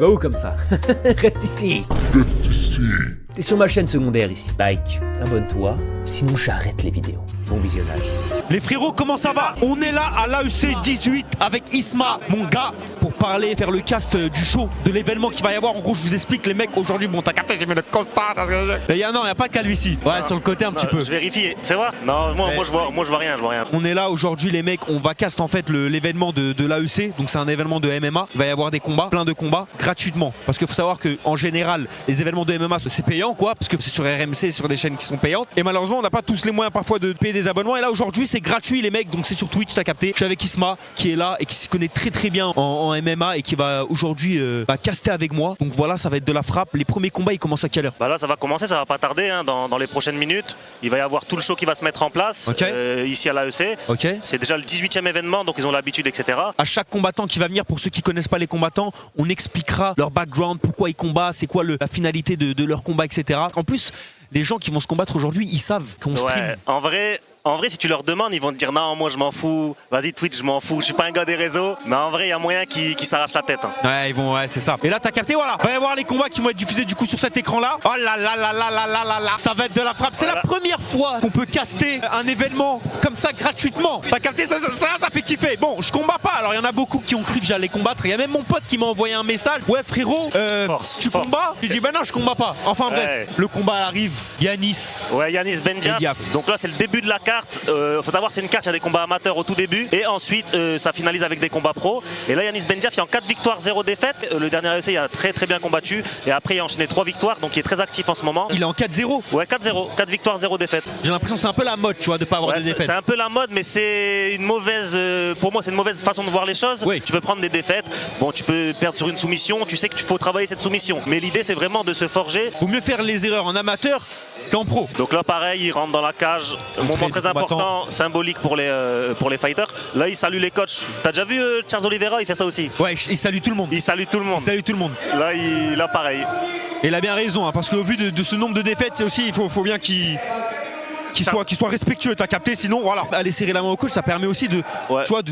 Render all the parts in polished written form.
vas où comme ça? Reste ici. T'es sur ma chaîne secondaire ici. Like, abonne-toi, sinon j'arrête les vidéos. Bon visionnage. Les frérots, comment ça va? On est là à l'AEC 18 avec Isma, mon gars, pour parler, faire le cast du show, de l'événement qu'il va y avoir. En gros, je vous explique, les mecs, aujourd'hui, bon, t'as capté, j'ai mis le costard. Il y a pas de calvitie. Ouais, sur le côté un petit peu. Je vérifie. Fais voir. Non, moi je vois rien, On est là aujourd'hui, les mecs, on va cast en fait l'événement de l'AEC. Donc c'est un événement de MMA. Il va y avoir des combats, plein de combats, gratuitement. Parce qu'il faut savoir qu'en général, les événements de MMA, c'est payant, quoi, parce que c'est sur RMC, sur des chaînes qui sont payantes. Et malheureusement, on n'a pas tous les moyens parfois de payer des abonnements. Et là, aujourd'hui, c'est gratuit, les mecs. Donc c'est sur Twitch, t'as capté. Je suis avec Isma, qui est là et qui se connaît très bien en MMA et qui va aujourd'hui caster avec moi. Donc voilà, ça va être de la frappe. Les premiers combats, ils commencent à quelle heure? Bah là, ça va commencer, ça va pas tarder, hein, dans les prochaines minutes. Il va y avoir tout le show qui va se mettre en place ici à l'AEC. C'est déjà le 18e événement, donc ils ont l'habitude, etc. À chaque combattant qui va venir, pour ceux qui connaissent pas les combattants, on expliquera leur background, pourquoi ils combattent, c'est quoi la finalité de leur combat, etc. En plus, les gens qui vont se combattre aujourd'hui, ils savent qu'on stream. En vrai, si tu leur demandes, ils vont te dire non, moi je m'en fous, vas-y Twitch, je m'en fous, je suis pas un gars des réseaux. Mais en vrai, il y a moyen qu'ils s'arrachent la tête. Hein. Ouais, c'est ça. Et là, t'as capté, voilà. Va y avoir les combats qui vont être diffusés du coup sur cet écran-là. Oh là là là là là là là là. Ça va être de la frappe. C'est la première fois qu'on peut caster un événement comme ça gratuitement. T'as capté, ça fait kiffer. Bon, je combats pas. Alors, il y en a beaucoup qui ont cru que j'allais combattre. Il y a même mon pote qui m'a envoyé un message. Ouais, frérot, tu combats? Je lui dis, bah non, je combats pas. Enfin bref, le combat arrive. Yanis. Ouais, Yanis Bendiaf. Donc là, c'est le début de la carte. Faut savoir, c'est une carte, il y a des combats amateurs au tout début et ensuite ça finalise avec des combats pro. Et là, Yanis Bendiaf, il est en 4 victoires, 0 défaites. Le dernier AEC, il a très bien combattu et après, il a enchaîné 3 victoires, donc il est très actif en ce moment. Il est en 4-0. Ouais, 4-0, 4 victoires, 0 défaites. J'ai l'impression que c'est un peu la mode, tu vois, de pas avoir de défaites. C'est un peu la mode, mais c'est une mauvaise, pour moi, c'est une mauvaise façon de voir les choses. Oui. Tu peux prendre des défaites, bon, tu peux perdre sur une soumission, tu sais qu'il faut travailler cette soumission. Mais l'idée, c'est vraiment de se forger. Vaut mieux faire les erreurs en amateur qu'en pro. Donc là, pareil, il rentre dans la cage. Moment très important, symbolique pour les fighters. Là, il salue les coachs. T'as déjà vu Charles Oliveira, il fait ça aussi. Ouais, il salue tout le monde. Il salue tout le monde. Il salue tout le monde. Là, pareil. Et il a bien raison, hein, parce qu'au vu de ce nombre de défaites, c'est aussi, il faut bien qu'il soit respectueux, t'as capté, sinon voilà. Aller serrer la main au coach, ça permet aussi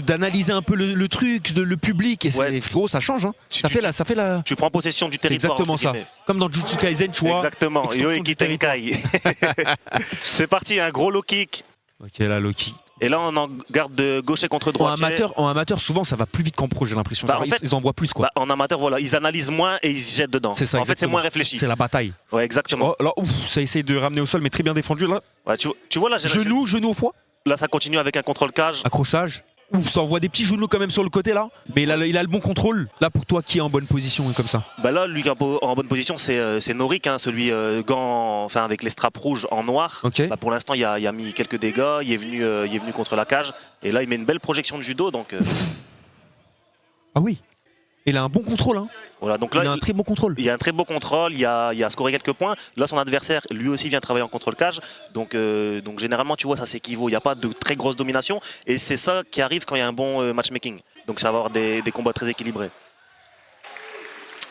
d'analyser un peu le truc, le public, et frérot, ça change, hein. Ça fait la. Tu prends possession du territoire. Exactement ça. Comme dans Jujutsu Kaisen, tu vois. Exactement. Yoeki Tenkai. C'est parti, un gros low kick. Ok, là, low kick. Et là, on en garde de gaucher contre droit. En amateur, souvent, ça va plus vite qu'en pro, j'ai l'impression. En fait, ils en voient plus, quoi. En amateur, voilà, ils analysent moins et ils se jettent dedans. C'est ça, en fait, c'est moins réfléchi. C'est la bataille. Ouais, exactement. Oh, là, ça essaye de ramener au sol, mais très bien défendu, là. Ouais, tu vois, là, genou au foie. Là, ça continue avec un contrôle cage. Accrochage. Ça envoie des petits genoux quand même sur le côté là. Mais il a le bon contrôle. Là pour toi qui est en bonne position comme ça. Bah là lui qui est en bonne position c'est Norik, hein, celui gant, enfin avec les straps rouges en noir. Bah, pour l'instant il a mis quelques dégâts, il est venu contre la cage. Et là il met une belle projection de judo donc. Ah oui. Il a un bon contrôle, hein. Voilà, donc là, il a un très bon contrôle. Il y a un très beau contrôle, il a scoré quelques points. Là, son adversaire, lui aussi, vient travailler en contrôle cage. Donc généralement, tu vois, ça s'équivaut. Il n'y a pas de très grosse domination. Et c'est ça qui arrive quand il y a un bon matchmaking. Donc ça va avoir des combats très équilibrés.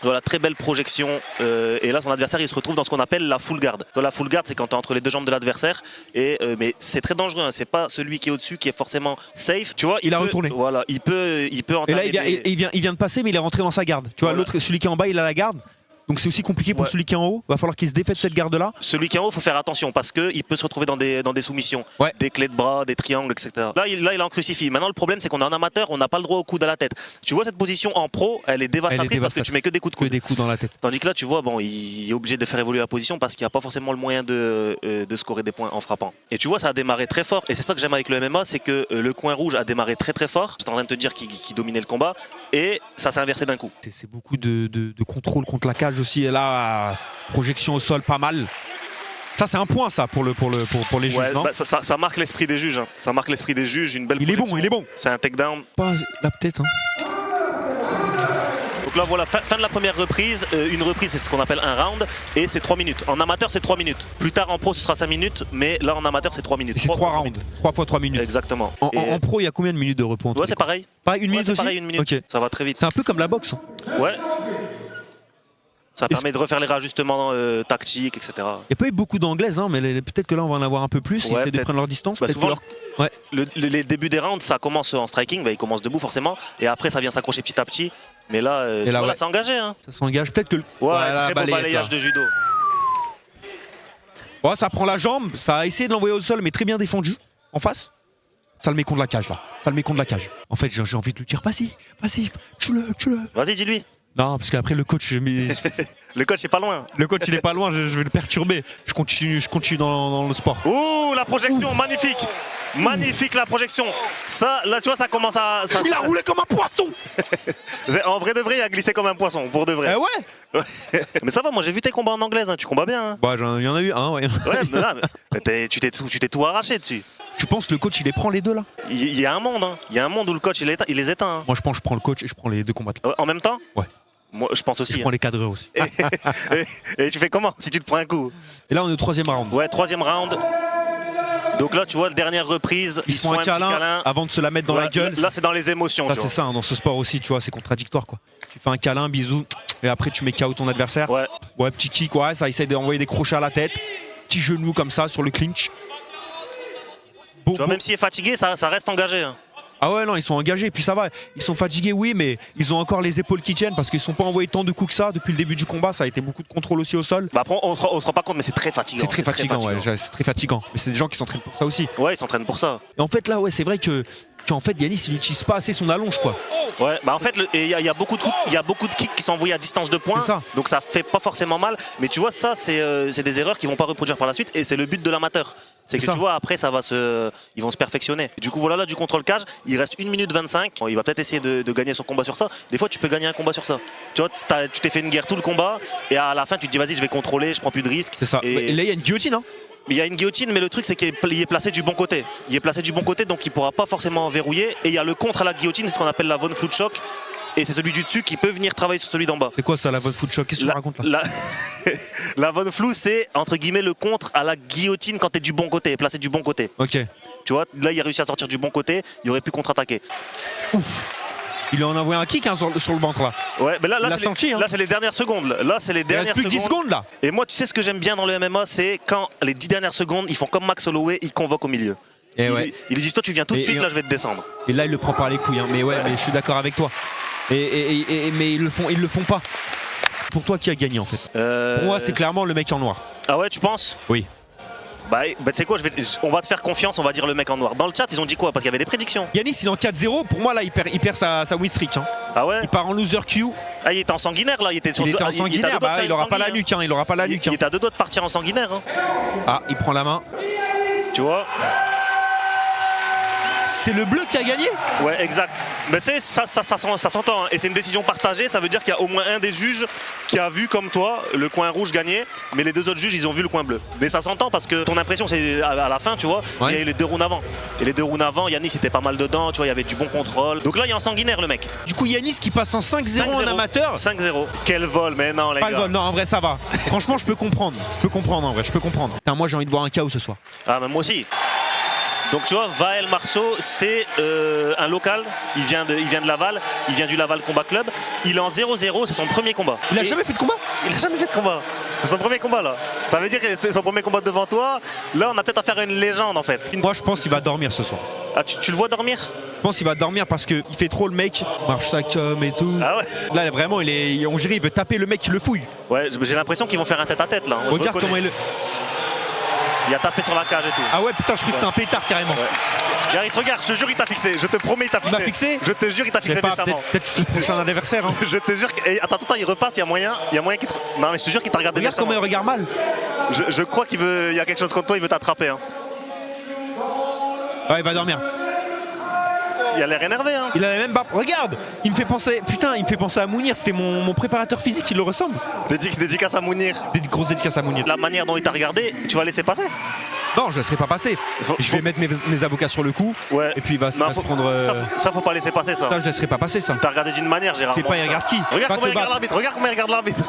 Voilà, très belle projection. Et là, son adversaire, il se retrouve dans ce qu'on appelle la full guard. La full guard, c'est quand tu es entre les deux jambes de l'adversaire. Mais c'est très dangereux. Hein. C'est pas celui qui est au-dessus qui est forcément safe. Tu vois, il a retourné. Voilà, il peut entamer. Et là, il vient de passer, mais il est rentré dans sa garde. Tu vois, l'autre, celui qui est en bas, il a la garde. Donc c'est aussi compliqué pour celui qui est en haut. Il va falloir qu'il se défaite de cette garde-là. Celui qui est en haut, il faut faire attention parce qu'il peut se retrouver dans des soumissions. Des clés de bras, des triangles, etc. Là, il en crucifie. Maintenant, le problème, c'est qu'on est en amateur, on n'a pas le droit au coude à la tête. Tu vois, cette position en pro, elle est dévastatrice parce que tu mets que des coups de coude. Que des coups dans la tête. Tandis que là, tu vois, bon, il est obligé de faire évoluer la position parce qu'il n'y a pas forcément le moyen de scorer des points en frappant. Et tu vois, ça a démarré très fort. Et c'est ça que j'aime avec le MMA, c'est que le coin rouge a démarré très fort. J'étais en train de te dire qu'il dominait le combat. Et ça s'est inversé d'un coup. C'est beaucoup de contrôle contre la cage aussi. Et là, projection au sol, pas mal. Ça, c'est un point, ça, pour les juges, non? Bah, ça marque l'esprit des juges. Hein. Ça marque l'esprit des juges. Une belle projection. Il est bon. C'est un takedown. Pas la tête, hein. Donc là, voilà, fin de la première reprise. Une reprise, c'est ce qu'on appelle un round. Et c'est 3 minutes. En amateur, c'est 3 minutes. Plus tard, en pro, ce sera 5 minutes. Mais là, en amateur, c'est 3 minutes. C'est 3 rounds. 3 fois 3 minutes. Exactement. En pro, il y a combien de minutes de repos? Ouais, c'est pareil. Pareil, une minute aussi? Pareil, une minute. Okay. Ça va très vite. C'est un peu comme la boxe. Hein. Ouais. Ça permet de refaire les réajustements tactiques, etc. Il n'y a pas eu beaucoup d'anglaises, hein, mais peut-être que là on va en avoir un peu plus. Ils essaient de prendre leur distance. Bah, souvent, les débuts des rounds, ça commence en striking, bah, ils commencent debout forcément, et après ça vient s'accrocher petit à petit. Mais là, là c'est engagé. Hein. Ça s'engage. Peut-être que très beau balayage de judo. Ouais, ça prend la jambe, ça a essayé de l'envoyer au sol, mais très bien défendu en face. Ça le met contre la cage là. Ça le met contre la cage. En fait, j'ai envie de lui dire vas-y, tue-le. Vas-y, dis-lui. Non, parce qu'après le coach. Le coach est pas loin. Le coach il est pas loin, je vais le perturber. Je continue dans le sport. Ouh, la projection, magnifique. Magnifique la projection. Ça, là, tu vois, ça commence à. Il a roulé comme un poisson. En vrai de vrai, il a glissé comme un poisson, pour de vrai. Ouais. Mais ça va, moi j'ai vu tes combats en anglaise, hein, tu combats bien. Hein. Bah, il y en a eu un, ouais. Ouais, tu t'es tout arraché dessus. Tu penses le coach il les prend les deux là? Il y a un monde, hein. Il y a un monde où le coach il les éteint. Hein. Moi je pense que je prends le coach et je prends les deux combattants. En même temps? Ouais. Moi je pense aussi. Je prends les cadreurs aussi. Et tu fais comment si tu te prends un coup? Et là on est au 3e round. Ouais, 3e round. Donc là, tu vois, la dernière reprise, ils font un câlin avant de se la mettre dans la gueule. Là, c'est dans les émotions. Ça, c'est ça, hein, dans ce sport aussi, tu vois, c'est contradictoire, quoi. Tu fais un câlin, bisous, et après tu mets KO ton adversaire. Ouais, petit kick, ouais, ça essaie d'envoyer des crochets à la tête. Petit genou comme ça sur le clinch. Tu vois, même s'il est fatigué, ça reste engagé. Hein. Ah ouais, non, ils sont engagés, puis ça va. Ils sont fatigués, oui, mais ils ont encore les épaules qui tiennent parce qu'ils ne sont pas envoyés tant de coups que ça. Depuis le début du combat, ça a été beaucoup de contrôle aussi au sol. Bah après, on se rend pas compte, mais c'est très fatigant. C'est très fatigant, ouais, c'est très fatigant. Mais c'est des gens qui s'entraînent pour ça aussi. Ouais, ils s'entraînent pour ça. Et en fait, là, ouais, c'est vrai qu'en fait, Yanis, il n'utilise pas assez son allonge, quoi. Ouais, bah en fait, il y a beaucoup de coups, il y a beaucoup de kicks qui sont envoyés à distance de points. Donc ça fait pas forcément mal. Mais tu vois, ça, c'est des erreurs qui vont pas reproduire par la suite. Et c'est le but de l'amateur. C'est que tu vois, après, ils vont se perfectionner. Du coup, voilà, là, du contrôle cage, il reste 1 minute 25. Bon, il va peut-être essayer de gagner son combat sur ça. Des fois, tu peux gagner un combat sur ça. Tu vois, tu t'es fait une guerre tout le combat, et à la fin, tu te dis, vas-y, je vais contrôler, je prends plus de risques. C'est ça. Et là, il y a une guillotine, hein. Il y a une guillotine, mais le truc, c'est qu'il est placé du bon côté. Il est placé du bon côté, donc il ne pourra pas forcément verrouiller. Et il y a le contre à la guillotine, c'est ce qu'on appelle la Von Flutschok. Et c'est celui du dessus qui peut venir travailler sur celui d'en bas. C'est quoi ça, la Von Flutschok? Qu'est-ce que tu me racontes là? La Von Flou, c'est entre guillemets le contre à la guillotine quand tu es du bon côté, placé du bon côté. Ok. Tu vois, là, il a réussi à sortir du bon côté, il aurait pu contre-attaquer. Ouf. Il lui en a envoyé un kick hein, sur le ventre là. Ouais, mais là c'est les dernières secondes. Là, c'est les dernières secondes. Il reste plus que 10 secondes là. Et moi, tu sais ce que j'aime bien dans le MMA, c'est quand les 10 dernières secondes, ils font comme Max Holloway, ils convoquent au milieu. Ils lui disent, toi, tu viens tout de suite, là, je vais te descendre. Et là, il le prend par les couilles. Hein. Mais ouais, mais je suis d'accord avec toi. Mais ils le font pas. Pour toi, qui a gagné en fait? Pour moi, c'est clairement le mec en noir. Ah ouais, tu penses? Oui. Bah tu sais quoi, on va te faire confiance, on va dire le mec en noir. Dans le chat, ils ont dit quoi? Parce qu'il y avait des prédictions. Yanis, il est en 4-0. Pour moi, là, il perd sa win streak. Hein. Ah ouais? Il part en loser Q. Ah, il était en sanguinaire là. Il était en sanguinaire. Il aura pas la nuque. Hein. Il aura pas la nuque. Il est à 2 doigts de partir en sanguinaire. Hein. Ah, il prend la main. Tu vois? C'est le bleu qui a gagné? Ouais, exact. Mais ça s'entend. Hein. Et c'est une décision partagée. Ça veut dire qu'il y a au moins un des juges qui a vu comme toi le coin rouge gagner. Mais les 2 autres juges, ils ont vu le coin bleu. Mais ça s'entend parce que ton impression, c'est à la fin, tu vois, il y a eu les 2 rounds avant. Et les 2 rounds avant, Yanis était pas mal dedans. Tu vois, il y avait du bon contrôle. Donc là, il est en sanguinaire, le mec. Du coup, Yanis qui passe en 5-0 en amateur. 5-0. Quel vol, mais non, les gars. Pas le vol, non, en vrai, ça va. Franchement, je peux comprendre. En vrai, je peux comprendre. Putain, moi, j'ai envie de voir un KO ce soir. Ah, mais moi aussi. Donc tu vois, Vael Marceau, c'est un local, il vient de Laval, il vient du Laval Combat Club, il est en 0-0, c'est son premier combat. Il a jamais fait de combat? Il a jamais fait de combat, c'est son premier combat là. Ça veut dire que c'est son premier combat devant toi, là on a peut-être affaire à une légende en fait. Moi je pense qu'il va dormir ce soir. Ah tu le vois dormir? Je pense qu'il va dormir parce qu'il fait trop le mec, marche sa com et tout. Ah ouais. Là vraiment on dirait il veut taper le mec qui le fouille. Ouais, j'ai l'impression qu'ils vont faire un tête-à-tête là. Regarde comment il a tapé sur la cage et tout. Ah ouais putain, je crois que c'est un pétard carrément. Ouais. Regarde, je te jure il t'a fixé, je te promets il t'a fixé. Il m'a fixé? Je te jure il t'a fixé méchamment. Peut-être que je suis le prochain adversaire. Hein. Je te jure que... Attends, il repasse, il y a moyen qu'il Non mais je te jure qu'il t'a regardé méchamment. Regarde comment il regarde mal. Je crois il y a quelque chose contre toi, il veut t'attraper. Hein. Ouais, il va dormir. Il a l'air énervé. Hein. Il a la même barbe. Regarde, il me fait penser à Mounir. C'était mon préparateur physique, il le ressemble. Dédicace à Mounir. Grosse dédicace à Mounir. La manière dont il t'a regardé, tu vas laisser passer? Non, je ne laisserai pas passer. Je vais mettre mes avocats sur le coup. Ouais. Et puis il va se prendre. Ça, faut pas laisser passer ça. Ça, je laisserai pas passer ça. T'as regardé d'une manière, Gérard. C'est pas, il regarde qui? Regarde comment il regarde l'arbitre. Regarde comment il regarde l'arbitre.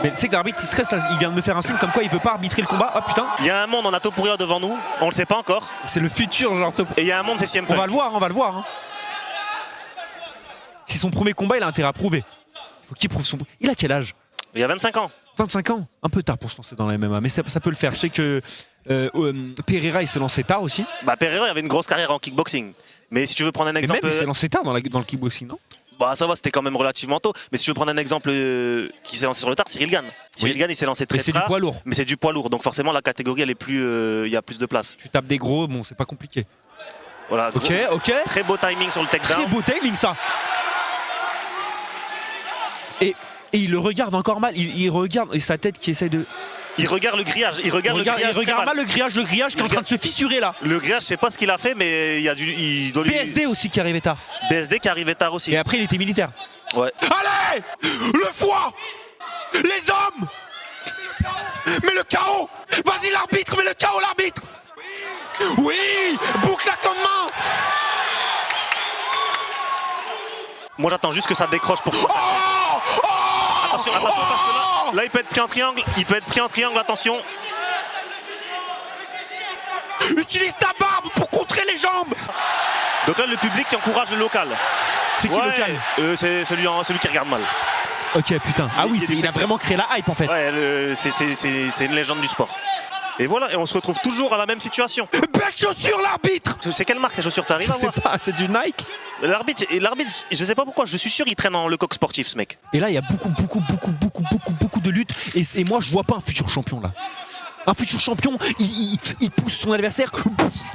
Mais tu sais que l'arbitre il stresse, là, il vient de me faire un signe comme quoi il veut pas arbitrer le combat. Oh putain. Il y a un monde, on a Topuria devant nous, on le sait pas encore. C'est le futur genre top. Et il y a un monde, c'est CM Punk. On va le voir. Hein. C'est son premier combat, il a intérêt à prouver. Il faut qu'il prouve son. Il a quel âge? Il y a 25 ans. 25 ans, un peu tard pour se lancer dans la MMA, mais ça peut le faire. Je sais que Pereira, il s'est lancé tard aussi. Bah, Pereira, il avait une grosse carrière en kickboxing. Mais si tu veux prendre un Et exemple. même, il s'est lancé tard dans le kickboxing, non? Bah, ça va, c'était quand même relativement tôt. Mais si tu veux prendre un exemple qui s'est lancé sur le tard, Cyril Gane. Cyril Gane, il s'est lancé très Mais c'est tard. du poids lourd. Mais c'est du poids lourd. Donc forcément, la catégorie, elle est plus. Il y a plus de place. Tu tapes des gros, bon, c'est pas compliqué. Voilà. Ok, ok. Très beau timing sur le Très takedown. beau timing, ça. Et il le regarde encore mal. Il regarde et sa tête qui essaye de. Il regarde le grillage. Il regarde mal le grillage qui est en train de se fissurer là. Le grillage, je sais pas ce qu'il a fait, mais il doit lui. BSD aussi qui arrivait tard. BSD qui arrivait tard aussi. Et après, il était militaire. Ouais. Allez, le foie, les hommes. Mais le chaos. Vas-y l'arbitre, mais le chaos l'arbitre. Oui, boucle la main. Moi, j'attends juste que ça décroche pour. Attention, parce que là, il peut être pris en triangle. Il peut être pris en triangle, attention. Utilise ta barbe pour contrer les jambes. Donc là, le public qui encourage le local. C'est qui local? C'est celui qui regarde mal. Ok, putain. Ah oui, il a vraiment créé la hype en fait. Ouais, c'est une légende du sport. Et voilà, et on se retrouve toujours à la même situation. Belle chaussure l'arbitre. C'est quelle marque ces chaussures? T'arrives Je à sais voir? pas, c'est du Nike. L'arbitre, je sais pas pourquoi, je suis sûr il traîne dans le coq sportif ce mec. Et là, il y a beaucoup de luttes. Et moi, je vois pas un futur champion là. Un futur champion, il pousse son adversaire.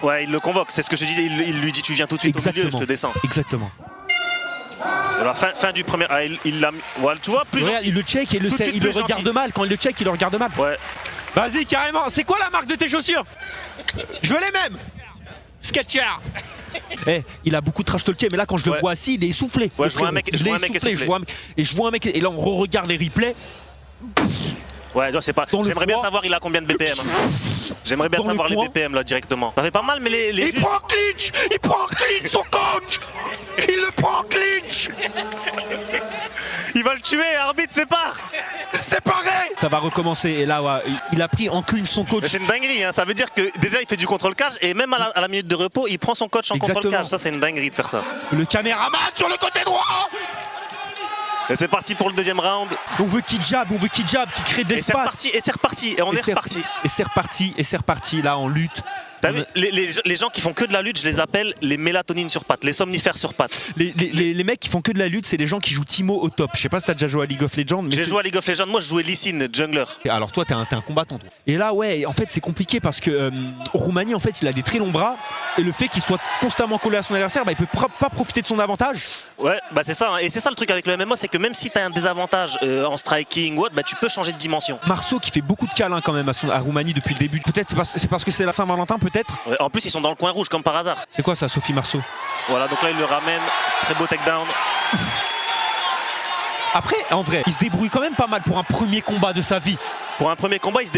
Ouais, il le convoque, c'est ce que je disais, il lui dit tu viens tout de suite au milieu, je te descends. Exactement. Voilà, fin du premier. Ah, il l'a mis. Voilà, tu vois, plus Regarde, il le check et il le regarde mal. Quand il le check, il le regarde mal. Ouais. Vas-y, carrément. C'est quoi la marque de tes chaussures? Je veux les mêmes. Sketcher. Il a beaucoup de trash talké, mais là, quand je le vois assis, il est essoufflé. Ouais, je vois un mec essoufflé. Je vois un mec, et là, on re-regarde les replays. Ouais, c'est pas. J'aimerais bien savoir il a combien de BPM. J'aimerais bien savoir les BPM là directement. Ça fait pas mal, mais les. Il prend clinch. Il prend clinch son coach. Il le prend clinch. Il va le tuer, arbitre, sépare. Séparé. Ça va recommencer. Et là, ouais, il a pris en clinch son coach. C'est une dinguerie, hein. Ça veut dire que déjà il fait du contrôle-cage et même à la minute de repos, il prend son coach en contrôle-cage. Ça, c'est une dinguerie de faire ça. Le caméraman sur le côté droit. Et c'est parti pour le deuxième round. On veut qui jab, qui crée de l'espace. Et c'est reparti, et on est reparti. Et c'est reparti, là, en lutte. T'as vu, les gens qui font que de la lutte, je les appelle les mélatonines sur pattes, les somnifères sur pattes. Les mecs qui font que de la lutte, c'est les gens qui jouent Timo au top. Je sais pas si t'as déjà joué à League of Legends. J'ai joué à League of Legends, moi je jouais Lee Sin, jungler. Alors toi, t'es un combattant. Toi. Et là, ouais, en fait, c'est compliqué parce que Roumanie, en fait, il a des très longs bras. Et le fait qu'il soit constamment collé à son adversaire, il peut pas profiter de son avantage. Ouais, bah c'est ça. Hein. Et c'est ça le truc avec le MMA, c'est que même si t'as un désavantage en striking ou autre, tu peux changer de dimension. Marceau qui fait beaucoup de câlins quand même à Roumanie depuis le début. Peut-être c'est parce que c'est la Saint-Valentin, peut-être. Ouais, en plus, ils sont dans le coin rouge comme par hasard. C'est quoi ça, Sophie Marceau? Voilà, donc là il le ramène, très beau takedown. Après, en vrai, il se débrouille quand même pas mal pour un premier combat de sa vie. Pour un premier combat, il se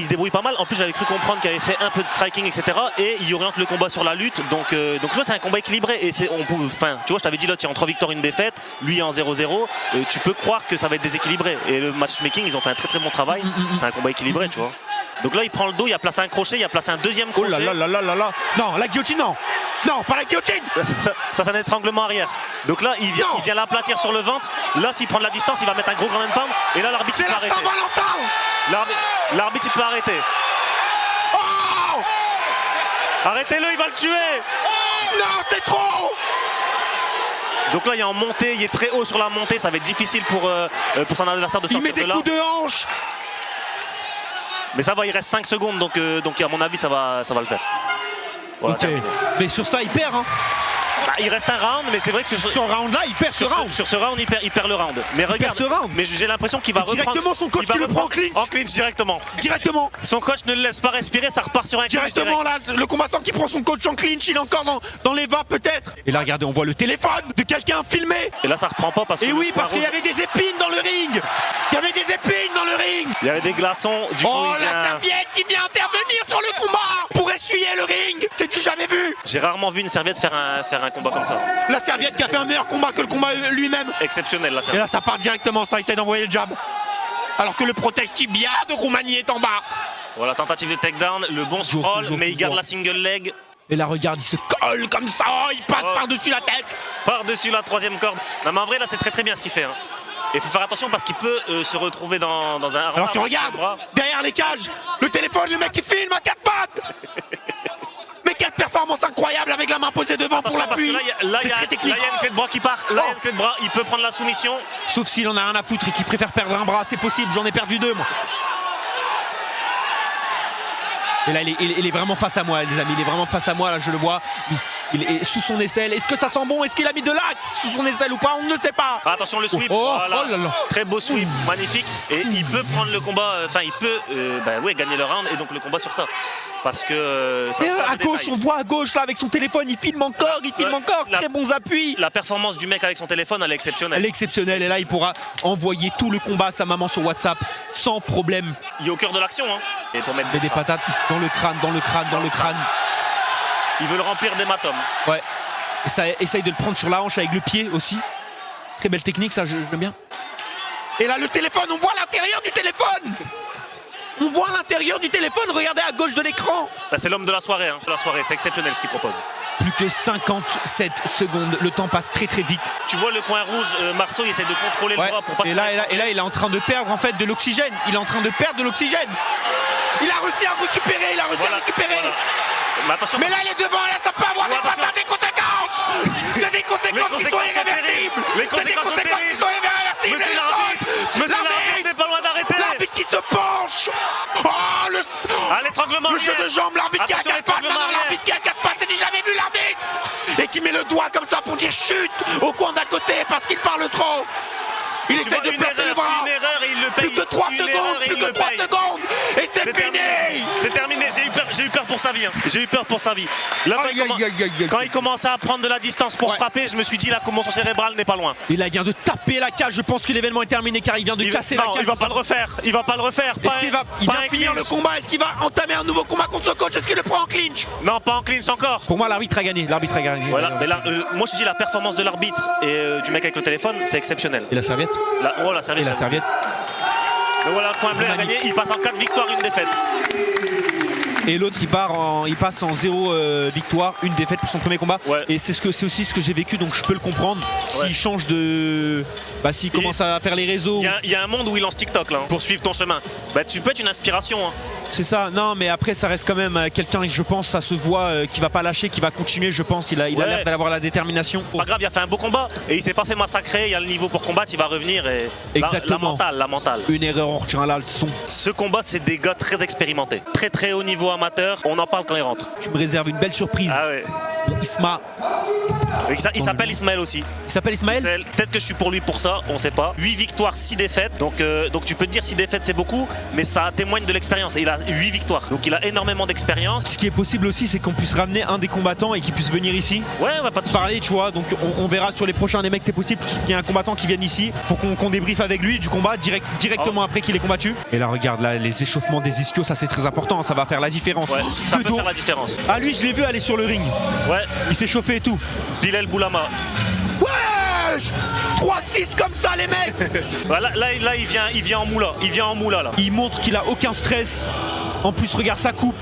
débrouille pas mal. En plus, j'avais cru comprendre qu'il avait fait un peu de striking, etc. Et il oriente le combat sur la lutte. Donc tu vois, c'est un combat équilibré. Et tu vois, je t'avais dit l'autre, il est en 3 victoires, une défaite. Lui en 0-0. Tu peux croire que ça va être déséquilibré. Et le matchmaking, ils ont fait un très très bon travail. C'est un combat équilibré, tu vois. Donc là, il prend le dos, il a placé un crochet, il a placé un deuxième crochet. Oh là là là là là. Non, la guillotine, non. Non, pas la guillotine. Ça c'est un étranglement arrière. Donc là, il vient l'aplatir sur le ventre. Là, s'il prend de la distance, il va mettre un gros grand pound. Et là, l'arbitre, il peut arrêter. C'est la Saint-Valentin. L'arbitre, il peut arrêter. Oh! Arrêtez-le, il va le tuer. Non, c'est trop. Donc là, il est en montée, il est très haut sur la montée. Ça va être difficile pour son adversaire de sortir de là. Il met des coups de hanche. Mais ça va, il reste 5 secondes, donc à mon avis, ça va le faire. Voilà, ok. Mais sur ça, il perd. Hein. Il reste un round, mais c'est vrai que sur ce round-là, il perd ce round. Sur ce round, il perd le round. Mais regarde, mais j'ai l'impression qu'il va reprendre. Directement, son coach qui le prend en clinch. En clinch directement. Directement. Son coach ne le laisse pas respirer, ça repart sur un clinch. Directement, là, le combattant qui prend son coach en clinch, il est encore dans les vapes peut-être. Et là, regardez, on voit le téléphone de quelqu'un filmé. Et là, ça reprend pas parce que. Et oui, parce qu'il y avait des épines dans le ring. Il y avait des épines dans le ring. Il y avait des glaçons. Du coup, la serviette qui vient intervenir sur le combat pour essuyer le ring. C'est-tu jamais vu? J'ai rarement vu une serviette faire un combat comme ça. La serviette qui a fait un meilleur combat que le combat lui-même. Exceptionnel, la serviette. Et là, ça part directement, ça essaie d'envoyer le jab. Alors que le protège tibia de Roumanie est en bas. Voilà, tentative de takedown, le bon sprawl, mais il garde la single leg. Et là, regarde, il se colle comme ça, il passe par-dessus la tête. Par-dessus la troisième corde. Non, mais en vrai, là, c'est très très bien ce qu'il fait. Hein. il faut faire attention parce qu'il peut se retrouver dans un... Alors tu regardes, derrière les cages, le téléphone, le mec qui filme à 4 pattes. Mais quelle performance incroyable avec la main posée devant pour l'appui. Là, il y a une clé de bras qui part. Là, il y a une clé de bras, il peut prendre la soumission. Sauf s'il en a rien à foutre et qu'il préfère perdre un bras, c'est possible, j'en ai perdu 2 moi. Et là, il est vraiment face à moi, les amis. Il est vraiment face à moi, là, je le vois. Il est sous son aisselle. Est-ce que ça sent bon? Est-ce qu'il a mis de l'axe sous son aisselle ou pas? On ne sait pas. Attention, le sweep. Voilà. Oh là là. Très beau sweep, magnifique. Et il peut prendre le combat, enfin, il peut gagner le round et donc le combat sur ça. Parce que ça à gauche, on voit à gauche, là, avec son téléphone, il filme encore, très bons appuis. La performance du mec avec son téléphone, elle est exceptionnelle. Elle est exceptionnelle. Et là, il pourra envoyer tout le combat à sa maman sur WhatsApp sans problème. Il est au cœur de l'action, hein. Et pour mettre des patates dans le crâne. Il veut le remplir d'hématomes. Ouais. Et ça essaye de le prendre sur la hanche avec le pied aussi. Très belle technique, ça, j'aime bien. Et là, le téléphone, on voit l'intérieur du téléphone. On voit l'intérieur du téléphone, regardez à gauche de l'écran. C'est l'homme de la soirée, hein. C'est exceptionnel ce qu'il propose. Plus que 57 secondes, le temps passe très très vite. Tu vois le coin rouge, Marceau il essaie de contrôler le bras pour passer. Et là, il est en train de perdre en fait de l'oxygène. Il est en train de perdre de l'oxygène. Il a réussi à récupérer, Voilà. Mais là il est devant, là ça peut avoir des conséquences. C'est des conséquences qui sont irréversibles. Monsieur l'arbitre n'est pas loin d'arrêter. L'arbitre qui se penche. L'étranglement. Le jeu de jambe, l'arbitre qui a 4 pattes. L'arbitre qui a 4 pattes, c'est du jamais vu l'arbitre. Et qui met le doigt comme ça pour dire chute au coin d'à côté parce qu'il parle trop. Il essaie de placer le bras. Une erreur et il le paye. Plus que 3 secondes. Et c'est fini. C'est terminé. J'ai eu peur pour sa vie. J'ai eu peur pour sa vie. Là, quand il commençait à prendre de la distance pour frapper, je me suis dit la commotion cérébrale n'est pas loin. Il vient de taper la cage. Je pense que l'événement est terminé car il vient de casser la cage. Il va pas le refaire. Il va Est-ce qu'il va finir le combat? Est-ce qu'il va entamer un nouveau combat contre son coach? Est-ce qu'il le prend en clinch? Non, pas en clinch encore. Pour moi, l'arbitre a gagné. Voilà. Mais là, moi, je dis la performance de l'arbitre et du mec avec le téléphone, c'est exceptionnel. Et la serviette? La serviette. Donc voilà, le coin bleu a gagné. Il passe en 4 victoires, 1 défaite. Et l'autre il passe en 0 victoire, 1 défaite pour son premier combat. Et c'est aussi ce que j'ai vécu, donc je peux le comprendre. S'il change de... s'il commence à faire les réseaux... Il y a un monde où il lance TikTok là, pour suivre ton chemin. Tu peux être une inspiration. Hein. C'est ça, non mais après ça reste quand même quelqu'un, je pense, ça se voit, qui va pas lâcher, qui va continuer, je pense. Il a l'air d'avoir la détermination. Pas grave, il a fait un beau combat et il s'est pas fait massacrer, il y a le niveau pour combattre, il va revenir. Et exactement. La mentale. Une erreur, on retient là le son. Ce combat, c'est des gars très expérimentés. Très très haut niveau amateur, on en parle quand ils rentrent. Tu me réserves une belle surprise. Ah ouais. Isma. Il s'appelle Ismaël aussi. Il s'appelle Ismaël. Peut-être que je suis pour lui pour ça, on sait pas. 8 victoires, 6 défaites. Donc tu peux te dire 6 défaites c'est beaucoup, mais ça témoigne de l'expérience. Il a 8 victoires, donc il a énormément d'expérience. Ce qui est possible aussi, c'est qu'on puisse ramener un des combattants et qu'il puisse venir ici. Ouais, pas de parler, tu vois. Donc on verra sur les prochains des mecs, c'est possible qu'il y ait un combattant qui vienne ici pour qu'on débriefe avec lui du combat directement après qu'il ait combattu. Et là, regarde là, les échauffements des ischios, ça c'est très important, ça va faire la différence. Ouais, ça peut faire la différence. Ah lui, je l'ai vu aller sur le ring. Ouais. Il s'est chauffé et tout. Bilal Boulama. Ouais, 3-6 comme ça les mecs. Là il vient en moula là. Il montre qu'il a aucun stress. En plus regarde sa coupe,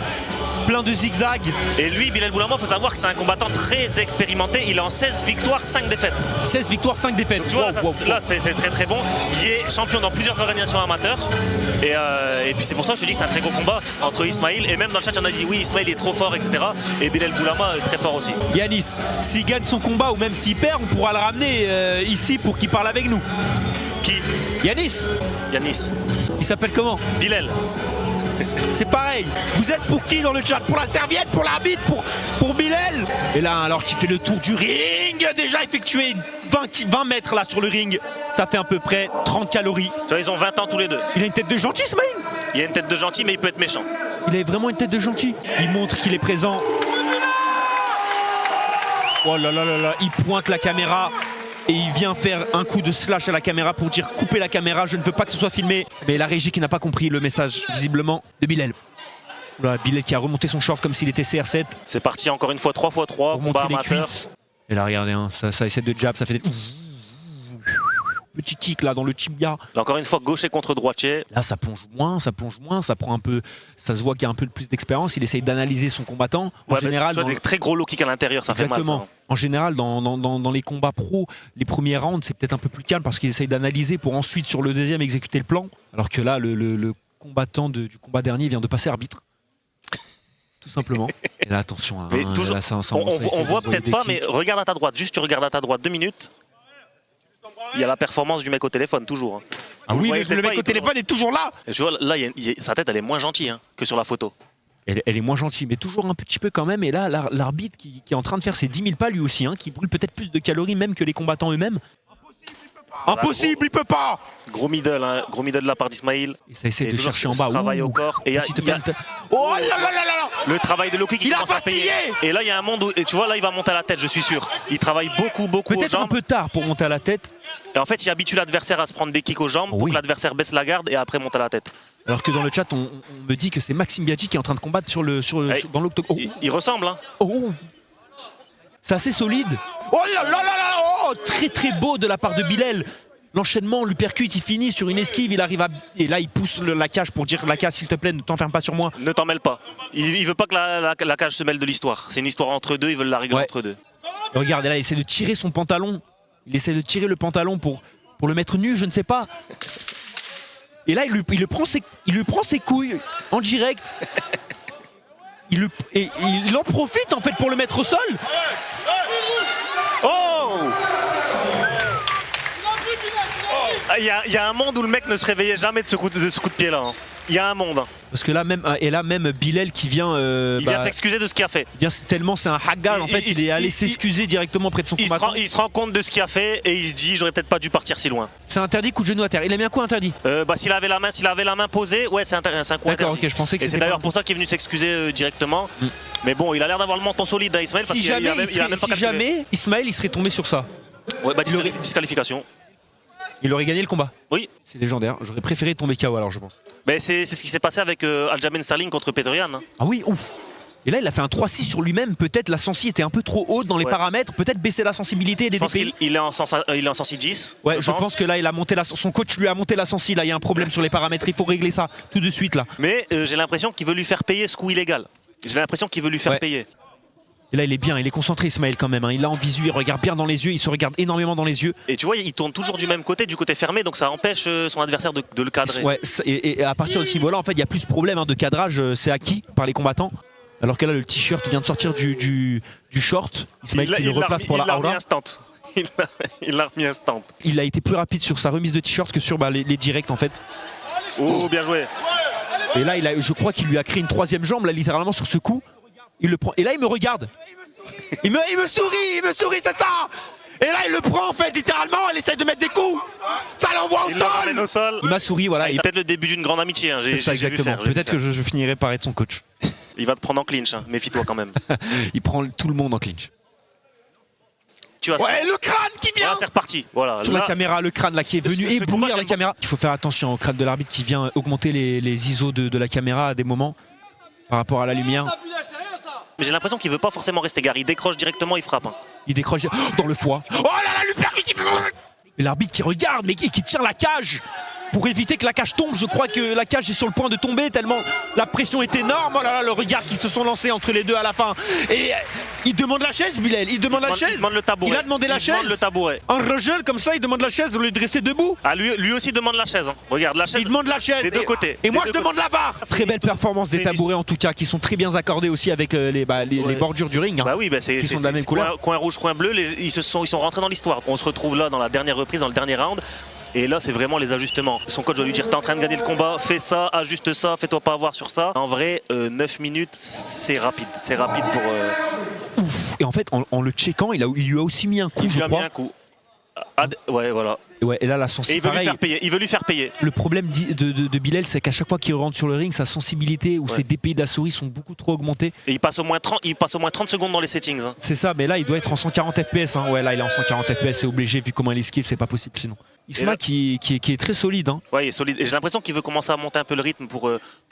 plein de zigzags. Et lui, Bilal Boulama, faut savoir que c'est un combattant très expérimenté. Il est en 16 victoires, 5 défaites. 16 victoires, 5 défaites. Donc, tu vois, là c'est très très bon. Il est champion dans plusieurs organisations amateurs. Et puis c'est pour ça que je te dis que c'est un très gros combat entre Ismaël. Et même dans le chat, il y en a dit oui, Ismaël est trop fort, etc. Et Bilal Boulama est très fort aussi. Yanis, s'il gagne son combat ou même s'il perd, on pourra le ramener ici pour qu'il parle avec nous. Qui? Yanis. Il s'appelle comment? Bilal. C'est pareil. Vous êtes pour qui dans le chat? Pour la serviette, pour l'arbitre, pour Bilal? Et là, alors qu'il fait le tour du ring, déjà effectué 20 mètres là sur le ring, ça fait à peu près 30 calories. Tu vois, ils ont 20 ans tous les deux. Il a une tête de gentil, Ismaël. Il a une tête de gentil, mais il peut être méchant. Il a vraiment une tête de gentil. Il montre qu'il est présent. Oh là là là là, il pointe la caméra. Et il vient faire un coup de slash à la caméra pour dire coupez la caméra, je ne veux pas que ce soit filmé. Mais la régie qui n'a pas compris le message visiblement de Bilal. Voilà, Bilal qui a remonté son short comme s'il était CR7. C'est parti encore une fois 3x3, combat amateur. Et là regardez, hein, ça essaie de jab, ça fait des... petit kick là dans le tibia. Là, encore une fois, gaucher contre droitier. Là, ça plonge moins, ça prend un peu, ça se voit qu'il y a un peu plus d'expérience. Il essaye d'analyser son combattant. En général, des très gros low kicks à l'intérieur, ça fait mal. Ça. En général, dans les combats pro, les premiers rounds, c'est peut-être un peu plus calme parce qu'il essaye d'analyser pour ensuite, sur le deuxième, exécuter le plan. Alors que là, le combattant du combat dernier vient de passer arbitre. Tout simplement. Et là, attention. Hein, mais toujours, là, on voit peut-être pas, mais regarde à ta droite. Juste, tu regardes à ta droite 2 minutes. Il y a la performance du mec au téléphone, toujours. Hein. Ah oui, mais le mec au téléphone est toujours là. Et tu vois, là, sa tête, elle est moins gentille que sur la photo. Elle est moins gentille, mais toujours un petit peu quand même. Et là, l'arbitre qui est en train de faire ses 10 000 pas lui aussi, hein, qui brûle peut-être plus de calories même que les combattants eux-mêmes. Impossible, il peut pas. Gros middle de la part d'Ismail. Et ça essaie de chercher en bas. Travail au corps. Et oh là là là là. Le travail de Loki qui commence à payer. Et là, il y a un monde où, et tu vois, là, il va monter à la tête, je suis sûr. Il travaille beaucoup aux jambes. Peut-être un peu tard pour monter à la tête. Et en fait, il habitue l'adversaire à se prendre des kicks aux jambes pour que l'adversaire baisse la garde et après monte à la tête. Alors que dans le chat, on me dit que c'est Maxime Biaggi qui est en train de combattre dans l'octogone. Oh. Il ressemble, hein. Oh. C'est assez solide. Oh là là là là. Oh, très très beau de la part de Bilal. L'enchaînement, l'uppercut, il finit sur une esquive, il arrive à... Et là, il pousse la cage pour dire la cage, s'il te plaît, ne t'enferme pas sur moi. Ne t'en mêle pas. Il veut pas que la cage se mêle de l'histoire. C'est une histoire entre deux, ils veulent la régler entre deux. Regarde, là, il essaie de tirer son pantalon. Il essaie de tirer le pantalon pour le mettre nu, je ne sais pas. Et là, il lui prend ses couilles en direct. Il en profite, en fait, pour le mettre au sol. Oh! Il y a un monde où le mec ne se réveillait jamais de ce coup de pied là. Hein. Il y a un monde. Hein. Parce que là même Bilal qui vient... il vient s'excuser de ce qu'il a fait. Tellement c'est un haggal en fait, il est allé s'excuser directement près de son combattant. Il se rend compte de ce qu'il a fait et il se dit j'aurais peut-être pas dû partir si loin. C'est interdit, coup de genou à terre. Il a mis un coup interdit. S'il avait la main posée, ouais c'est un coup interdit. D'accord, ok, je pensais que c'est d'ailleurs pour ça qu'il est venu s'excuser directement. Mais bon, il a l'air d'avoir le menton solide à Ismail parce qu'il a même pas calculé. Jamais Ismail il serait tombé sur ça. Ouais, disqualification. Il aurait gagné le combat. Oui. C'est légendaire. J'aurais préféré tomber KO alors, je pense. Mais c'est ce qui s'est passé avec Aljamain Sterling contre Peterian. Hein. Ah oui, ouf. Et là, il a fait un 3-6 sur lui-même. Peut-être la sensi était un peu trop haute dans les paramètres. Peut-être baisser la sensibilité et les DPI. Je pense qu'il est en sensi 10. Ouais, je pense que là, il a monté son coach lui a monté la sensi. Là, il y a un problème sur les paramètres. Il faut régler ça tout de suite là. Mais j'ai l'impression qu'il veut lui faire payer ce coup illégal. J'ai l'impression qu'il veut lui faire payer. Et là, il est bien, il est concentré, Ismail, quand même. Hein. Il l'a en visu, il regarde bien dans les yeux, il se regarde énormément dans les yeux. Et tu vois, il tourne toujours du même côté, du côté fermé, donc ça empêche son adversaire de le cadrer. Ouais, et à partir de ce niveau-là, en fait, il y a plus de problème de cadrage, c'est acquis par les combattants. Alors que là, le t-shirt vient de sortir du short. Ismail qui le replace pour la aura. Il l'a remis instant. Il a été plus rapide sur sa remise de t-shirt que sur les directs, en fait. Oh, bien joué. Et là, je crois qu'il lui a créé une troisième jambe, là, littéralement, sur ce coup. Il le prend. Et là, il me regarde. Il me sourit, c'est ça. Et là, il le prend, en fait, littéralement. Il essaie de mettre des coups. Ça l'envoie au sol. Il m'a souri, voilà. Peut-être le début d'une grande amitié. Hein. C'est ça, exactement. Peut-être que je finirai par être son coach. Il va te prendre en clinch, hein. Méfie-toi quand même. Il prend tout le monde en clinch. Tu vois, le crâne qui vient. Voilà, c'est reparti. Voilà, sur la caméra, le crâne là qui est venu éblouir la caméra. Il faut faire attention au crâne de l'arbitre qui vient augmenter les ISO de la caméra à des moments par rapport à la lumière. Mais j'ai l'impression qu'il veut pas forcément rester gare. Il décroche directement, il frappe. Hein. Il décroche dans le foie. Oh là là, l'uppercut. Et l'arbitre qui regarde mais qui tire la cage pour éviter que la cage tombe. Je crois que la cage est sur le point de tomber tellement la pression est énorme. Oh là là, le regard qui se sont lancés entre les deux à la fin. Et il demande la chaise, Bilal. Il demande la chaise. Il demande le tabouret. Il a demandé la chaise. Il demande le tabouret. En regel comme ça, il demande la chaise au lieu de rester debout. Ah, lui aussi demande la chaise. Hein. Regarde, la chaise. Il demande la chaise. Des deux côtés. Et moi, je demande la VAR. Très belle performance des tabourets en tout cas, qui sont très bien accordés aussi avec les bordures du ring. Hein, bah oui, qui sont de la même couleur. Coin rouge, coin bleu. Ils sont rentrés dans l'histoire. On se retrouve là dans la dernière reprise, dans le dernier round. Et là, c'est vraiment les ajustements. Son coach doit lui dire t'es en train de gagner le combat, fais ça, ajuste ça, fais-toi pas avoir sur ça. En vrai, 9 minutes, c'est rapide. C'est rapide pour. Ouf. Et en fait, en le checkant, il lui a aussi mis un coup, je crois. Il lui a mis un coup. Ouais, voilà. Ouais, et là, la sensibilité. Il veut lui faire payer. Le problème de Bilal, c'est qu'à chaque fois qu'il rentre sur le ring, sa sensibilité ou ses DPI d'Assouri sont beaucoup trop augmentés. Et il passe au moins 30 secondes dans les settings. Hein. C'est ça, mais là, il doit être en 140 FPS. Hein. Ouais, là, il est en 140 FPS, c'est obligé, vu comment il esquive, c'est pas possible sinon. Isma qui est très solide. Hein. Ouais, il est solide. Et j'ai l'impression qu'il veut commencer à monter un peu le rythme pour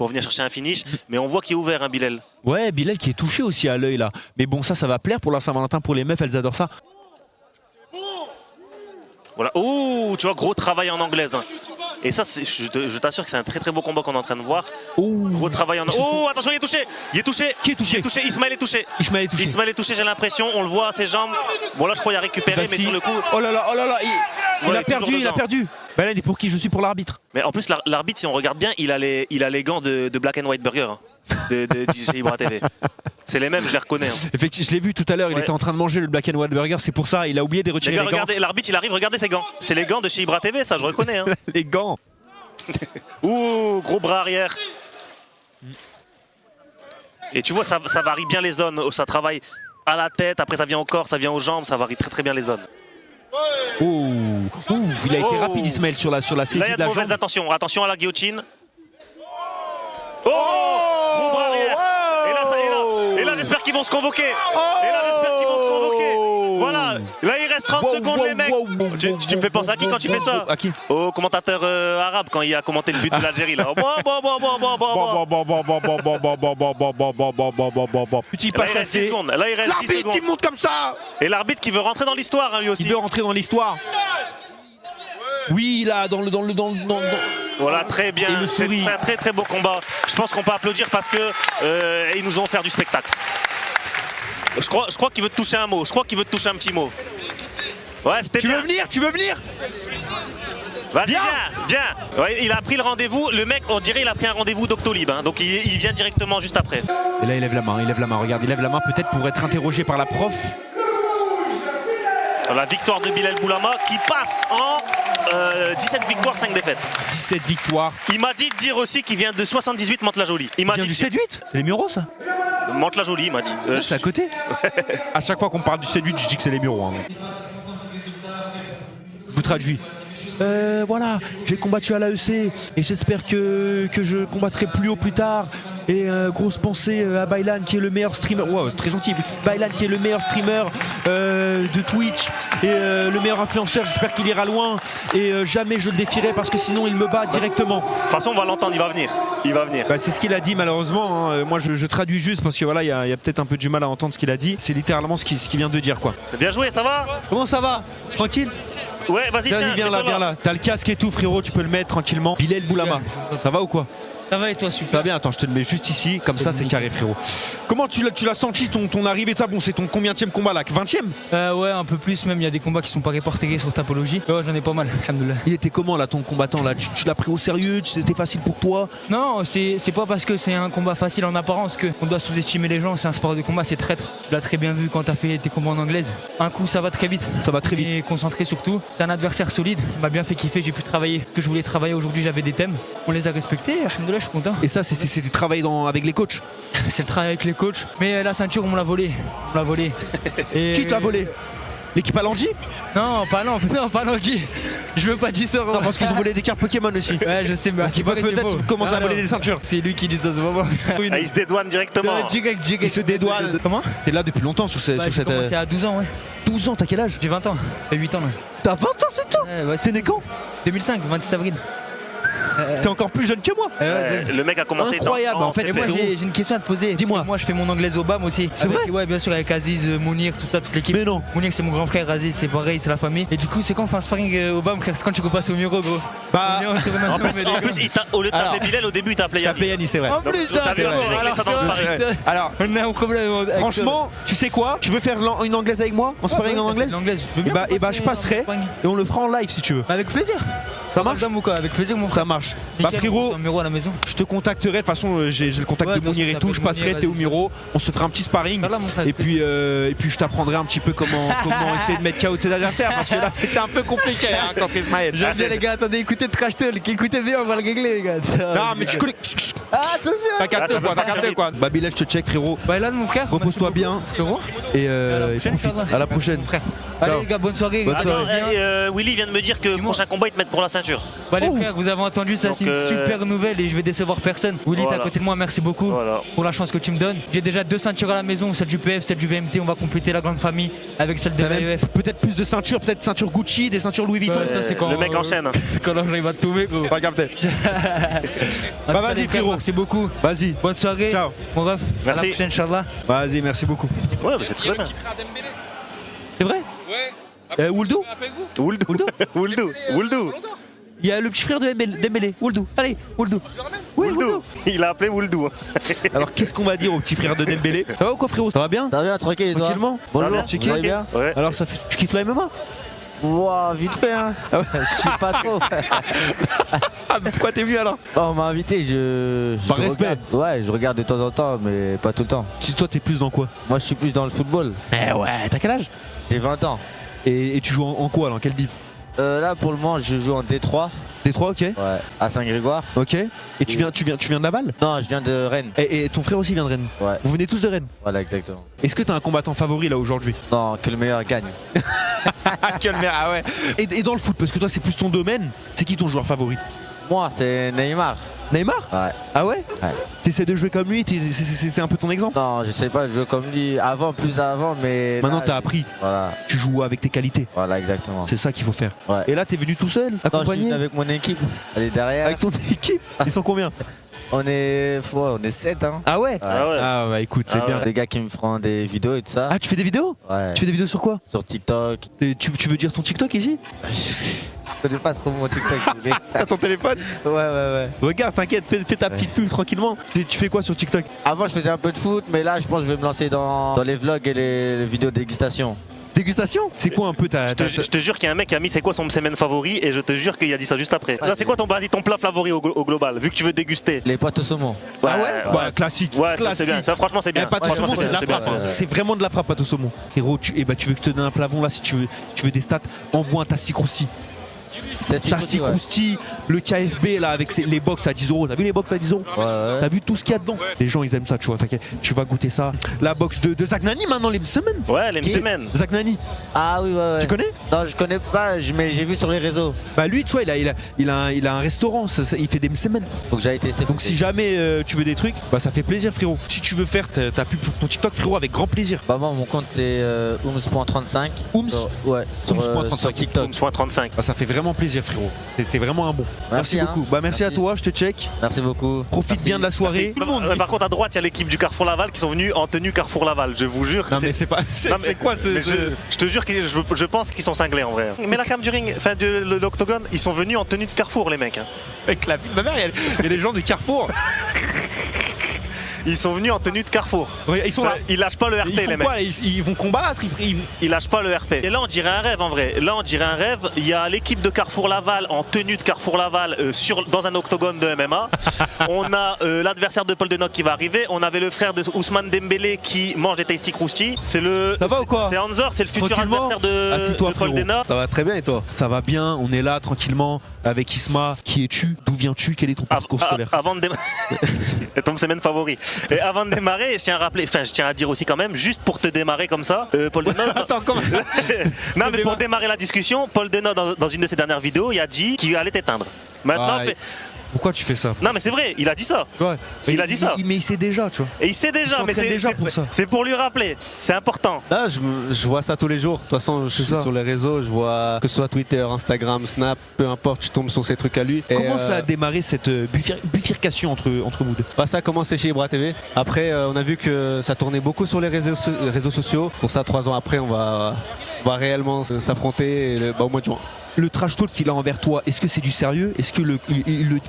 venir chercher un finish. Mais on voit qu'il est ouvert, hein, Bilal. Ouais, Bilal qui est touché aussi à l'œil là. Mais bon, ça va plaire pour la Saint-Valentin, pour les meufs, elles adorent ça. Voilà. Ouh, tu vois, gros travail en anglaise. Hein. Et ça, je t'assure que c'est un très très beau combat qu'on est en train de voir. Gros travail en anglaise. Oh, attention, il est touché. Il est touché. Qui est touché? Il est touché. Ismaël est touché. Ismaël est touché. Ismaël est touché, j'ai l'impression. On le voit à ses jambes. Bon, là, je crois qu'il a récupéré, mais sur le coup. Oh là là, il a perdu, il a perdu. Bah là, il est pour qui? Je suis pour l'arbitre. Mais en plus, l'arbitre, si on regarde bien, il a les gants de Black and White Burger. Hein, de DJ Ibra TV. C'est les mêmes, je les reconnais. Hein. Effectivement, je l'ai vu tout à l'heure, il était en train de manger le Black and White Burger, c'est pour ça, il a oublié de retirer les gants. Regardez, l'arbitre, il arrive, regardez ses gants. C'est les gants de chez Ibra TV, ça, je reconnais. Hein. Les gants. Ouh, gros bras arrière. Et tu vois, ça varie bien les zones. Ça travaille à la tête, après ça vient au corps, ça vient aux jambes, ça varie très très bien les zones. Oh, il a été rapide Ismaël sur la saisie là, il y a de la mauvaise jambe. attention à la guillotine. Oh, gros bras arrière. Et là j'espère qu'ils vont se convoquer. Voilà, là il reste 30 secondes les mecs. Tu me fais penser à qui quand tu fais ça? À qui? Au commentateur arabe quand il a commenté le but de l'Algérie là. Petit pas chassé. Là il reste 10 secondes. L'arbitre qui monte comme ça. Et l'arbitre qui veut rentrer dans l'histoire lui aussi. Il veut rentrer dans l'histoire. Oui, là, dans le. Voilà, très bien. C'est un très très beau combat. Je pense qu'on peut applaudir parce que ils nous ont offert du spectacle. Je crois qu'il veut te toucher un mot. Je crois qu'il veut te toucher un petit mot. Ouais, c'était bien. Tu veux venir? Vas-y, viens. Ouais, il a pris le rendez-vous. Le mec, on dirait, il a pris un rendez-vous Doctolib. Hein, donc il vient directement juste après. Et là, il lève la main. Regarde, il lève la main peut-être pour être interrogé par la prof. La victoire de Bilal Boulama qui passe en 17 victoires, 5 défaites. 17 victoires. Il m'a dit de dire aussi qu'il vient de 78 Mantes-la-Jolie. Il m'a dit du 7-8. C'est les Mureaux ça? Mantes-la-Jolie, il m'a dit. C'est à côté. À chaque fois qu'on parle du 7-8, je dis que c'est les Mureaux. Hein. Je vous traduis. Voilà, j'ai combattu à l'AEC et j'espère que je combattrai plus haut plus tard. Et grosse pensée à Baylan qui est le meilleur streamer. Wow, très gentil. Baylan qui est le meilleur streamer de Twitch et le meilleur influenceur. J'espère qu'il ira loin et jamais je le défierai parce que sinon il me bat directement. De toute façon, on va l'entendre, il va venir. Bah, c'est ce qu'il a dit malheureusement. Hein. Moi je traduis juste parce que voilà, il y a peut-être un peu du mal à entendre ce qu'il a dit. C'est littéralement ce qu'il vient de dire quoi. Bien joué, ça va? Comment ça va? Tranquille? Ouais, vas-y, tiens, viens là. T'as le casque et tout, frérot, tu peux le mettre tranquillement. Bilal Boulama, ça va ou quoi? Ça va et toi, super. Ça va bien, attends, je te le mets juste ici, comme ça c'est carré, frérot. Comment tu l'as senti ton arrivée de ça? Bon, c'est ton combienième combat là? 20e? Ouais, un peu plus même, il y a des combats qui sont pas répertoriés sur Tapologie. Ouais, j'en ai pas mal, alhamdoulilah. Il était comment là ton combattant là? Tu l'as pris au sérieux? C'était facile pour toi? Non, c'est pas parce que c'est un combat facile en apparence qu'on doit sous-estimer les gens, c'est un sport de combat, c'est traître. Tu l'as très bien vu quand t'as fait tes combats en anglaise. Un coup, ça va très vite. Ça va très vite. Et concentré surtout. T'es un adversaire solide, il m'a bien fait kiffer, j'ai pu travailler. Ce que je voulais travailler aujourd'hui, j'avais des thèmes. On les a respectés, alhamdoulilah, je suis content. Et ça, c'est du travail avec les coachs? C'est le travail avec les coachs. Mais la ceinture, on me l'a volée. Et qui te l'a volé? L'équipe Alandi? Non, pas Alandi. Je veux pas dire ça. Non, parce qu'ils ont volé des cartes Pokémon aussi. Ouais, je sais, mais parce qu'ils peuvent peut-être commencer à voler des ceintures. C'est lui qui dit ça, c'est pas moi. Ah, il se dédouane directement. Il se dédouane. Comment? T'es là depuis longtemps sur cette. J'ai commencé à 12 ans, ouais. 12 ans, t'as quel âge? J'ai 20 ans. J'ai 8 ans là. T'as 20 ans, c'est tout? Ouais, c'est né quand? 2005, 26 avril. T'es encore plus jeune que moi. Le mec a commencé. Incroyable. En fait, et moi j'ai une question à te poser. Dis-moi. Moi je fais mon anglaise au BAM aussi. C'est vrai? Ouais, bien sûr, avec Aziz, Mounir, tout ça, toute l'équipe. Mais non. Mounir c'est mon grand frère, Aziz c'est pareil, c'est la famille. Et du coup, c'est quand on fait un sparring au BAM, frère? C'est quand tu repasses au Muro, gros. Bah. En plus, au lieu de t'appeler Bilal, au début il t'a appelé Yannis, c'est vrai. En plus, alors, on a un problème. Franchement, tu sais quoi? Tu veux faire une anglaise avec moi? En sparring en anglaise? Et bah, je passerai et on le fera en live si tu veux. Avec plaisir. Ça marche? Ou quoi? Avec plaisir, mon frère. Ça marche. Bah, frérot, à la maison. je te contacterai. De toute façon, j'ai le contact de Mounir et tout. Je passerai, t'es au Muro. On se fera un petit sparring. Et puis je t'apprendrai un petit peu comment essayer de mettre KO tes adversaires. Parce que là, c'était un peu compliqué contre Ismaël. Je dis, les gars, attendez, écoutez Trash Talk. Écoutez bien, on va le régler, les gars. Non, mais tu connais. Attention! T'as capté quoi? Bah, Bilal, je te check, frérot. Baylan, mon frère. Repose-toi bien. Et profite. À la prochaine. Frère. Allez, les gars, bonne soirée. Willy vient de me dire que le prochain combat, il te met pour la ceinture. Bah, les frères, vous avez entendu, ça c'est une super nouvelle et je vais décevoir personne. Willy, t'es à côté de moi, merci beaucoup pour la chance que tu me donnes. J'ai déjà 2 ceintures à la maison, celle du PF, celle du VMT. On va compléter la grande famille avec celle de l'AEF. Peut-être plus de ceintures, peut-être ceinture Gucci, des ceintures Louis Vuitton. Ça, c'est quand le mec enchaîne. Quand il va te tomber, gros. Pas capté. Bah, vas-y, frérot. Merci beaucoup. Vas-y. Bonne soirée. Ciao. Mon ref. Merci. À la prochaine, Inch'Allah. Vas-y, merci beaucoup. Ouais, mais c'est très bien. C'est vrai? Ouais. Wouldou. Wouldou. Il y a le petit frère de Dembélé. Wouldou. Allez, Wouldou. Oui, Wouldou. Il a appelé Wouldou. Alors qu'est-ce qu'on va dire au petit frère de Dembélé? Ça va ou quoi, frérot? Ça va bien? Ça va bien, tranquille, et toi? Tranquillement. Bonjour, tu vous allez bien? Ouais. Alors tu kiffes la MMA? Ouah, vite fait, hein. Je suis pas trop. Ah, mais pourquoi t'es venu alors? On m'a invité, je Par respect. regarde. Ouais, je regarde de temps en temps, mais pas tout le temps. Toi, t'es plus dans quoi? Moi, je suis plus dans le football. Eh ouais, t'as quel âge? J'ai 20 ans. Et tu joues en quoi, alors? En quelle div? Là, pour le moment, je joue en D3. D3, ok. Ouais, à Saint-Grégoire. Ok. Et tu viens de Laval? Non, je viens de Rennes. Et ton frère aussi vient de Rennes? Ouais. Vous venez tous de Rennes? Voilà, exactement. Est-ce que t'as un combattant favori là aujourd'hui? Non, que le meilleur gagne. Ah ouais. Et dans le foot, parce que toi c'est plus ton domaine, c'est qui ton joueur favori? Moi, c'est Neymar. Neymar? Ouais. Ah ouais? Ouais. T'essaies de jouer comme lui, c'est un peu ton exemple? Non, je sais pas jouer comme lui plus avant, mais. Maintenant là, t'as appris, Voilà, tu joues avec tes qualités. voilà, exactement. C'est ça qu'il faut faire. Ouais. Et là t'es venu tout seul, Non, je suis accompagné? venu avec mon équipe. Elle est derrière. Avec ton équipe? Ils sont combien? On est 7, hein. Ah ouais? Ah ouais. Ah bah écoute, c'est Ah bien. ouais. Des gars qui me feront des vidéos et tout ça. Ah tu fais des vidéos? Ouais. Tu fais des vidéos sur quoi? Sur TikTok. Tu veux dire ton TikTok ici? Je connais pas trop mon TikTok. mais- T'as ton téléphone? ouais. Regarde, t'inquiète, fais ta petite pub tranquillement. Tu fais quoi sur TikTok? Avant, je faisais un peu de foot, mais là, je pense que je vais me lancer dans les vlogs et les vidéos dégustation. Dégustation? C'est quoi un peu ta... Je te jure qu'il y a un mec qui a mis c'est quoi son semaine favori et je te jure qu'il a dit ça juste après. Ouais, Là, c'est quoi ton plat favori au global, vu que tu veux déguster? Les potes au saumon. Ah ouais? Ouais, classique. Ouais, ça, classique. c'est bien. Ça, franchement, c'est bien. Pâte au Franchement, saumon, c'est de la bien, frappe. bien. C'est vraiment de la frappe, pâte au saumon. Héros, tu veux que je te donne un plavon là si tu veux des stats? Envoie un Tassi Crousti. Tassi Ouais. Crousti, le KFB là avec les box à 10 €. T'as vu les box à 10 €? Ouais. T'as vu tout ce qu'il y a dedans? Les gens ils aiment ça, tu vois, t'inquiète. Tu vas goûter ça. La box de Zach Nani maintenant, les semaines. Ouais, les semaines. Zach Nani, Ah oui, ouais. tu connais? Non, je connais pas, mais j'ai vu sur les réseaux. Bah lui, tu vois, il a un restaurant, il fait des semaines. Faut que j'aille tester. Donc si jamais tu veux des trucs, bah ça fait plaisir, frérot. Si tu veux faire ta pub pour ton TikTok, frérot, avec grand plaisir. Bah, moi, mon compte, c'est Ooms.35. Ooms? Ouais, sur Ooms.35. TikTok. Point 35. Bah, ça fait vraiment plaisir, frérot. C'était vraiment un bon. Merci hein. beaucoup. Bah merci à Merci. toi, je te check. Merci beaucoup. Profite Merci. bien de la soirée. Tout le monde. Par contre, à droite, il y a l'équipe du Carrefour Laval qui sont venus en tenue Carrefour Laval, je vous jure. Non mais c'est pas. Non, mais- C'est quoi ce. mais je te jure que je pense qu'ils sont cinglés en vrai. Mais la cam du ring, enfin de l'octogone, ils sont venus en tenue de Carrefour, les mecs. Hein. Avec la vie de ma mère, il y a des gens du Carrefour. Ils sont venus en tenue de Carrefour. Ouais, ils sont là. Ils lâchent pas le RP, Ils font les mecs. quoi? Ils vont combattre. Ils lâchent pas le RP. Et là, on dirait un rêve en vrai. Là, on dirait un rêve. Il y a l'équipe de Carrefour Laval en tenue de Carrefour Laval dans un octogone de MMA. On a l'adversaire de Paul Denoc qui va arriver. On avait le frère de Ousmane Dembélé qui mange des Tasty Crousti. C'est le. Ça va ou quoi? C'est Anzor, c'est le futur Tranquillement. adversaire de Assieds-toi, Paul frérot. Denoc. Ça va très bien et toi? Ça va bien. On est là tranquillement avec Isma. Qui es-tu? D'où viens-tu? Quel est ton parcours scolaire? Avant de démarrer, ton semaine favori. Et avant de démarrer, je tiens à rappeler, enfin, je tiens à dire aussi quand même, juste pour te démarrer comme ça, Paul Denoc. Attends, comment? Non, mais pour démarrer la discussion, Paul Denoc, dans une de ses dernières vidéos, il a dit qu'il allait t'éteindre. Maintenant, Ouais. Pourquoi tu fais ça? non, mais c'est vrai, il a dit ça. Tu vois, Il a dit ça. Mais il sait déjà, tu vois. Et il sait déjà, mais s'entraîne déjà pour ça. c'est pour lui rappeler. C'est important. Là, je vois ça tous les jours. De toute façon, je suis ça. sur les réseaux, je vois que ce soit Twitter, Instagram, Snap, peu importe, je tombe sur ces trucs à lui. Et, Comment ça a démarré cette bifurcation entre vous deux? bah, ça a commencé chez Ibra TV. Après, on a vu que ça tournait beaucoup sur les réseaux sociaux. Pour ça, 3 ans après, on va réellement s'affronter au mois de juin. Le trash talk qu'il a envers toi, est-ce que c'est du sérieux? Est-ce que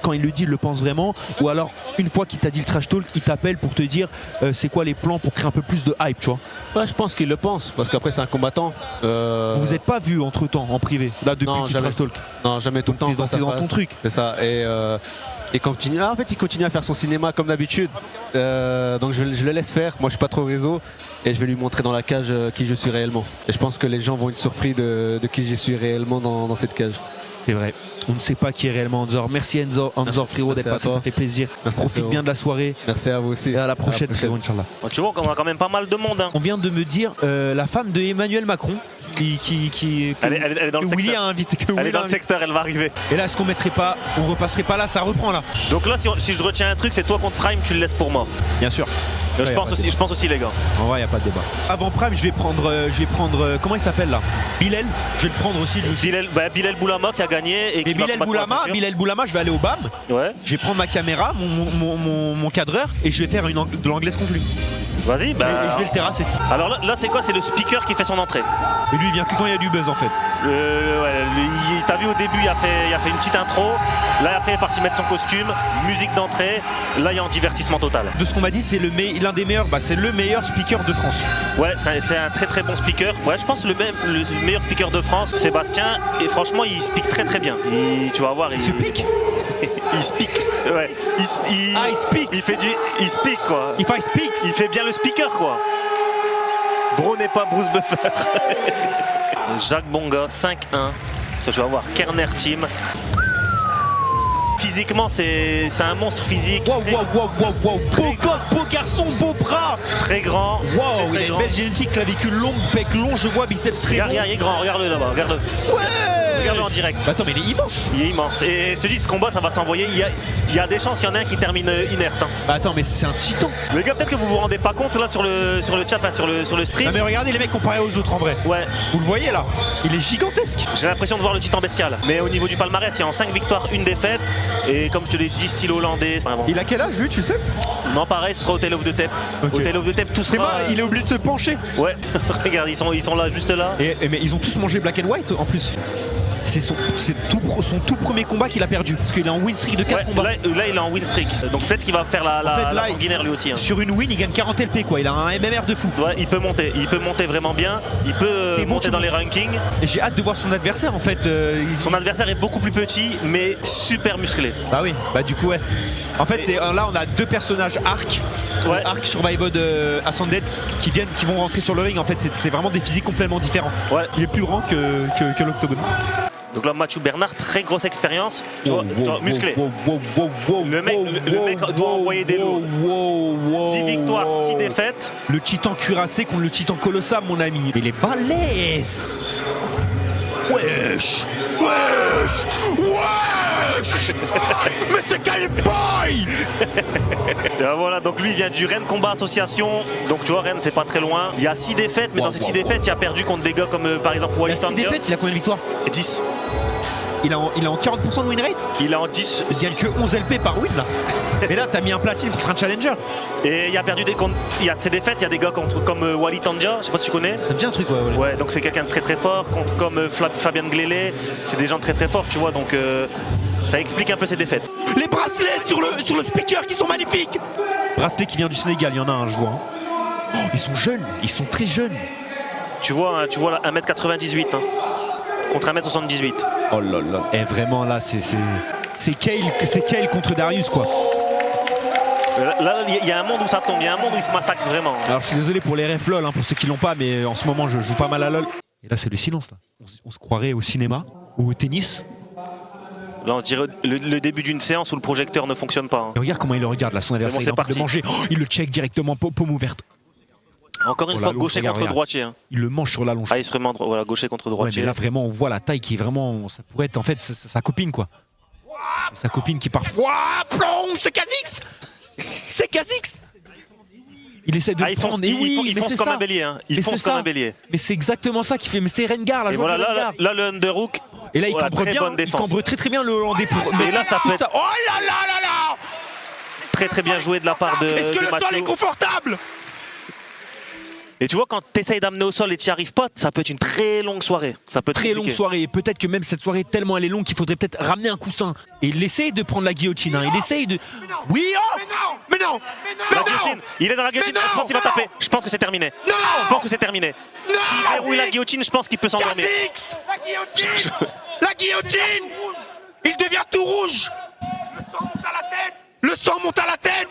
quand il le dit, il le pense vraiment? Ou alors, une fois qu'il t'a dit le trash talk, il t'appelle pour te dire c'est quoi les plans pour créer un peu plus de hype, tu vois? Ouais, je pense qu'il le pense, parce qu'après, c'est un combattant. Vous vous êtes pas vu entre temps en privé, là, depuis Non, qu'il jamais. trash talk? Non, jamais tout le temps. T'es face à dans face. ton truc. C'est ça. Et continue. En fait, il continue à faire son cinéma comme d'habitude. Donc je le laisse faire. Moi, je suis pas trop réseau et je vais lui montrer dans la cage qui je suis réellement. Et je pense que les gens vont être surpris de qui je suis réellement dans cette cage. C'est vrai. On ne sait pas qui est réellement Anzor. Merci Anzor, frérot, d'être merci à passé, toi. ça fait plaisir. Merci, Profite frérot. bien de la soirée. Merci à vous aussi. Et à la prochaine, frérot, Inch'Allah. Bon, tu vois, on a quand même pas mal de monde. Hein. On vient de me dire la femme de Emmanuel Macron que Elle est dans le Willy secteur. a invité. que Elle Willy est dans a le invité. secteur, elle va arriver. Et là, est-ce qu'on mettrait pas, on repasserait pas là, ça reprend là? Donc là, si je retiens un truc, c'est toi contre Prime, tu le laisses pour mort. Bien sûr. Je pense aussi, les gars. En vrai, y a pas de débat. Avant Prime, je vais prendre comment il s'appelle là? Bilal. Je vais le prendre aussi lui aussi. Bilal Boulama qui a gagné. Et Bilal Boulama, je vais aller au BAM. Ouais. Je vais prendre ma caméra, mon cadreur, et je vais faire de l'anglaise contre lui. Vas-y, bah. Et je vais le terrasser. Alors là c'est quoi? C'est le speaker qui fait son entrée. Et lui, il vient que quand il y a du buzz en fait. T'as vu au début, il a fait une petite intro. Là après, il est parti mettre son costume, musique d'entrée. Là, il est en divertissement total. De ce qu'on m'a dit, c'est l'un des meilleurs, c'est le meilleur speaker de France. Ouais, c'est un très très bon speaker. Ouais, je pense le meilleur speaker de France, Sébastien. Et franchement, il speak très très bien. Tu vas voir. Il se pique. Il speak. Ouais. Il speaks. Il speak quoi. If I speaks. Il fait bien le speaker quoi. Bro n'est pas Bruce Buffer. Jacques Bonga, 5-1. Tu vas voir, Kerner Team. Physiquement, c'est un monstre physique. Wow. Beau gosse, beau garçon, beau bras. Très grand. Wow, il a une grand. belle génétique, clavicule longue, pec long, je vois biceps très long. Regarde, il est grand, regarde-le là-bas, regarde-le. Ouais. Regarde-le en direct. Bah attends, mais il est immense. Il est immense. Et je te dis, ce combat, ça va s'envoyer. Il y a des chances qu'il y en ait un qui termine inerte. Hein. Bah attends, mais c'est un titan. Les gars, peut-être que vous vous rendez pas compte là sur le chat, enfin sur le stream. Non mais regardez les mecs comparés aux autres en vrai. Ouais. Vous le voyez là, il est gigantesque. J'ai l'impression de voir le titan bestial. Mais au niveau du palmarès, il est en 5 victoires, 1 défaite. Et comme je te l'ai dit, style hollandais. Il a quel âge lui, tu sais? Non, pareil, ce sera au Tale of the Tape. Okay. Au Tale of the Tape, tout C'est sera. il est obligé de se pencher. Ouais, regarde, ils sont là, juste là. Mais ils ont tous mangé black and white en plus. C'est son tout premier combat qu'il a perdu. Parce qu'il est en win streak de 4 combats. Là, il est en win streak. Donc peut-être qu'il va faire la sanguinaire lui aussi. Hein. Sur une win, il gagne 40 LP quoi. Il a un MMR de fou. Ouais, il peut monter vraiment bien. Il peut monter dans les rankings. Et j'ai hâte de voir son adversaire en fait. Son adversaire est beaucoup plus petit, mais super musclé. Bah oui, bah du coup ouais. En fait, là on a deux personnages Arc, ouais. Arc Survived Ascended qui vont rentrer sur le ring. En fait, c'est vraiment des physiques complètement différents. Ouais. Il est plus grand que l'octogone. Donc là, Mathieu Bernard, très grosse expérience, musclé. Le mec doit envoyer des lourds. 10 victoires, 6 défaites. Le titan cuirassé contre le titan colossal, mon ami. Mais les balèzes. Wesh. Mais c'est quel boy. Voilà, donc lui il vient du Rennes Combat Association. Donc tu vois, Rennes c'est pas très loin. Il y a 6 défaites, mais dans ces 6 défaites, il a perdu contre des gars comme par exemple Wally Tandia. 6 défaites, il a combien de victoires? 10. Il est en 40% de win rate. Il est en 10. Il gagne que 11 LP par win là. Mais là t'as mis un platine contre un challenger. Et il a perdu il y a ces défaites, il y a des gars comme Wally Tandia, je sais pas si tu connais. Ça me dit un truc ouais, donc c'est quelqu'un de très très fort, comme Fabien Glélé, c'est des gens très très forts, tu vois, donc ça explique un peu ces défaites. Les bracelets sur le speaker qui sont magnifiques. Bracelet qui vient du Sénégal, il y en a un, je vois. Hein. Oh, ils sont jeunes, ils sont très jeunes. Tu vois là, 1m98 hein, contre 1m78. Oh là là. Et vraiment là, c'est Kale contre Darius quoi. Là, il y a un monde où ça tombe, il y a un monde où ils se massacrent vraiment. Alors je suis désolé pour les refs LOL, hein, pour ceux qui l'ont pas, mais en ce moment je joue pas mal à LOL. Et là c'est le silence là. On se croirait au cinéma ou au tennis. Là on dirait le début d'une séance où le projecteur ne fonctionne pas. Hein. Et regarde comment il le regarde là, son adversaire, il est en train de manger. Oh, il le check directement, paume ouverte. Encore une fois, gaucher contre droitier. Hein. Il le mange sur la longe. Ah, il se remet voilà, gaucher contre droitier. Ouais, mais là vraiment on voit la taille qui est vraiment, ça pourrait être en fait sa copine quoi. Sa copine qui parfois plonge, c'est Kha'Zix. C'est Kha'Zix. Il essaie de prendre. Il fonce comme un bélier. Hein. Il fonce comme un bélier. Mais c'est exactement ça qu'il fait. Mais c'est Rengar là. Et voilà, là le underhook. Et là il cambre bien. Il cambre très bien le Hollandais pour. Mais là ça peut être. Oh là là là là. Très bien joué de la part de. Est-ce que le sol est confortable? Et tu vois, quand tu essayes d'amener au sol et tu n'y arrives pas, ça peut être une très longue soirée. Ça peut être très longue soirée. Et peut-être que même cette soirée, tellement elle est longue qu'il faudrait peut-être ramener un coussin. Et il essaye de prendre la guillotine. Hein. Il essaye de. Oui, oh. Mais non. La guillotine. Il est dans la guillotine. Je pense qu'il va taper. Je pense que c'est terminé. Non. Je pense que c'est terminé. S'il verrouille la guillotine, je pense qu'il peut s'endormir. La guillotine. Il devient tout rouge. Le sang monte à la tête.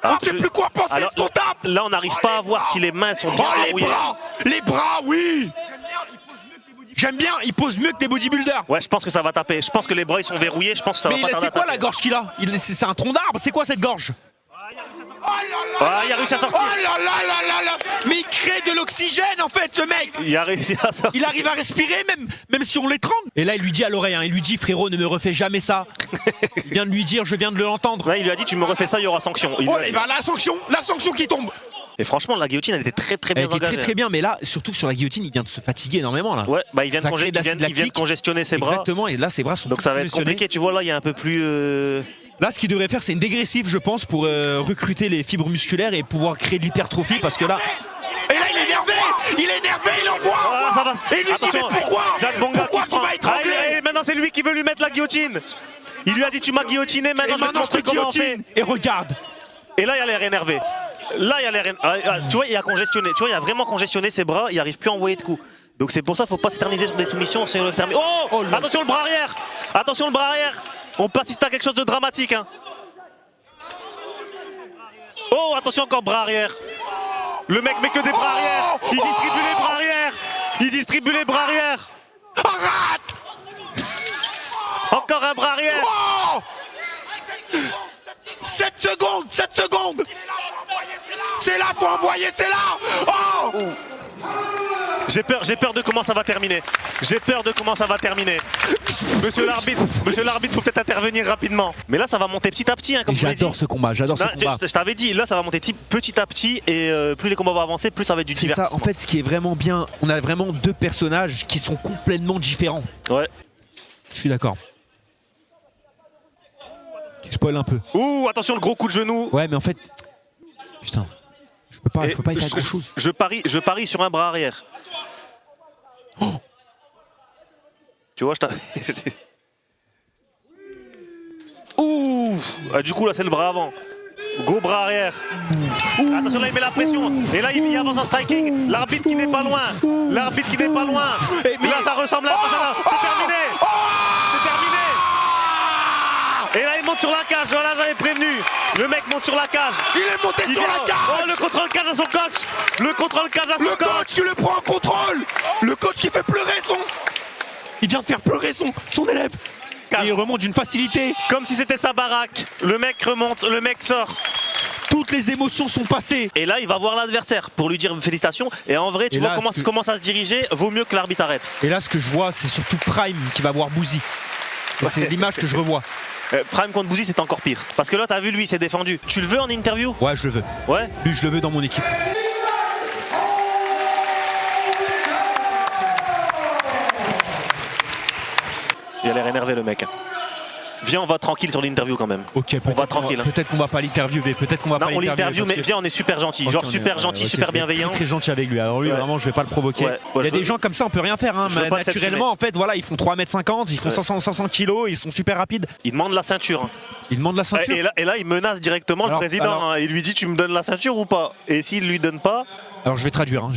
On ne sait plus quoi penser ce qu'on tape. Là, on n'arrive pas à voir si les mains sont bien verrouillées. Les bras, oui. J'aime bien, il pose mieux que des bodybuilders. Ouais, je pense que ça va taper. Je pense que les bras ils sont verrouillés. Je pense que ça va pas tarder à taper. Mais c'est quoi la gorge qu'il a? C'est un tronc d'arbre. C'est quoi cette gorge? Ah, il a réussi à sortir. Oh là là là là là. Mais il crée de l'oxygène en fait, ce mec. Il a réussi à sortir. Il arrive à respirer même si on l'étrangle. Et là il lui dit à l'oreille, hein, il lui dit frérot ne me refais jamais ça. Il vient de lui dire, je viens de l'entendre. Ouais, il lui a dit tu me refais ça, il y aura sanction. Oh et ben la sanction qui tombe. Et franchement la guillotine elle était très bien engagée. Elle était très bien, mais là surtout sur la guillotine il vient de se fatiguer énormément là. Ouais, bah il vient de congestionner ses bras. Exactement, et là ses bras sont. Donc ça va être compliqué, tu vois là il y a un peu plus. Là, ce qu'il devrait faire, c'est une dégressive, je pense, pour recruter les fibres musculaires et pouvoir créer de l'hypertrophie, parce que là... Et là, il est énervé, il envoie. Ah, ça va. Et il lui dit, mais pourquoi tu m'as étranglé? Maintenant, c'est lui qui veut lui mettre la guillotine. Il lui a dit, tu m'as guillotiné, maintenant je vais te montrer comment on fait. Et regarde. Et là, il a l'air énervé. Là, il a l'air... tu vois, il a congestionné. Tu vois, il a vraiment congestionné ses bras, il n'arrive plus à envoyer de coups. Donc c'est pour ça qu'il ne faut pas s'éterniser sur des soumissions. Oh, attention le bras arrière. Attention le bras arrière. On peut assister à quelque chose de dramatique. Hein. Oh, attention encore bras arrière. Le mec met que des bras arrière. Il distribue les bras arrière. Il distribue les bras arrière. Arrête. Encore un bras arrière. Oh 7 secondes. C'est là, faut envoyer, c'est là. Oh J'ai peur de comment ça va terminer. Monsieur l'arbitre, faut peut-être intervenir rapidement. Mais là, ça va monter petit à petit. Hein, comme j'adore ce combat, Je t'avais dit, là, ça va monter petit à petit. Et plus les combats vont avancer, plus ça va être du divertissement. C'est ça, en fait, ce qui est vraiment bien, on a vraiment deux personnages qui sont complètement différents. Ouais. Je suis d'accord. Tu spoil un peu. Ouh, attention, le gros coup de genou. Ouais, mais en fait... Putain, je peux pas y faire grand chose. Je parie sur un bras arrière. Oh. Tu vois, ouh. Du coup, là, c'est le bras avant. Go bras arrière. Attention, là, il met la pression. Et là, il avance en striking. L'arbitre qui n'est pas loin. Là, ça ressemble à... C'est terminé. C'est terminé. Et là, il monte sur la cage. Voilà, j'avais prévenu. Le mec monte sur la cage. Il est monté sur la cage. Oh, le contrôle cage à son coach. Le coach qui le prend en contrôle. Le coach qui fait pleurer son... Il vient de faire pleurer son élève. Et il remonte d'une facilité. Comme si c'était sa baraque. Le mec remonte, le mec sort. Toutes les émotions sont passées. Et là, il va voir l'adversaire pour lui dire félicitations. Et en vrai, tu vois comment ça commence à se diriger. Vaut mieux que l'arbitre arrête. Et là, ce que je vois, c'est surtout Prime qui va voir Bouzy. C'est l'image que je revois. Prime contre Bouzy, c'est encore pire. Parce que là, t'as vu, lui, il s'est défendu. Tu le veux en interview? Ouais, je le veux. Ouais. Lui, je le veux dans mon équipe. Il a l'air énervé, le mec. Viens, on va tranquille sur l'interview quand même. Ok, on va tranquille. Peut-être qu'on va pas l'interviewer, on l'interview, mais viens, on est super gentil. Okay, genre super gentil, super bienveillant. Très gentil avec lui. Alors lui, vraiment, je vais pas le provoquer. Il y a des gens comme ça, on peut rien faire. Hein. Naturellement, en fait, voilà, ils font 3m50, ils font 500 kg, ils sont super rapides. Ils demandent la ceinture. Hein. Ils demandent la ceinture. Et là, il menace directement le président. Il lui dit, tu me donnes la ceinture ou pas? Et s'il lui donne pas... Alors je vais traduire.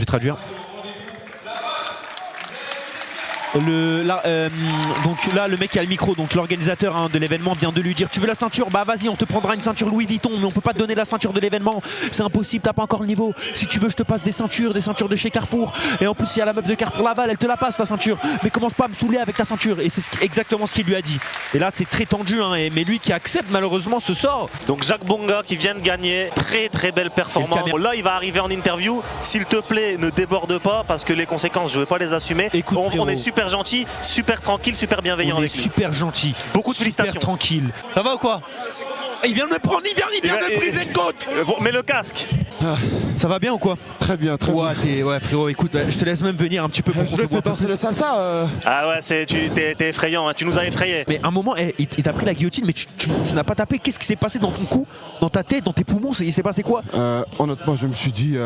Donc là, le mec qui a le micro, donc l'organisateur de l'événement vient de lui dire: tu veux la ceinture? Bah vas-y, on te prendra une ceinture Louis Vuitton, mais on peut pas te donner la ceinture de l'événement, c'est impossible, t'as pas encore le niveau. Si tu veux, je te passe des ceintures de chez Carrefour. Et en plus, il y a la meuf de Carrefour Laval, elle te la passe ta ceinture. Mais commence pas à me saouler avec ta ceinture. Et c'est exactement ce qu'il lui a dit. Et là, c'est très tendu, hein, mais lui qui accepte malheureusement ce sort. Donc Jacques Bonga qui vient de gagner, très belle performance. Là, il va arriver en interview. S'il te plaît, ne déborde pas parce que les conséquences, je vais pas les assumer. Écoute, on est super gentil, super tranquille, super bienveillant avec lui. Super gentil. Beaucoup de félicitations. Super tranquille. Ça va ou quoi? Il vient de me prendre, il vient de me briser le côte. Mets le casque. Ça va bien ou quoi? Très bien, très bien. Ouais frérot, écoute, je te laisse même venir un petit peu pour je te fais danser le salsa. Ah ouais, t'es effrayant, hein, tu nous as effrayés. Mais un moment, il t'a pris la guillotine, mais tu n'as pas tapé. Qu'est-ce qui s'est passé dans ton cou, dans ta tête, dans tes poumons? Il s'est passé quoi? Honnêtement, je me suis dit,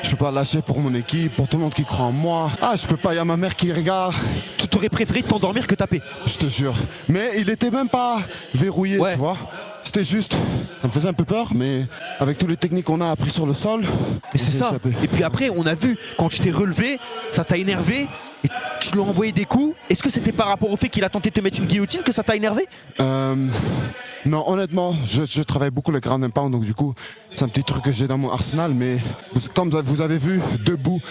je peux pas lâcher pour mon équipe, pour tout le monde qui croit en moi. Ah, je peux pas, il y a ma mère qui regarde. Tu t'aurais préféré t'endormir que taper? Je te jure. Mais il était même pas verrouillé, tu vois. C'était juste, ça me faisait un peu peur, mais avec toutes les techniques qu'on a appris sur le sol. Mais c'est ça. Et puis après, on a vu, quand tu t'es relevé, ça t'a énervé, et tu lui as envoyé des coups. Est-ce que c'était par rapport au fait qu'il a tenté de te mettre une guillotine que ça t'a énervé? Non, honnêtement, je travaille beaucoup le ground and pound, donc du coup, c'est un petit truc que j'ai dans mon arsenal, mais comme vous avez vu, debout,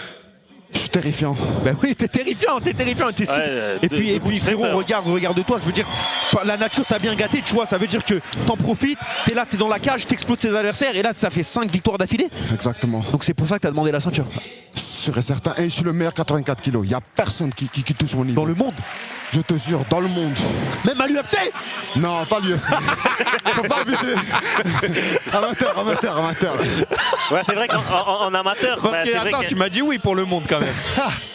je suis terrifiant. Ben oui, t'es terrifiant. Et puis frérot, regarde-toi, je veux dire, la nature t'a bien gâté, tu vois, ça veut dire que t'en profites, t'es là, t'es dans la cage, t'exploses tes adversaires, et là, ça fait 5 victoires d'affilée. Exactement. Donc c'est pour ça que t'as demandé la ceinture. Sûr et certain, et je suis le meilleur 84 kilos, il n'y a personne qui touche mon niveau. Dans le monde? je te jure, dans le monde. Même à l'UFC? Non, pas l'UFC. Faut pas abuser. Amateur. Ouais, c'est vrai qu'en amateur, Parce bah, que, c'est vrai attends, que tu m'as dit oui pour le monde quand même.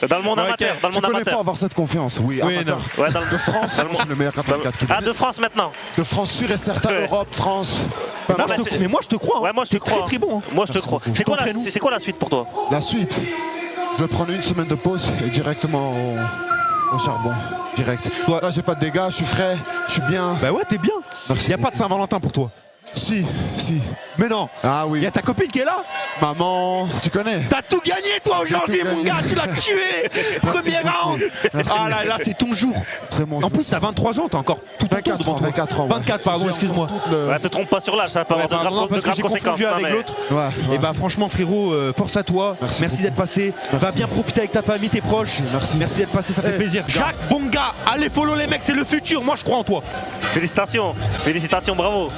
dans le monde amateur, dans le Tu monde connais amateur. pas avoir cette confiance, oui. Oui, amateur. non. Ouais, dans le De France, je suis le meilleur 84 kg. Ah, de France maintenant. De France sûr et certain, Ouais. Europe, France. Non, Pas mais mal. c'est- Mais moi je te crois. Ouais, moi je te T'es crois. très bon. Moi je te crois. beaucoup. C'est quoi, Contre nous. c'est quoi la suite pour toi? La suite, je vais prendre une semaine de pause et directement au charbon. Direct. Toi- Là, j'ai pas de dégâts, je suis frais, je suis bien. Bah ouais, t'es bien. Merci Y a pas de Saint-Valentin pour toi. Si. Mais non. Ah oui. Y a ta copine qui est là. Maman, tu connais. T'as tout gagné toi aujourd'hui, tout mon gagné. gars. Tu l'as tué. Premier round. Ah là, c'est ton jour. C'est mon En jour. plus, t'as 23 ans, t'as encore tout ton tour 24 devant ans, toi. 24 ans. ouais. 24, pardon, J'ai excuse-moi. encore toute le- Ouais, te trompe pas sur l'âge, ça peut avoir de Pardon, graves parce que j'ai conséquences. confondu non, avec mais- l'autre. Ouais, Et bah franchement frérot, force à toi. Merci Merci d'être passé. Va Merci. bien profiter avec ta famille, tes proches. Merci. Merci d'être passé, ça fait Eh, plaisir. Jacques Bonga, allez follow les mecs, c'est le futur. Moi je crois en toi. Félicitations, bravo.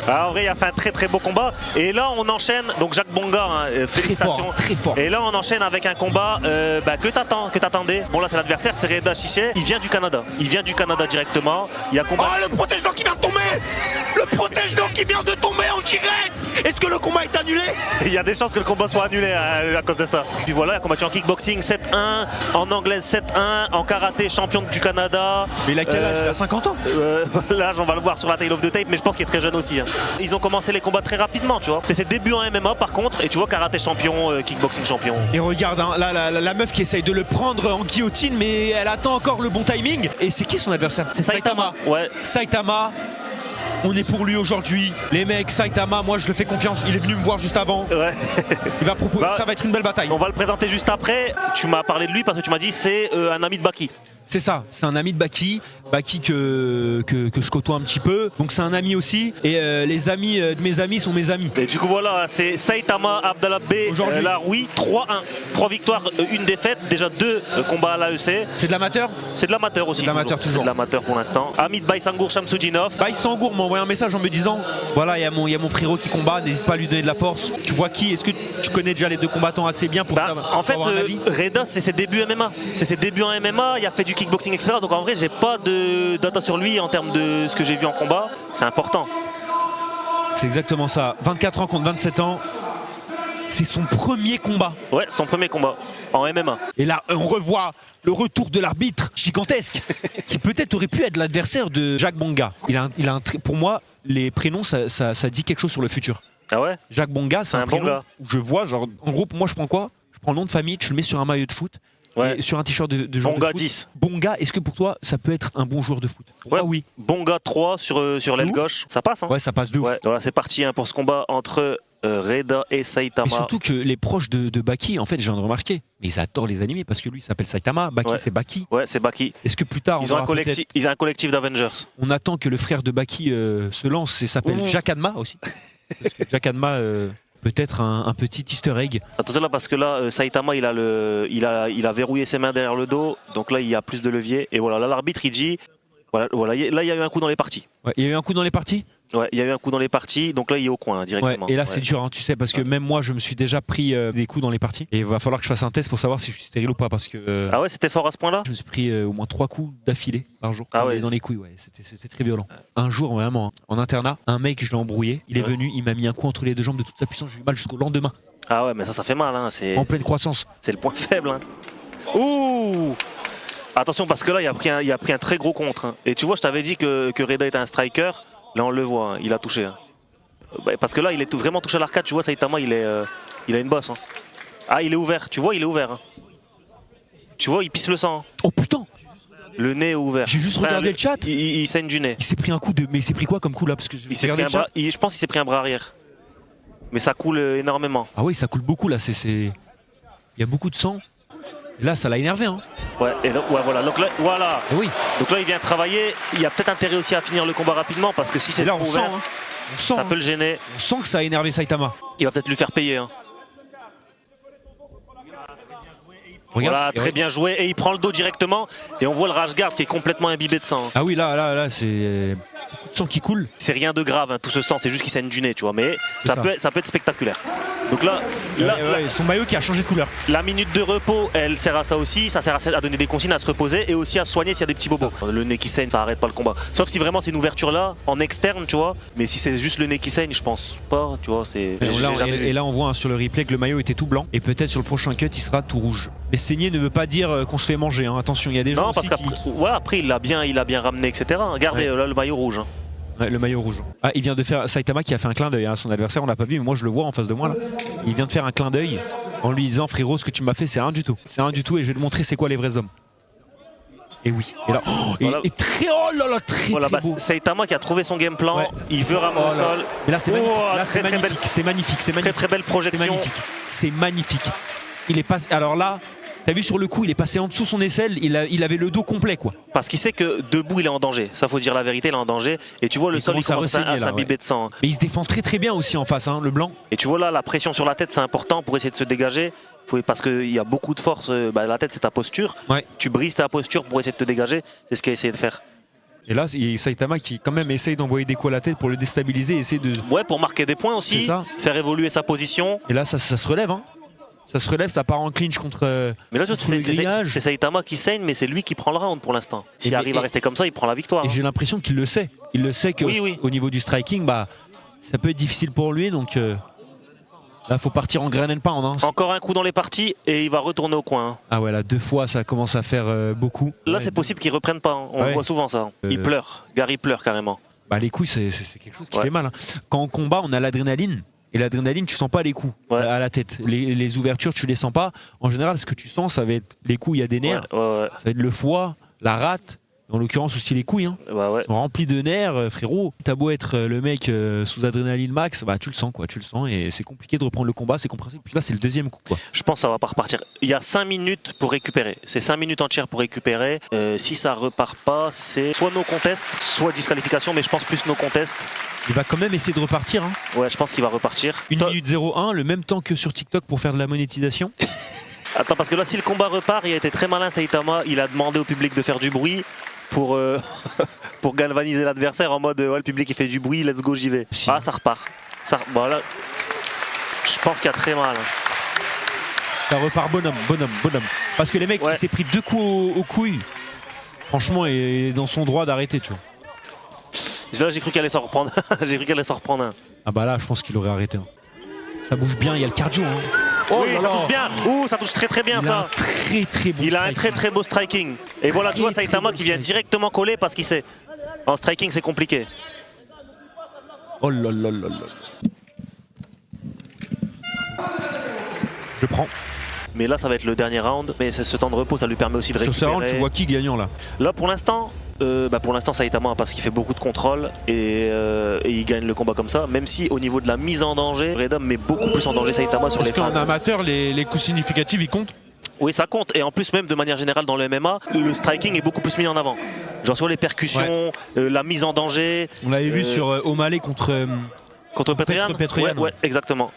Ah, en vrai, il a fait un très très beau combat. Et là, on enchaîne. Donc Jacques Bonga, hein, félicitations. fort, très fort. Et là, on enchaîne avec un combat que t'attendais. Bon, là, c'est l'adversaire, c'est Reda Chiché. Il vient du Canada. directement. Il y a combat. Oh le protège-dents qui vient de tomber. Le protège-dents qui vient de tomber en direct. Est-ce que le combat est annulé? Il y a des chances que le combat soit annulé à cause de ça. Puis voilà, il a combattu en kickboxing 7-1, en anglaise 7-1, en karaté champion du Canada. Mais il a quel âge? Il a 50 ans. L'âge, on va le voir sur la tail of the tape, mais je pense qu'il est très jeune aussi. Hein. Ils ont commencé les combats très rapidement, tu vois. C'est ses débuts en MMA par contre, et tu vois, karaté champion, kickboxing champion. Et regarde, hein, la meuf qui essaye de le prendre en guillotine, mais elle attend encore le bon timing. Et c'est qui son adversaire? C'est Saitama. Ouais. Saitama. On est pour lui aujourd'hui. Les mecs, Saitama, moi je le fais confiance. Il est venu me voir juste avant. Ouais. Il va proposer. Bah, ça va être une belle bataille. On va le présenter juste après. Tu m'as parlé de lui parce que tu m'as dit c'est un ami de Baki. C'est ça, c'est un ami de Baki. Baki que je côtoie un petit peu. Donc c'est un ami aussi. Et les amis de mes amis sont mes amis. Et du coup voilà, c'est Saitama Abdallah B. Aujourd'hui. Laroui, 3-1. 3 victoires, 1 défaite. Déjà 2 combats à l'AEC. C'est de l'amateur? C'est de l'amateur aussi. C'est de l'amateur toujours. C'est de l'amateur pour l'instant. Hamid Baysangour Shamsudinov. Baïs Sangour m'a envoyé un message en me disant voilà, il y a mon frérot qui combat, n'hésite pas à lui donner de la force. Tu vois qui? Est-ce que tu connais déjà les deux combattants assez bien pour Bah, savoir, en fait, avoir un avis? Reda, c'est ses débuts MMA. C'est ses débuts en MMA. Il a fait du kickboxing, etc. Donc en vrai, j'ai pas de data sur lui en termes de ce que j'ai vu en combat. C'est important. C'est exactement ça. 24 ans contre 27 ans. C'est son premier combat. Ouais, son premier combat en MMA. Et là, on revoit le retour de l'arbitre gigantesque qui peut-être aurait pu être l'adversaire de Jacques Bonga. Pour moi, les prénoms, ça dit quelque chose sur le futur. Ah ouais? Jacques Bonga, c'est un un bon prénom gars. où je vois, genre, en gros, moi, je prends quoi? Je prends le nom de famille, tu le mets sur un maillot de foot. Ouais. Et sur un t-shirt de joueur Bonga de foot. 10. Bonga, est-ce que pour toi, ça peut être un bon joueur de foot? Ouais. Ah oui. Bonga 3 sur l'aile Ouf. gauche. Ça passe, hein? Ouais, ça passe de ouf. Ouais, voilà, c'est parti hein, pour ce combat entre Reda et Saitama. Mais surtout que les proches de Baki, en fait, je viens de remarquer, mais ils adorent les animés parce que lui il s'appelle Saitama, Baki Ouais. c'est Baki. Ouais, c'est Baki. Est-ce que plus tard, Ils ont aura peut-être- un collectif d'Avengers. on attend que le frère de Baki se lance et s'appelle Mmh. Jacques Adma aussi? Parce que Jacques Adma, peut-être un petit easter egg. Attention là parce que là Saitama il a verrouillé ses mains derrière le dos, donc là il y a plus de levier et voilà là l'arbitre il dit voilà là il y a eu un coup dans les parties. Ouais, il y a eu un coup dans les parties? Ouais, il y a eu un coup dans les parties, donc là il est au coin hein, Ouais, directement. et là Ouais. c'est dur, hein, tu sais, parce que même moi je me suis déjà pris des coups dans les parties. Et il va falloir que je fasse un test pour savoir si je suis stérile ou pas, parce que Ah ouais, c'était fort à ce point-là? je me suis pris au moins 3 coups d'affilée par jour Ah dans, ouais. dans les couilles. Ouais, c'était très violent. Un jour vraiment, hein, en internat, un mec je l'ai embrouillé, il est Ouais. venu, il m'a mis un coup entre les deux jambes de toute sa puissance, j'ai eu mal jusqu'au lendemain, Ah ouais, mais ça fait mal hein, en pleine croissance. c'est le point faible hein. Ouh! Attention parce que là il a pris un très gros contre hein. Et tu vois, je t'avais dit que Reda était un striker, là on le voit, hein, il a touché hein. Bah, parce que là il est vraiment touché à l'arcade, tu vois Saitama il a une bosse hein. Ah il est ouvert, tu vois il est ouvert hein. Tu vois il pisse le sang hein. Oh putain, Le nez est ouvert. j'ai juste regardé le chat. Il saigne du nez. Il s'est pris un coup de. Mais il s'est pris quoi comme coup là? Parce que j'ai Il s'est regardé pris le un chat. bras, je pense qu'il s'est pris un bras arrière. Mais ça coule énormément. Ah oui, ça coule beaucoup là. Il y a beaucoup de sang. Et là, ça l'a énervé. Hein. Ouais, et donc, ouais, voilà. Donc là, voilà. Et oui. Donc là, il vient travailler. Il y a peut-être intérêt aussi à finir le combat rapidement parce que si c'est Et là, trop on sent. ouvert, Hein. On sent, ça hein. peut le gêner. On sent que ça a énervé Saitama. Il va peut-être lui faire payer. Hein. Regarde. Voilà, Et très ouais. bien joué. Et il prend le dos directement. Et on voit le rage guard qui est complètement imbibé de sang. Ah oui, là, c'est beaucoup de sang qui coule. C'est rien de grave, hein, tout ce sang, c'est juste qu'il saigne du nez, tu vois. Mais C'est ça. ça peut être spectaculaire. Donc là, Son maillot qui a changé de couleur. la minute de repos, elle sert à ça aussi. Ça sert à donner des consignes, à se reposer et aussi à soigner s'il y a des petits bobos. Le nez qui saigne, ça arrête pas le combat. Sauf si vraiment c'est une ouverture là, en externe, tu vois. Mais si c'est juste le nez qui saigne, je pense pas, tu vois. Et là, on voit sur le replay que le maillot était tout blanc. Et peut-être sur le prochain cut, il sera tout rouge. Mais saigner ne veut pas dire qu'on se fait manger. Hein. Attention, il y a des gens Non, parce qu'après, il a bien ramené, etc. Regardez, là, le maillot rouge. Hein. Ouais, le maillot rouge. Ah, il vient de faire Saitama qui a fait un clin d'œil à son adversaire, on l'a pas vu, mais moi je le vois en face de moi là. Il vient de faire un clin d'œil en lui disant frérot, ce que tu m'as fait c'est rien du tout. C'est rien du tout et je vais te montrer c'est quoi les vrais hommes. Et oui. Et là, Voilà. et très très Voilà, beau. Saitama qui a trouvé son game plan, Ouais. il veut ramener au sol. Mais là c'est magnifique. Là, c'est très magnifique. C'est magnifique. C'est Très magnifique. très belle C'est projection. magnifique. C'est magnifique. Il est passé. Alors là, t'as vu sur le coup, il est passé en dessous son aisselle. Il avait le dos complet quoi. Parce qu'il sait que debout il est en danger. Ça faut dire la vérité, il est en danger. Et tu vois le sol il commence à s'imbiber de sang. Mais il se défend très très bien aussi en face, hein, le blanc. Et tu vois là la pression sur la tête c'est important pour essayer de se dégager. Parce qu'il y a beaucoup de force. La tête c'est ta posture. Ouais. Tu brises ta posture pour essayer de te dégager. C'est ce qu'il a essayé de faire. Et là, il y a Saitama qui quand même essaye d'envoyer des coups à la tête pour le déstabiliser, essayer de. Ouais, pour marquer des points aussi. C'est ça. Faire évoluer sa position. Et là, ça se relève. Hein. Ça se relève, ça part en clinch contre. Mais là, contre le grillage. c'est Saitama qui saigne, mais c'est lui qui prend le round pour l'instant. S'il arrive à rester comme ça, il prend la victoire. Et j'ai l'impression qu'il le sait. Il le sait qu'au au niveau du striking, bah, ça peut être difficile pour lui. Donc là, faut partir en grain and pound. Hein. Encore un coup dans les parties et il va retourner au coin. Hein. Ah ouais, là, 2 fois, ça commence à faire beaucoup. Là, Ouais, c'est possible qu'il reprenne pas. Hein. On Ouais. voit souvent ça. Il pleure. Gary pleure carrément. Bah, les coups, c'est quelque chose qui fait mal. Hein. Quand on combat, on a l'adrénaline. Et l'adrénaline, tu sens pas les coups à la tête. Les ouvertures, tu les sens pas. En général, ce que tu sens, ça va être les coups, il y a des nerfs. Ça va être le foie, la rate. En l'occurrence aussi les couilles. Hein. Ils sont remplis de nerfs, frérot. T'as beau être le mec sous adrénaline max, bah tu le sens quoi, tu le sens et c'est compliqué de reprendre le combat, c'est compréhensible. Puis là c'est le deuxième coup quoi. Je pense que ça va pas repartir. Il y a 5 minutes pour récupérer. C'est 5 minutes entières pour récupérer. Si ça repart pas, c'est soit no contest, soit disqualification, mais je pense plus no contest. Il va quand même essayer de repartir. Hein. Ouais, je pense qu'il va repartir. 1 minute 01, le même temps que sur TikTok pour faire de la monétisation. Attends, parce que là si le combat repart, il a été très malin Saitama, il a demandé au public de faire du bruit. Pour galvaniser l'adversaire en mode ouais, le public il fait du bruit, let's go, j'y vais. Ah, ça repart. Voilà. Je pense qu'il y a très mal. Ça repart bonhomme. Parce que les mecs, il s'est pris 2 coups aux couilles. Franchement, il est dans son droit d'arrêter, tu vois. Là, j'ai cru qu'elle allait s'en reprendre. J'ai cru qu'elle allait s'en reprendre un. Ah bah là, je pense qu'il aurait arrêté. Hein. Ça bouge bien, il y a le cardio. Hein. Oh oui, ça touche bien. Ça touche très très bien ça. Il a un très beau striking. Et voilà, tu vois Saitama qui vient directement coller parce qu'il sait. En striking, c'est compliqué. Oh là là là là. Je prends. Mais là, ça va être le dernier round. Mais ce temps de repos, ça lui permet aussi de récupérer. Sur ce round, tu vois qui gagnant là? Là, pour l'instant, Saitama parce qu'il fait beaucoup de contrôle et il gagne le combat comme ça. Même si au niveau de la mise en danger, Reda met beaucoup plus en danger Saitama sur les phases. Parce qu'en amateur, les coups significatifs, ils comptent? Oui, ça compte. Et en plus, même de manière générale dans le MMA, le striking est beaucoup plus mis en avant. Genre sur les percussions, la mise en danger. On l'avait vu sur O'Malley contre Petroyan. Ouais, exactement.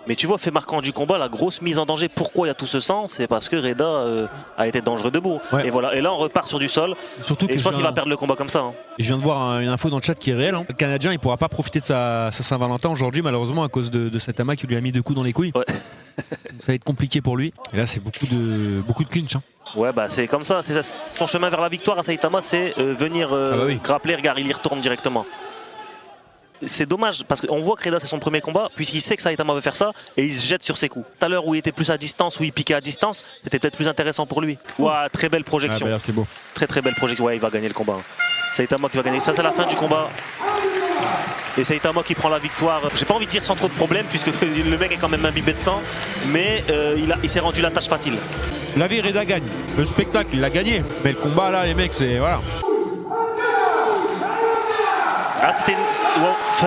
Mais tu vois, fait marquant du combat, la grosse mise en danger. Pourquoi il y a tout ce sang? C'est parce que Reda a été dangereux debout. Ouais. Et voilà. Et là, on repart sur du sol. Surtout et je pense qu'il va perdre le combat comme ça. Hein. Et je viens de voir une info dans le chat qui est réelle. Hein. Le Canadien, il pourra pas profiter de sa Saint-Valentin aujourd'hui, malheureusement, à cause de Saitama qui lui a mis 2 coups dans les couilles. Ouais. Donc, ça va être compliqué pour lui. Et là, c'est beaucoup de clinch. Hein. Ouais, bah c'est comme ça. Son chemin vers la victoire à Saitama, c'est venir grappler. Regarde, il y retourne directement. C'est dommage parce qu'on voit que Reda c'est son premier combat puisqu'il sait que Saitama veut faire ça et il se jette sur ses coups. Tout à l'heure où il était plus à distance, où il piquait à distance, c'était peut-être plus intéressant pour lui. Ouah, très belle projection. Ah bah c'est beau. Très belle projection. Ouais, il va gagner le combat. Saitama qui va gagner. Ça c'est la fin du combat. Et Saitama qui prend la victoire. J'ai pas envie de dire sans trop de problèmes puisque le mec est quand même imbibé de sang, mais il s'est rendu la tâche facile. La vie, Reda gagne. Le spectacle, il a gagné. Mais le combat là, les mecs, c'est voilà. Ah, c'était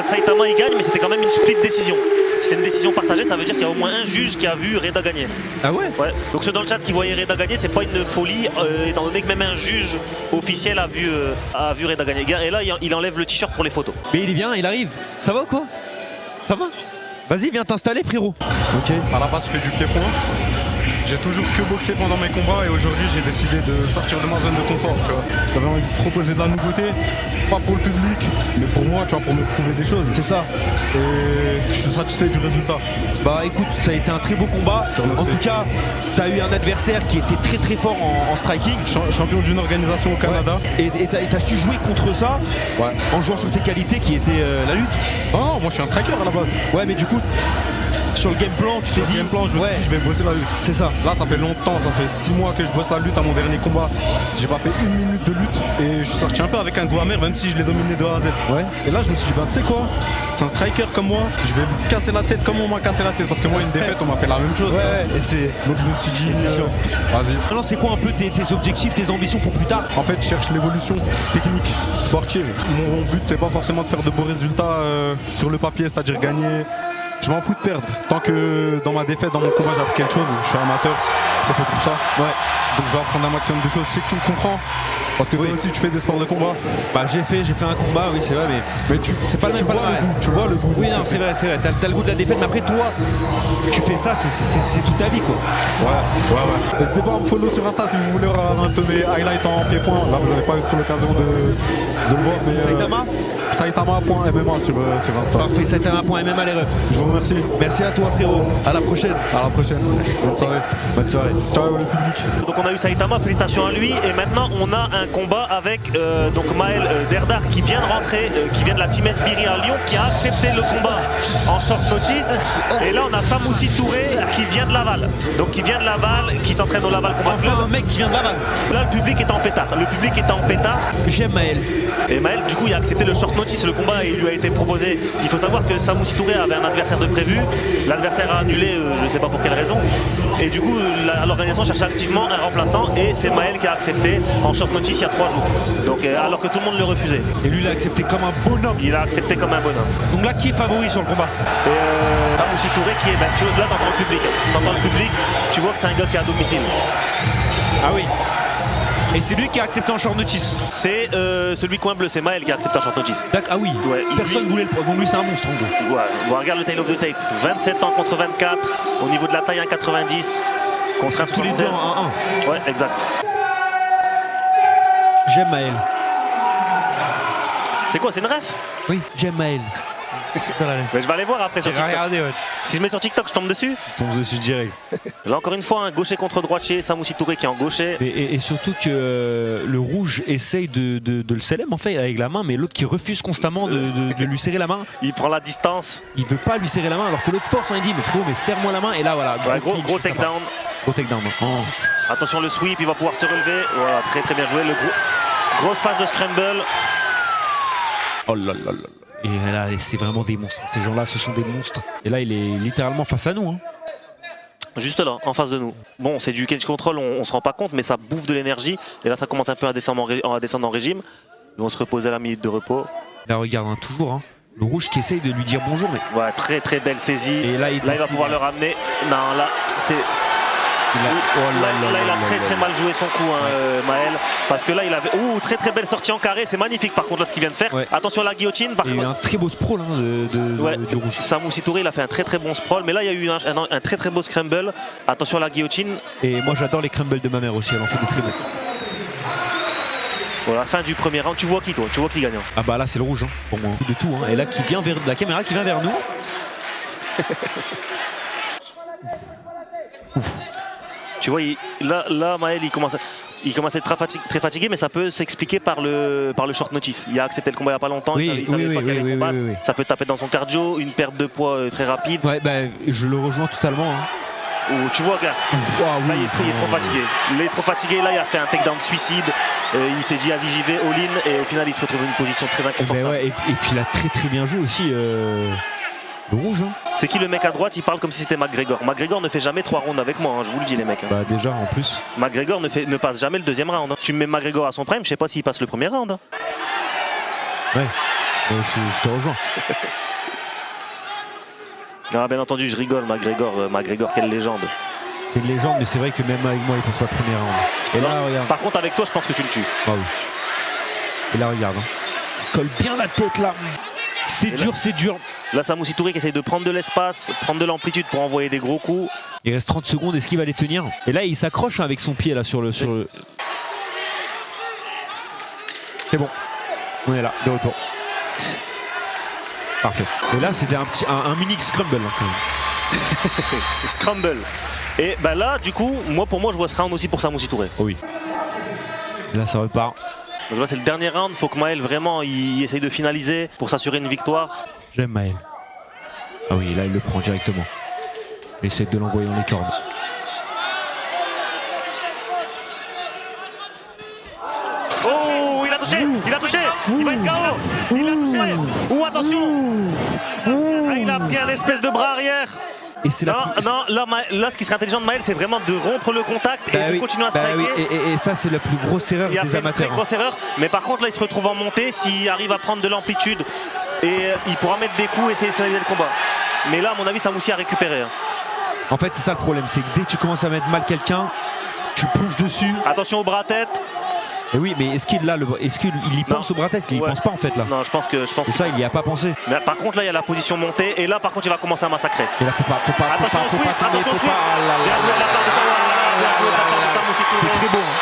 Saitama il gagne, mais c'était quand même une split décision. C'était une décision partagée, ça veut dire qu'il y a au moins un juge qui a vu Reda gagner. Ah ouais? Donc ceux dans le chat qui voyaient Reda gagner, c'est pas une folie, étant donné que même un juge officiel a vu Reda gagner. Et là, il enlève le t-shirt pour les photos. Mais il est bien, il arrive. Ça va ou quoi? Ça va? Vas-y, viens t'installer, frérot. Ok. Par la base, je fais du pied-point. j'ai toujours que boxé pendant mes combats et aujourd'hui j'ai décidé de sortir de ma zone de confort, tu vois. J'avais envie de proposer de la nouveauté, pas pour le public, mais pour moi, tu vois, pour me prouver des choses. C'est ça. Et je suis satisfait du résultat. Bah écoute, ça a été un très beau combat. En tout cas, tu as eu un adversaire qui était très très fort en striking. Champion d'une organisation au Canada. Ouais. Et tu as su jouer contre ça en jouant sur tes qualités qui étaient la lutte. Oh, moi je suis un striker à la base. Ouais, mais du coup, sur le game plan, tu t'es dit. Game plan, je me suis dit, je vais bosser la lutte. C'est ça. Là, ça fait longtemps, ça fait 6 mois que je bosse la lutte. À mon dernier combat, j'ai pas fait 1 minute de lutte et je suis sorti un peu avec un goût amer, même si je l'ai dominé de A à Z. Ouais. Et là, je me suis dit, bah, tu sais quoi, c'est un striker comme moi, je vais me casser la tête comme on m'a cassé la tête parce que moi, une défaite, on m'a fait la même chose. Ouais, et c'est. Donc je me suis dit, vas-y. Alors, c'est quoi un peu tes objectifs, tes ambitions pour plus tard? En fait, je cherche l'évolution technique, sportive. Mon but, c'est pas forcément de faire de beaux résultats sur le papier, c'est-à-dire gagner. Je m'en fous de perdre. Tant que dans ma défaite, dans mon combat, j'ai appris quelque chose, je suis amateur, c'est fait pour ça. Ouais. Donc je vais apprendre un maximum de choses. Je sais que tu me comprends. Parce que toi aussi tu fais des sports de combat. Bah j'ai fait un combat, oui c'est vrai, mais c'est pas le même palmarès. Tu vois le goût. Oui non, c'est vrai, t'as le goût de la défaite, mais après toi, tu fais ça, c'est toute ta vie quoi. Ouais. N'hésitez pas à me follow sur Insta si vous voulez avoir un peu mes highlights en pied-point. Là vous n'avez pas eu trop l'occasion de le voir. Mais Saitama.MMA sur Insta. Parfait, Saitama.MMA les refs. Je vous remercie. Merci à toi frérot. À la prochaine. À la prochaine. Bonne soirée. Bonne soirée. Ciao le public. Donc on a eu Saitama, félicitations à lui. Et maintenant on a un combat avec donc Maël Derdar qui vient de rentrer, qui vient de la Team Esbiri à Lyon, qui a accepté le combat en short notice. Et là on a Samoussi Touré qui vient de Laval. Donc qui vient de Laval, qui s'entraîne au Laval Combat Club. Enfin un mec qui vient de Laval. Là le public est en pétard. J'aime Maël. Et Maël du coup il a accepté le short notice. Le combat il lui a été proposé. Il faut savoir que Samoussi Touré avait un adversaire de prévu. L'adversaire a annulé, je ne sais pas pour quelle raison. Et du coup l'organisation cherche activement un remplaçant. Et c'est Maël qui a accepté en short notice il y a 3 jours. Donc alors que tout le monde le refusait. Et lui il a accepté comme un bonhomme. Il a accepté comme un bonhomme. Donc là qui est favori sur le combat? Samoussi Touré qui est, tu vois, là t'entends le public. T'entends le public, tu vois que c'est un gars qui est à domicile. Ah oui. Et c'est lui qui a accepté en short notice. C'est celui coin bleu, c'est Maël qui a accepté en short notice. Ah oui, ouais, personne ne voulait le prendre. Donc lui c'est un monstre en gros. Ouais. Bon, regarde le tail of the tape. 27 ans contre 24. Au niveau de la taille 1,90. Contre un tous les deux en 1-1. Ouais, exact. J'aime Maël. C'est quoi, c'est une ref? Oui, j'aime Maël. Mais je vais aller voir après sur TikTok. Regardez, si je mets sur TikTok, je tombe dessus. Je tombe dessus direct. Là encore une fois, un gaucher contre droitier, Samoussi Touré qui est en gaucher. Et surtout que le rouge essaye de le célèbre en fait avec la main, mais l'autre qui refuse constamment de lui serrer la main. Il prend la distance. Il veut pas lui serrer la main alors que l'autre force, il dit mais frérot mais serre-moi la main et là voilà. Gros takedown. Gros takedown. Oh. Attention le sweep, il va pouvoir se relever. Voilà, très bien joué. Grosse phase de scramble. Oh là là là. Et là, c'est vraiment des monstres. Ces gens-là, ce sont des monstres. Et là, il est littéralement face à nous. Hein. Juste là, en face de nous. Bon, c'est du cage control, on se rend pas compte, mais ça bouffe de l'énergie. Et là, ça commence un peu à descendre en régime. Ils vont se reposer à la minute de repos. Là, regarde, hein, toujours. Hein, le rouge qui essaye de lui dire bonjour. Mais... Ouais, très belle saisie. Et là, il va pouvoir le ramener. Non, là, c'est... il a très mal joué son coup, Maël, parce que là il avait très belle sortie en carré, c'est magnifique par contre là ce qu'il vient de faire. Ouais. Attention à la guillotine par contre. Il y a eu un très beau sprawl du rouge. Samoussi Touré il a fait un très bon sprawl, mais là il y a eu un très beau scramble. Attention à la guillotine. Et moi j'adore les crumbles de ma mère aussi, elle en fait des très beaux. Voilà, fin du premier round, tu vois qui toi? Tu vois qui gagne? Ah bah là c'est le rouge hein, pour moi, de tout. Hein. Et là qui vient vers la caméra qui vient vers nous. Tu vois, là Maël il commence à être très fatigué, mais ça peut s'expliquer par le short notice. Il a accepté le combat il n'y a pas longtemps, il savait pas qu'il allait combattre. Ça peut taper dans son cardio, une perte de poids très rapide. Ouais, bah, je le rejoins totalement. Hein. Tu vois, gars, là il est trop fatigué. Il est trop fatigué, là il a fait un takedown suicide. Il s'est dit, vas-y j'y vais, all-in, et au final il se retrouve dans une position très inconfortable. Ouais, et puis il a très bien joué aussi. Le rouge. Hein. C'est qui le mec à droite? Il parle comme si c'était McGregor. McGregor ne fait jamais 3 rounds avec moi, hein, je vous le dis les mecs. Hein. Bah déjà en plus. McGregor ne passe jamais le deuxième round. Hein. Tu me mets McGregor à son prime, je sais pas s'il passe le premier round. Hein. Ouais, je te rejoins. Ah, bien entendu, je rigole, McGregor, quelle légende. C'est une légende, mais c'est vrai que même avec moi, il passe pas le premier round. Et là, regarde. Par contre, avec toi, je pense que tu le tues. Ah oui. Et là, regarde. Hein. Il colle bien la tête là. C'est dur, c'est dur. Là, Samoussi Touré qui essaye de prendre de l'espace, prendre de l'amplitude pour envoyer des gros coups. Il reste 30 secondes, est-ce qu'il va les tenir? Et là, il s'accroche avec son pied là sur le... C'est bon, on est là, de retour. Parfait. Et là, c'était un mini scramble hein, quand même. Scramble. Et bah là, du coup, pour moi, je vois ce round aussi pour Samoussi Touré. Oui. Et là, ça repart. Donc là, c'est le dernier round. Il faut que Maël vraiment il essaye de finaliser pour s'assurer une victoire. J'aime Maël. Ah oui, là, il le prend directement. Il essaie de l'envoyer dans les cordes. Oh, il a touché, il a touché, il va être KO. Il a touché. Ouh, attention. Ah, il a pris un espèce de bras arrière. Et c'est non, là, ce qui serait intelligent de Maël, c'est vraiment de rompre le contact et de continuer à striker. Oui. Et ça, c'est la plus grosse erreur des amateurs. Il a fait une très grosse erreur, mais par contre, là, il se retrouve en montée. S'il arrive à prendre de l'amplitude, et il pourra mettre des coups et essayer de finaliser le combat. Mais là, à mon avis, Samoussi a récupéré. En fait, c'est ça le problème, c'est que dès que tu commences à mettre mal quelqu'un, tu plonges dessus. Attention au bras à tête. Et oui, mais est-ce qu'il y pense au bras tête? Il y pense pas en fait là. Non, je pense que ça, il y a pas pensé. Mais par contre, là, il y a la position montée et là, par contre, il va commencer à massacrer. Et là, faut pas tomber, attention, faut pas tomber. Bien joué de la part de Samoussi Touré. C'est très beau. Hein.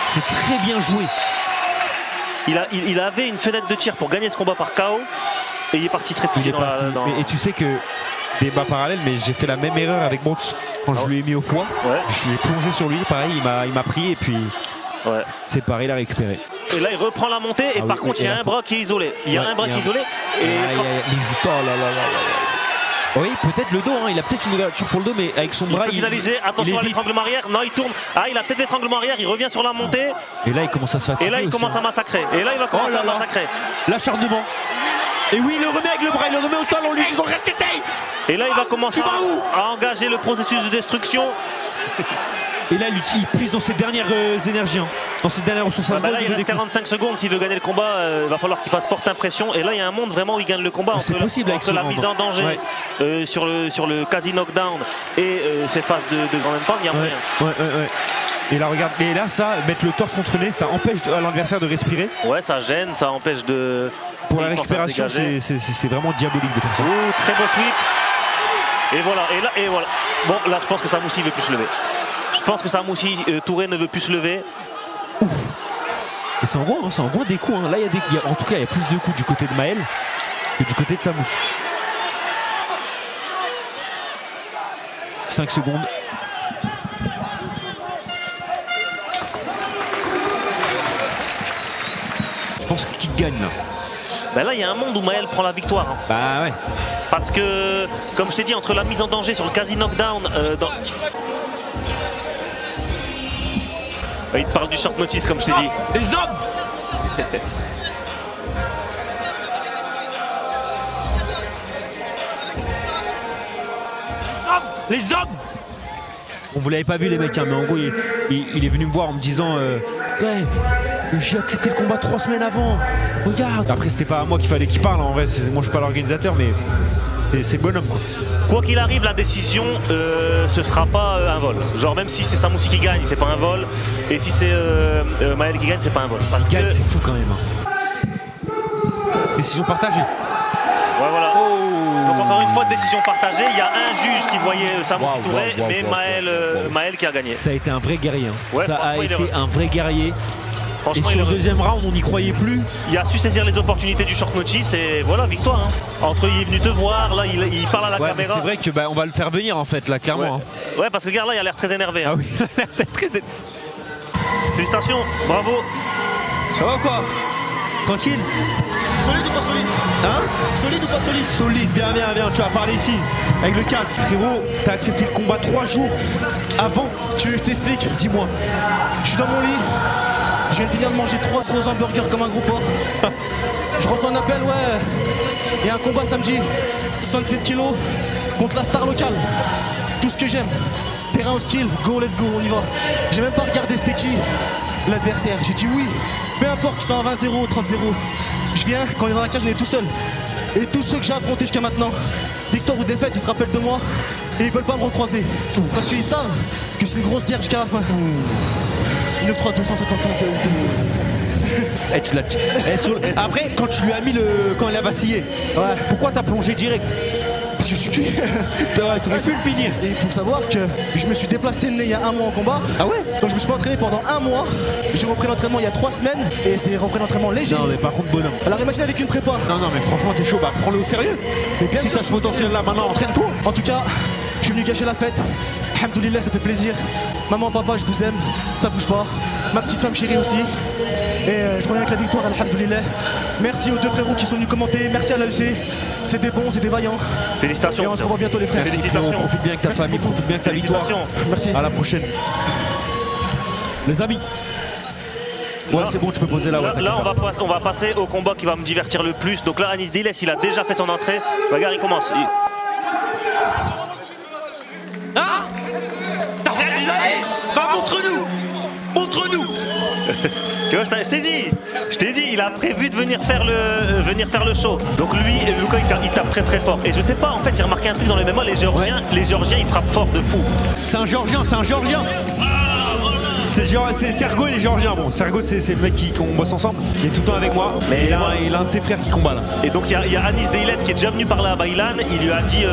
C'est très bien joué. Il avait une fenêtre de tir pour gagner ce combat par KO et il est parti se réfugier dans la... Et tu sais que, débat parallèle, mais j'ai fait la même erreur avec Brooks. Quand je lui ai mis au foie, je l'ai plongé sur lui, pareil, il m'a pris et puis c'est pareil, il a récupéré. Et là, il reprend la montée et par contre, il y a un bras qui est isolé. Il y a un bras qui est isolé. Oui, peut-être le dos, hein. Il a peut-être une ouverture pour le dos, mais avec son bras, il peut finaliser. Attention à l'étranglement arrière. Non, il tourne. Ah, il a peut-être l'étranglement arrière, il revient sur la montée. Et là, il commence à se fatiguer. Et là, il commence à massacrer. Et là, il va commencer à massacrer. L'acharnement. Et oui, il le remet avec le bras, il le remet au sol, on lui dit reste ici. Et là, il va commencer à engager le processus de destruction. Et là, il puise dans ses dernières énergies, hein. Dans ses dernières ressources. Là, il reste 45 secondes. S'il veut gagner le combat, il va falloir qu'il fasse forte impression. Et là, il y a un monde vraiment où il gagne le combat. C'est possible avec la mise en danger sur le quasi knockdown et ses phases de grand impact, il y a moyen. Ouais. Et là, regarde, et là, ça, mettre le torse contre le nez, ça empêche l'adversaire de respirer. Ouais, ça gêne, ça empêche de. Pour la récupération, c'est vraiment diabolique de faire ça. Très beau sweep. Et voilà, et voilà. Bon, là, je pense que Samoussi ne veut plus se lever. Je pense que Samoussi Touré ne veut plus se lever. Ouf. Et ça envoie des coups. Hein. Là, en tout cas, il y a plus de coups du côté de Maël que du côté de Samous. 5 secondes. Je pense qu'il gagne là. Ben là, il y a un monde où Maël prend la victoire. Hein. Bah ouais. Parce que, comme je t'ai dit, entre la mise en danger sur le quasi knockdown, il te parle du short notice, comme je t'ai dit. Les hommes. Les hommes. On vous l'avez pas vu les mecs, hein, mais en gros il est venu me voir en me disant ouais, j'ai accepté le combat 3 semaines avant. Regarde. Après c'était pas à moi qu'il fallait qu'il parle, en vrai moi je suis pas l'organisateur, mais c'est le bonhomme quoi. Quoi qu'il arrive, la décision ce sera pas un vol. Genre même si c'est Samoussi qui gagne, c'est pas un vol. Et si c'est Maël qui gagne, c'est pas un vol. Parce qu'il gagne, c'est fou quand même. Hein. Décision partagée. Ouais, voilà. Donc encore une fois, décision partagée. Il y a un juge qui voyait Samoussi Touré, mais Maël qui a gagné. Ça a été un vrai guerrier. Hein. Ouais, ça a été un vrai guerrier. Et sur le deuxième round, on n'y croyait plus. Il a su saisir les opportunités du short notice et voilà, victoire. Hein. Entre il est venu te voir, là il parle à la caméra. C'est vrai que on va le faire venir en fait là, clairement. Ouais, parce que regarde là, il a l'air très énervé. Hein. Ah oui, il a l'air très énervé. Félicitations, bravo. Ça va ou quoi? Tranquille? Solide ou pas solide? Hein? Solide ou pas solide? Solide, viens, tu vas parler ici. Avec le casque, frérot, t'as accepté le combat 3 jours avant. Tu veux que je t'explique? Dis-moi. Je suis dans mon lit. Je viens de finir de manger 3 gros hamburgers comme un gros porc. Je reçois un appel, ouais. Il y a un combat samedi. 67 kilos contre la star locale. Tout ce que j'aime. Terrain hostile, go, let's go, on y va. J'ai même pas regardé c'était qui l'adversaire. J'ai dit oui. Peu importe, 120-0, 30-0. Je viens, quand il est dans la cage, on est tout seul. Et tous ceux que j'ai affrontés jusqu'à maintenant, victoire ou défaite, ils se rappellent de moi. Et ils veulent pas me recroiser. Parce qu'ils savent que c'est une grosse guerre jusqu'à la fin. 9-3, 255. Eh, tu l'as. Après, quand tu lui as mis quand il a vacillé, pourquoi t'as plongé direct? Parce que je suis cuit. T'aurais pu le finir. Et il faut savoir que je me suis déplacé le nez il y a un mois en combat. Ah ouais? Donc je me suis pas entraîné pendant un mois. J'ai repris l'entraînement il y a 3 semaines et c'est repris l'entraînement léger. Non mais par contre bonhomme. Alors imagine avec une prépa. Non mais franchement t'es chaud, bah prends-le au sérieux. Mais bien si sûr, t'as ce potentiel là maintenant, entraîne-toi. En tout cas, je suis venu gâcher la fête. Alhamdoulilah, ça fait plaisir. Maman, papa, je vous aime. Ça bouge pas. Ma petite femme chérie aussi. Et je reviens avec la victoire, alhamdoulilah. Merci aux 2 frérots qui sont venus commenter. Merci à l'AEC. C'était bon, c'était vaillant. Félicitations. Et on se revoit bientôt les frères. Félicitations. Profite bien avec ta famille, profite bien avec ta victoire. Merci. À la prochaine. Les amis. Ouais, c'est bon, tu peux poser là. Là, on va passer au combat qui va me divertir le plus. Donc là, Anis Deyles, il a déjà fait son entrée. Regarde, il commence. Ah, t'as réalisé? Bah montre-nous. Montre-nous. Tu vois, je t'ai dit, il a prévu de venir faire le show. Donc lui, Luka, il tape très très fort. Et je sais pas, en fait, j'ai remarqué un truc dans le MMA, les Géorgiens, ils frappent fort de fou. C'est un Géorgien. C'est Sergo et les Géorgiens. Bon, Sergo, c'est le mec qu'on bosse ensemble. Il est tout le temps avec moi. Mais il a un de ses frères qui combat là. Et donc il y a Anis Deyles qui est déjà venu par là à Baylan. Il lui a dit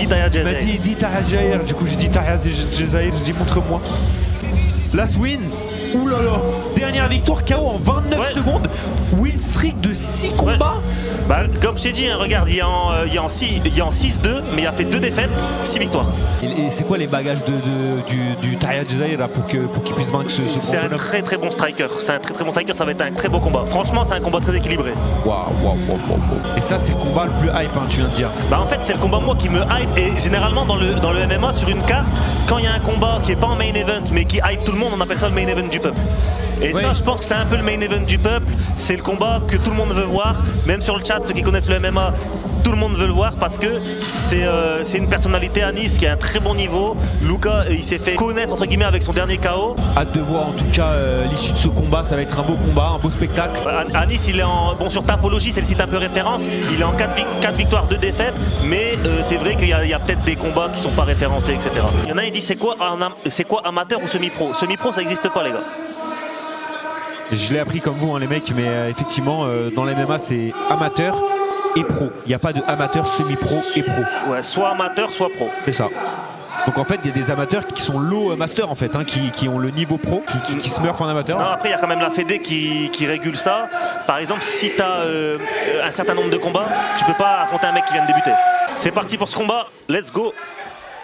Tahia Jezaïr. Il m'a dit Tahia Jezaïr. Du coup, j'ai dit Tahia Jezaïr. J'ai dit montre-moi. Last win. Ouh là là. Dernière victoire KO en 29 secondes. Win streak de 6 combats. Bah, comme je t'ai dit, hein, regarde, il y a en 6-2, mais il a fait 2 défaites, 6 victoires. Et c'est quoi les bagages du Tahia Jezaïr là pour qu'il puisse vaincre ce C'est un très très bon striker. C'est un très très bon striker, ça va être un très beau combat. Franchement, c'est un combat très équilibré. Waouh. Et ça, c'est le combat le plus hype, hein, tu viens de dire. Bah en fait, c'est le combat moi qui me hype. Et généralement dans le MMA, sur une carte, quand il y a un combat qui est pas en main event, mais qui hype tout le monde, on appelle ça le main event du peuple. Et ça, je pense que c'est un peu le main event du peuple. C'est le combat que tout le monde veut voir. Même sur le chat, ceux qui connaissent le MMA, tout le monde veut le voir parce que c'est une personnalité à Nice qui a un très bon niveau. Luka, il s'est fait connaître entre guillemets avec son dernier KO. Hâte de voir en tout cas l'issue de ce combat. Ça va être un beau combat, un beau spectacle. À Nice, il est sur Tapology, c'est le site un peu référence. Il est en 4 victoires, 2 défaites. Mais c'est vrai qu'il y a peut-être des combats qui sont pas référencés, etc. Il y en a, il dit c'est quoi amateur ou semi-pro? Semi-pro, ça n'existe pas, les gars. Je l'ai appris comme vous, hein, les mecs, mais effectivement, dans les MMA, c'est amateur et pro. Il n'y a pas de amateur, semi-pro et pro. Ouais, soit amateur, soit pro. C'est ça. Donc en fait, il y a des amateurs qui sont low master en fait, hein, qui ont le niveau pro, qui se meurent en amateur. Non, après, il y a quand même la Fédé qui régule ça. Par exemple, si tu as un certain nombre de combats, tu peux pas affronter un mec qui vient de débuter. C'est parti pour ce combat, let's go.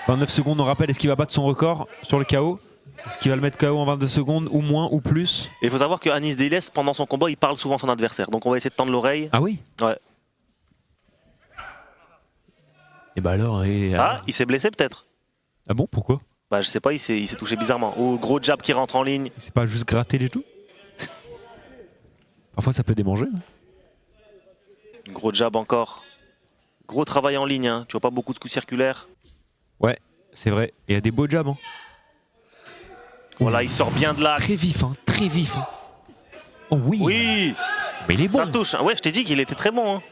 29 secondes, on rappelle, est-ce qu'il va battre son record sur le KO? Est-ce qu'il va le mettre KO en 22 secondes ou moins ou plus? Et il faut savoir que Anis Deyles, pendant son combat, il parle souvent à son adversaire. Donc on va essayer de tendre l'oreille. Ah oui? Ouais. Et bah alors... Ah, il s'est blessé peut-être. Ah bon, pourquoi? Bah je sais pas, il s'est touché bizarrement. Ou gros jab qui rentre en ligne. C'est pas juste gratter les joues? Parfois ça peut démanger. Hein. Gros jab encore. Gros travail en ligne, hein. Tu vois pas beaucoup de coups circulaires. Ouais, c'est vrai. Et il y a des beaux jabs. Hein. Voilà, il sort bien de l'axe. Très vif, hein, très vif. Hein. Oh oui. Oui. Mais il est bon. Ça touche. Ouais, je t'ai dit qu'il était très bon. Hein.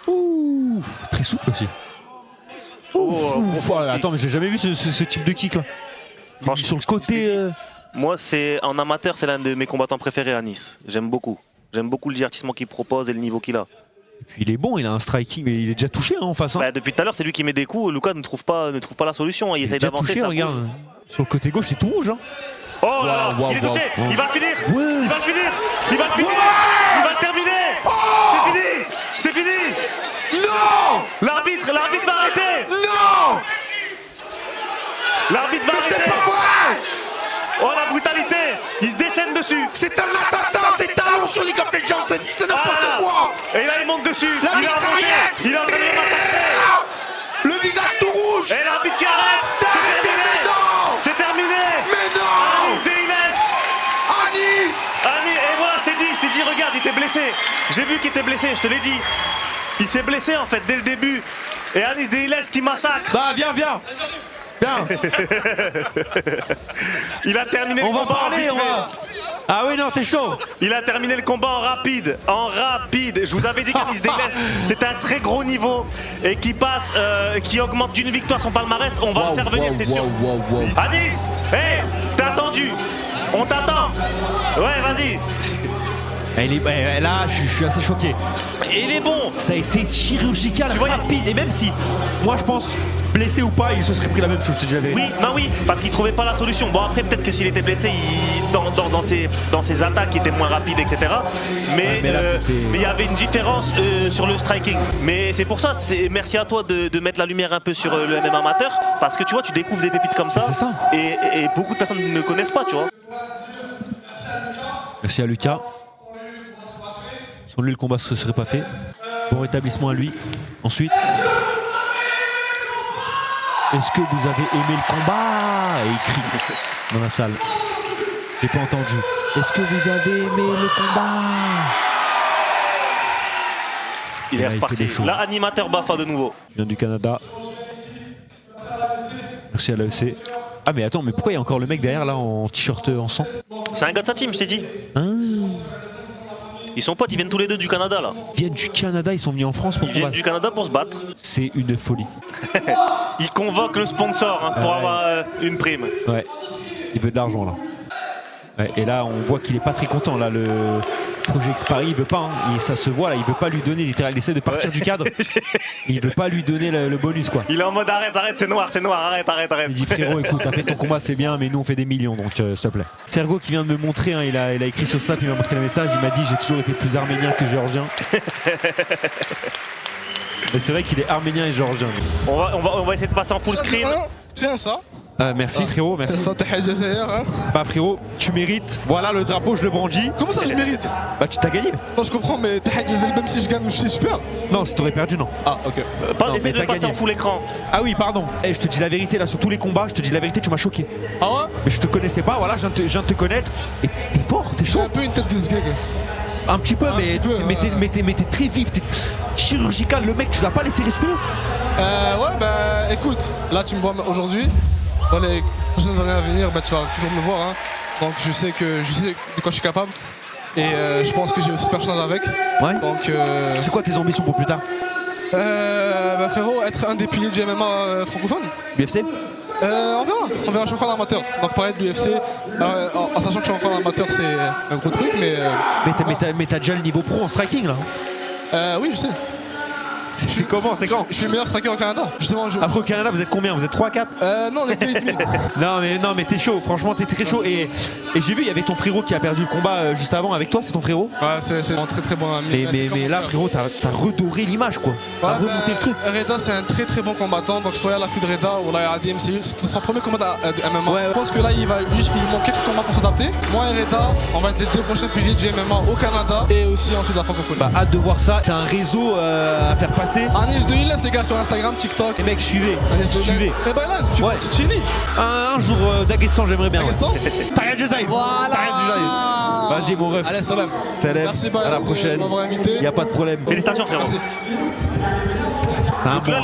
Ouh, très souple aussi. Attends, mais j'ai jamais vu ce type de kick là. Sur le côté. Moi, en amateur, c'est l'un de mes combattants préférés à Nice. J'aime beaucoup. J'aime beaucoup le divertissement qu'il propose et le niveau qu'il a. Et puis il est bon, il a un striking, mais il est déjà touché hein, en face. Hein. Bah, depuis tout à l'heure, c'est lui qui met des coups. Luka ne trouve pas la solution. Il essaye d'avancer. Regarde. Sur le côté gauche, c'est tout rouge. Hein. Oh là là, il est touché. Il va le finir. Ouais. Il va le finir. Il va le finir. Il va le terminer. C'est fini. C'est fini. Non! L'arbitre va arrêter. Non! L'arbitre va arrêter. C'est pas vrai! Oh la brutalité. Il se déchaîne dessus. C'est un assassin, c'est talon sur League of Legends, c'est n'importe quoi! Et là il monte dessus. L'arbitre arrête! Il est en train de le massacrer. Le visage tout rouge! Et l'arbitre qui arrête. C'est arrêté, mais non! C'est terminé. Mais non! Anis Deyles. Anis! Et voilà, je t'ai dit, regarde, il était blessé. J'ai vu qu'il était blessé, je te l'ai dit. Il s'est blessé en fait dès le début. Et Anis Deyles qui massacre. Bah viens. Viens. Il a terminé on le va combat parler, en vite fait. Ah oui, non, t'es chaud. Il a terminé le combat en rapide. Je vous avais dit qu'Anis Deyles, c'est un très gros niveau et qui augmente d'une victoire son palmarès. On va le faire venir, c'est sûr. Wow. Anis, hey, t'as attendu. On t'attend. Ouais, vas-y. Là, je suis assez choqué. Et il est bon. Ça a été chirurgical, rapide. Et même si, moi je pense, blessé ou pas, il se serait pris la même chose, je te dis la vérité. Oui, parce qu'il trouvait pas la solution. Bon, après, peut-être que s'il était blessé, dans ses attaques, il était moins rapide, etc. Mais il y avait une différence sur le striking. Mais c'est pour ça, merci à toi de mettre la lumière un peu sur le MMA amateur. Parce que tu vois, tu découvres des pépites comme ça. C'est ça. Et beaucoup de personnes ne connaissent pas, tu vois. Merci à Lucas. Sans lui, le combat ne se serait pas fait. Bon rétablissement à lui. Ensuite. Est-ce que vous avez aimé le combat? Et il crie dans la salle. J'ai pas entendu. Est-ce que vous avez aimé le combat? Il est reparti. Là, animateur Bafa de nouveau. Il vient du Canada. Merci à l'AEC. Ah mais attends, mais pourquoi il y a encore le mec derrière là en t-shirt en sang? C'est un gars de sa team, je t'ai dit. Ils sont potes, ils viennent tous les deux du Canada là. Ils viennent du Canada, ils sont venus en France pour combattre. Ils viennent du Canada pour se battre. C'est une folie. Ils convoquent le sponsor pour avoir une prime. Ouais, il veut de l'argent là. Ouais, et là on voit qu'il est pas très content là, le projet X-Paris, il veut pas, hein. Ça se voit là, il veut pas lui donner, littéralement, il essaie de partir du cadre. Il veut pas lui donner le bonus quoi. Il est en mode arrête, c'est noir, arrête. Il dit frérot écoute, t'as fait ton combat c'est bien mais nous on fait des millions donc s'il te plaît. Sergo qui vient de me montrer, hein, il a écrit sur Snap, il m'a montré le message, il m'a dit j'ai toujours été plus arménien que géorgien. Mais c'est vrai qu'il est arménien et géorgien. On va essayer de passer en full screen. Tiens ça. Merci frérot, merci. Ça hein. Bah frérot, tu mérites. Voilà le drapeau, je le brandis. Comment ça je mérite? Bah tu t'as gagné. Non je comprends mais même si je gagne ou si je perds. Non, si t'aurais perdu non. Ah ok. Essaye de passer en full écran. Ah oui pardon. Je te dis la vérité là sur tous les combats, je te dis la vérité, tu m'as choqué. Ah ouais? Mais je te connaissais pas, voilà, je viens de te connaître. Et t'es fort, t'es chaud. J'ai un peu une tête de ce gars. Un petit peu, mais t'es très vif, t'es chirurgical, le mec tu l'as pas laissé respirer. Ouais bah écoute, là tu me vois aujourd'hui. Dans les prochaines années à venir, bah, tu vas toujours me voir. Hein. Donc je sais de quoi je suis capable. Et je pense que j'ai aussi personnage avec. Ouais. Donc c'est quoi tes ambitions pour plus tard? Bah frérot, être un des piliers du MMA francophone. l'UFC? On verra, je suis encore en amateur. Donc pareil de l'UFC, en sachant que je suis encore en amateur c'est un gros truc mais... Mais t'as déjà le niveau pro en striking là? Oui je sais. C'est comment? C'est quand? Je suis le meilleur striker au Canada. Justement, Après au Canada, vous êtes combien? Vous êtes 3-4? Non, on est 2,5. non mais t'es chaud, franchement t'es très chaud. Et j'ai vu, il y avait ton frérot qui a perdu le combat juste avant avec toi, c'est ton frérot? Ouais, c'est un très bon ami. Mais là frérot, t'as redoré l'image quoi. T'as remonté le truc. Reda c'est un très bon combattant, donc soyez à l'affût de Reda ou là à DMCU. C'est son premier combat de MMA. Ouais. Je pense que là il manque quelques combats pour s'adapter. Moi et Reda, on va être les deux prochains piliers du MMA au Canada et aussi ensuite de la francophonie. Bah hâte de voir ça, t'as un réseau à faire passer. Anish de Hilles les gars sur Instagram, TikTok. Les mecs suivez. Et bah là, tu chillis. Un jour Daghestan j'aimerais bien. Daghestan Taria Jezaï. Vas-y mon ref. Allez salam. Merci à la prochaine. Y a pas de problème. Félicitations frérot. Merci. Donc là,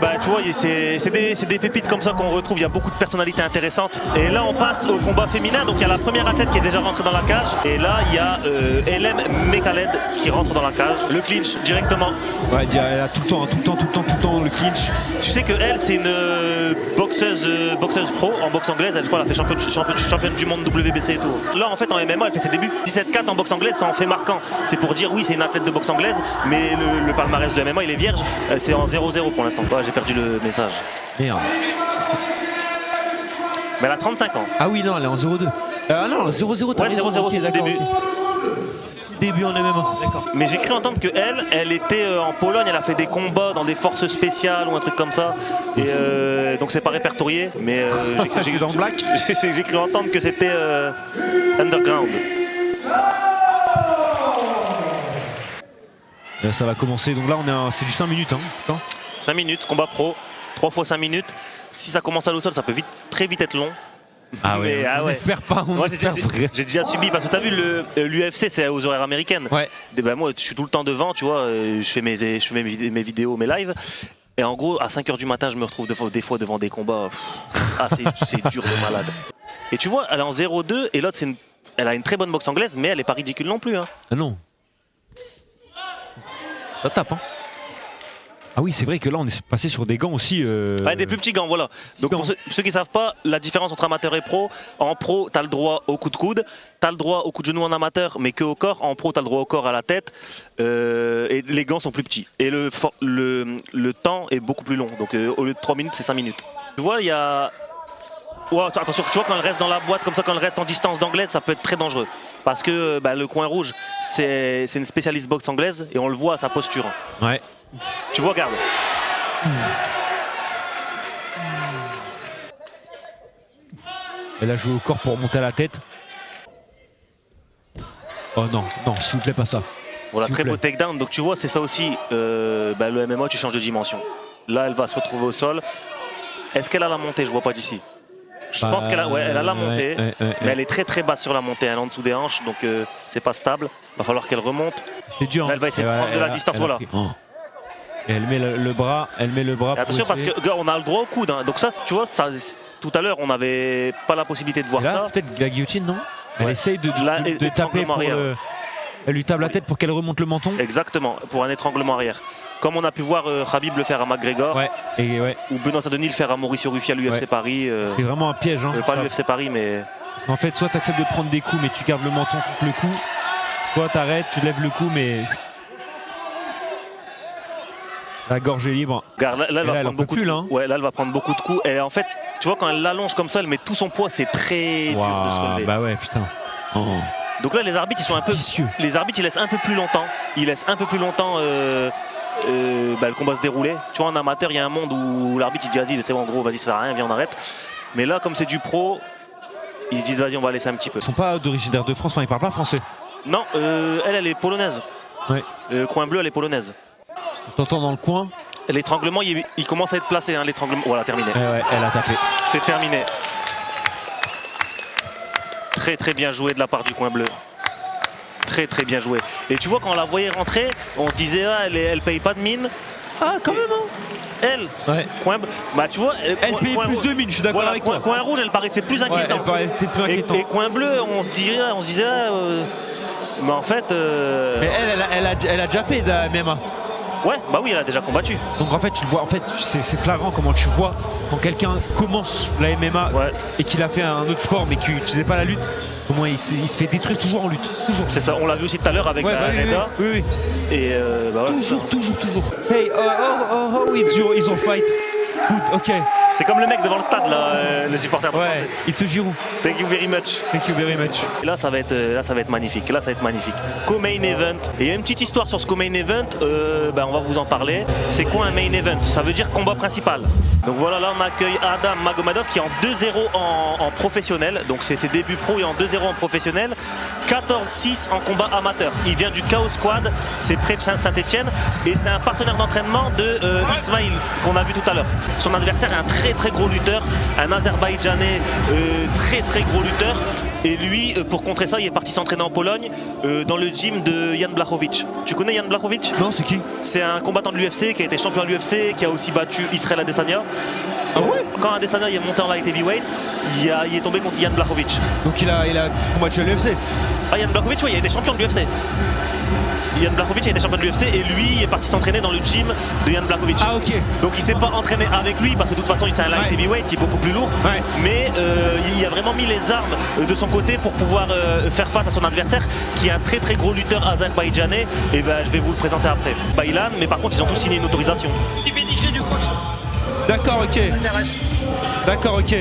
bah, tu vois, c'est des pépites comme ça qu'on retrouve, il y a beaucoup de personnalités intéressantes. Et là on passe au combat féminin, donc il y a la première athlète qui est déjà rentrée dans la cage. Et là il y a LM Mekaled qui rentre dans la cage, le clinch directement. Ouais, il y a tout le temps le clinch. Tu sais que elle c'est une boxeuse pro en boxe anglaise, elle je crois elle a fait championne du monde WBC et tout. Là en fait en MMA elle fait ses débuts, 17-4 en boxe anglaise, ça en fait marquant. C'est pour dire oui c'est une athlète de boxe anglaise, mais le palmarès de MMA il est vierge, c'est en 0-0 pour l'instant. Ouais, j'ai perdu le message. Merde. Mais elle a 35 ans. Ah oui, non, elle est en 0-2. Ah non, 0-0, t'as raison. 0-0, c'est le début. Début en MMA. D'accord. Mais j'ai cru entendre qu'elle était en Pologne, elle a fait des combats dans des forces spéciales ou un truc comme ça. Et donc c'est pas répertorié, mais j'ai dans le black. J'ai cru entendre que c'était underground. Ça va commencer, donc là c'est du 5 minutes hein, putain. 5 minutes, combat pro, 3 fois 5 minutes. Si ça commence à l'eau sol, ça peut très vite être long. Ah ouais, on espère pas, j'ai déjà subi, parce que t'as vu l'UFC c'est aux horaires américaines. Ouais. Ben, moi je suis tout le temps devant, tu vois, je fais mes vidéos, mes lives. Et en gros, à 5h du matin, je me retrouve des fois devant des combats. C'est dur de malade. Et tu vois, elle est en 0-2 et l'autre, elle a une très bonne boxe anglaise, mais elle est pas ridicule non plus. Hein. Ah non. Ça tape hein. Ah oui, c'est vrai que là, on est passé sur des gants aussi. Ouais, des plus petits gants, voilà. Donc pour ceux qui ne savent pas, la différence entre amateur et pro, en pro, tu as le droit au coup de coude, tu as le droit au coup de genou en amateur, mais que au corps. En pro, tu as le droit au corps, à la tête. Et les gants sont plus petits. Et le temps est beaucoup plus long. Donc au lieu de 3 minutes, c'est 5 minutes. Tu vois, il y a... Ouais, attention, tu vois, quand elle reste dans la boîte, comme ça, quand elle reste en distance d'anglaise, ça peut être très dangereux. Parce que le coin rouge, c'est une spécialiste boxe anglaise et on le voit à sa posture. Ouais. Tu vois, regarde. Elle a joué au corps pour monter à la tête. Oh non, non, s'il vous plaît, pas ça. Voilà, très beau takedown. Donc tu vois, c'est ça aussi, le MMA, tu changes de dimension. Là, elle va se retrouver au sol. Est-ce qu'elle a la montée? Je vois pas d'ici. Je pense qu'elle a, elle a la montée, mais elle est très très basse sur la montée, elle est en dessous des hanches, donc c'est pas stable. Il va falloir qu'elle remonte. C'est dur. Là, elle va essayer de prendre de la distance, voilà. Et elle met le bras, Et attention parce que gars, on a le droit au coude, hein. Donc ça, tu vois, ça, tout à l'heure, on n'avait pas la possibilité de voir ça. Peut-être la guillotine, non? Elle essaye de taper pour elle lui tape la tête pour qu'elle remonte le menton. Exactement, pour un étranglement arrière. Comme on a pu voir Khabib le faire à McGregor, ou Benoît Saint-Denis le faire à Mauricio Ruffi à l'UFC Paris. C'est vraiment un piège. Hein, pas l'UFC Paris, mais... En fait, soit tu acceptes de prendre des coups, mais tu gardes le menton contre le coup. Soit tu arrêtes, tu lèves le coup, mais... La gorge est libre. Regarde, là, elle va prendre beaucoup de coups. Ouais, là, elle va prendre beaucoup de coups. Et en fait, tu vois, quand elle l'allonge comme ça, elle met tout son poids, c'est très dur de se relever. Bah ouais, putain. Donc là, les arbitres, ils sont un peu... Les arbitres, ils laissent un peu plus longtemps. Ils laissent un peu plus longtemps le combat se dérouler. Tu vois, en amateur, il y a un monde où l'arbitre, il dit, vas-y, c'est bon, en gros, vas-y, ça sert à rien, viens, on arrête. Mais là, comme c'est du pro, ils disent, vas-y, on va laisser un petit peu. Ils sont pas d'originaire de France, enfin, ils parlent pas français. Non, elle est polonaise. Ouais. Coin bleu, elle est polonaise. T'entends dans le coin. L'étranglement, il commence à être placé, hein, l'étranglement. Voilà, terminé. Ouais, elle a tapé. C'est terminé. Très très bien joué de la part du coin bleu. Très très bien joué. Et tu vois, quand on la voyait rentrer, on se disait, ah, elle paye pas de mine. Ah, quand même, hein. Elle, coin bleu, bah tu vois, elle paye plus de mine, je suis d'accord avec toi. Coin rouge, elle paraissait plus inquiétante. Elle paraissait plus inquiétante. Et coin bleu, on se disait mais en fait... Mais elle a déjà fait de la MMA. Ouais, bah oui, elle a déjà combattu. Donc en fait, tu vois, c'est flagrant comment tu vois quand quelqu'un commence la MMA et qu'il a fait un autre sport mais qu'il n'utilisait pas la lutte, comment il se fait détruire toujours en lutte. Toujours. C'est ça, on l'a vu aussi tout à l'heure avec Reda. Oui. Et bah ouais, toujours. Hey, how is your fight? Good, ok. C'est comme le mec devant le stade, là, le supporter. Ouais, il se Giroud. Thank you very much. Thank you very much. Et là, ça va être magnifique. Là, ça va être magnifique. Co-main event. Et il y a une petite histoire sur ce co-main event. On va vous en parler. C'est quoi un main event? Ça veut dire combat principal. Donc voilà, là, on accueille Adam Magomedov qui est en 2-0 en professionnel. Donc c'est ses débuts pro et en 2-0 en professionnel. 14-6 en combat amateur. Il vient du Chaos Squad. C'est près de Saint-Etienne. Et c'est un partenaire d'entraînement de Ismail qu'on a vu tout à l'heure. Son adversaire est un très gros lutteur, un Azerbaïdjanais très gros lutteur. Et lui, pour contrer ça, il est parti s'entraîner en Pologne dans le gym de Jan Blachowicz. Tu connais Jan Blachowicz? Non, c'est qui? C'est un combattant de l'UFC qui a été champion de l'UFC, qui a aussi battu Israël Adesanya. Ah ouais? Quand Adesanya est monté en light heavyweight, il est tombé contre Jan Blachowicz. Donc il a combattu à l'UFC? Ah, Jan Blachowicz, oui, il a été champion de l'UFC. Jan Blachowicz a été champion de l'UFC et lui est parti s'entraîner dans le gym de Jan Blachowicz. Ah ok. Donc il s'est pas entraîné avec lui parce que de toute façon c'est un light heavyweight qui est beaucoup plus lourd. Mais il a vraiment mis les armes de son côté pour pouvoir faire face à son adversaire qui est un très gros lutteur azerbaïdjanais. Et je vais vous le présenter après. Bailan, mais par contre ils ont tous signé une autorisation. Il fait dicter du coach. D'accord, ok. D'accord, ok.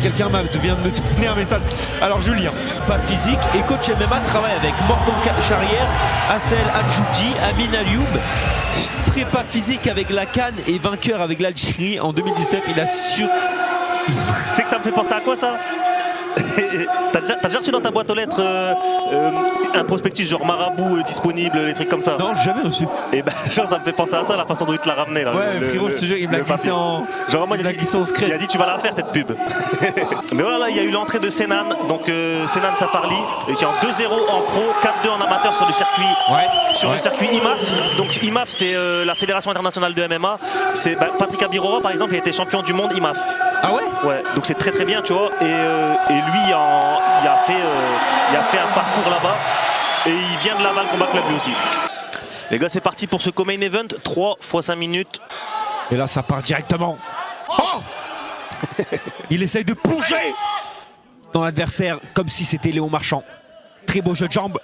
Quelqu'un vient de me donner un message. Alors Julien, pas physique et coach MMA, travaille avec Morgan Charrière, Assel Adjouti, Amin Alioub. Prépa physique avec la Cannes et vainqueur avec l'Algérie en 2019. Il a su. Tu sais que ça me fait penser à quoi ça? T'as déjà reçu dans ta boîte aux lettres un prospectus genre marabout disponible, les trucs comme ça? Non, jamais reçu. Et genre ça me fait penser à ça, la façon dont il te l'a ramené là. Ouais, frérot, je te jure, il me l'a glissé en. Genre moi, il a dit tu vas la faire cette pub. Mais voilà, là il y a eu l'entrée de Senan, donc Senan Safarli, qui est en 2-0 en pro, 4-2 en amateur sur le circuit. Le circuit IMAF. Donc IMAF c'est la Fédération Internationale de MMA. C'est Patrick Abirora par exemple, il a été champion du monde IMAF. Ah ouais? Ouais, donc c'est très bien, tu vois. Et lui, il a fait un parcours là-bas. Et il vient de Laval Combat Club lui aussi. Les gars, c'est parti pour ce co-main event, 3 x 5 minutes. Et là, ça part directement. Oh il essaye de plonger dans l'adversaire comme si c'était Léon Marchand. Très beau jeu de jambes.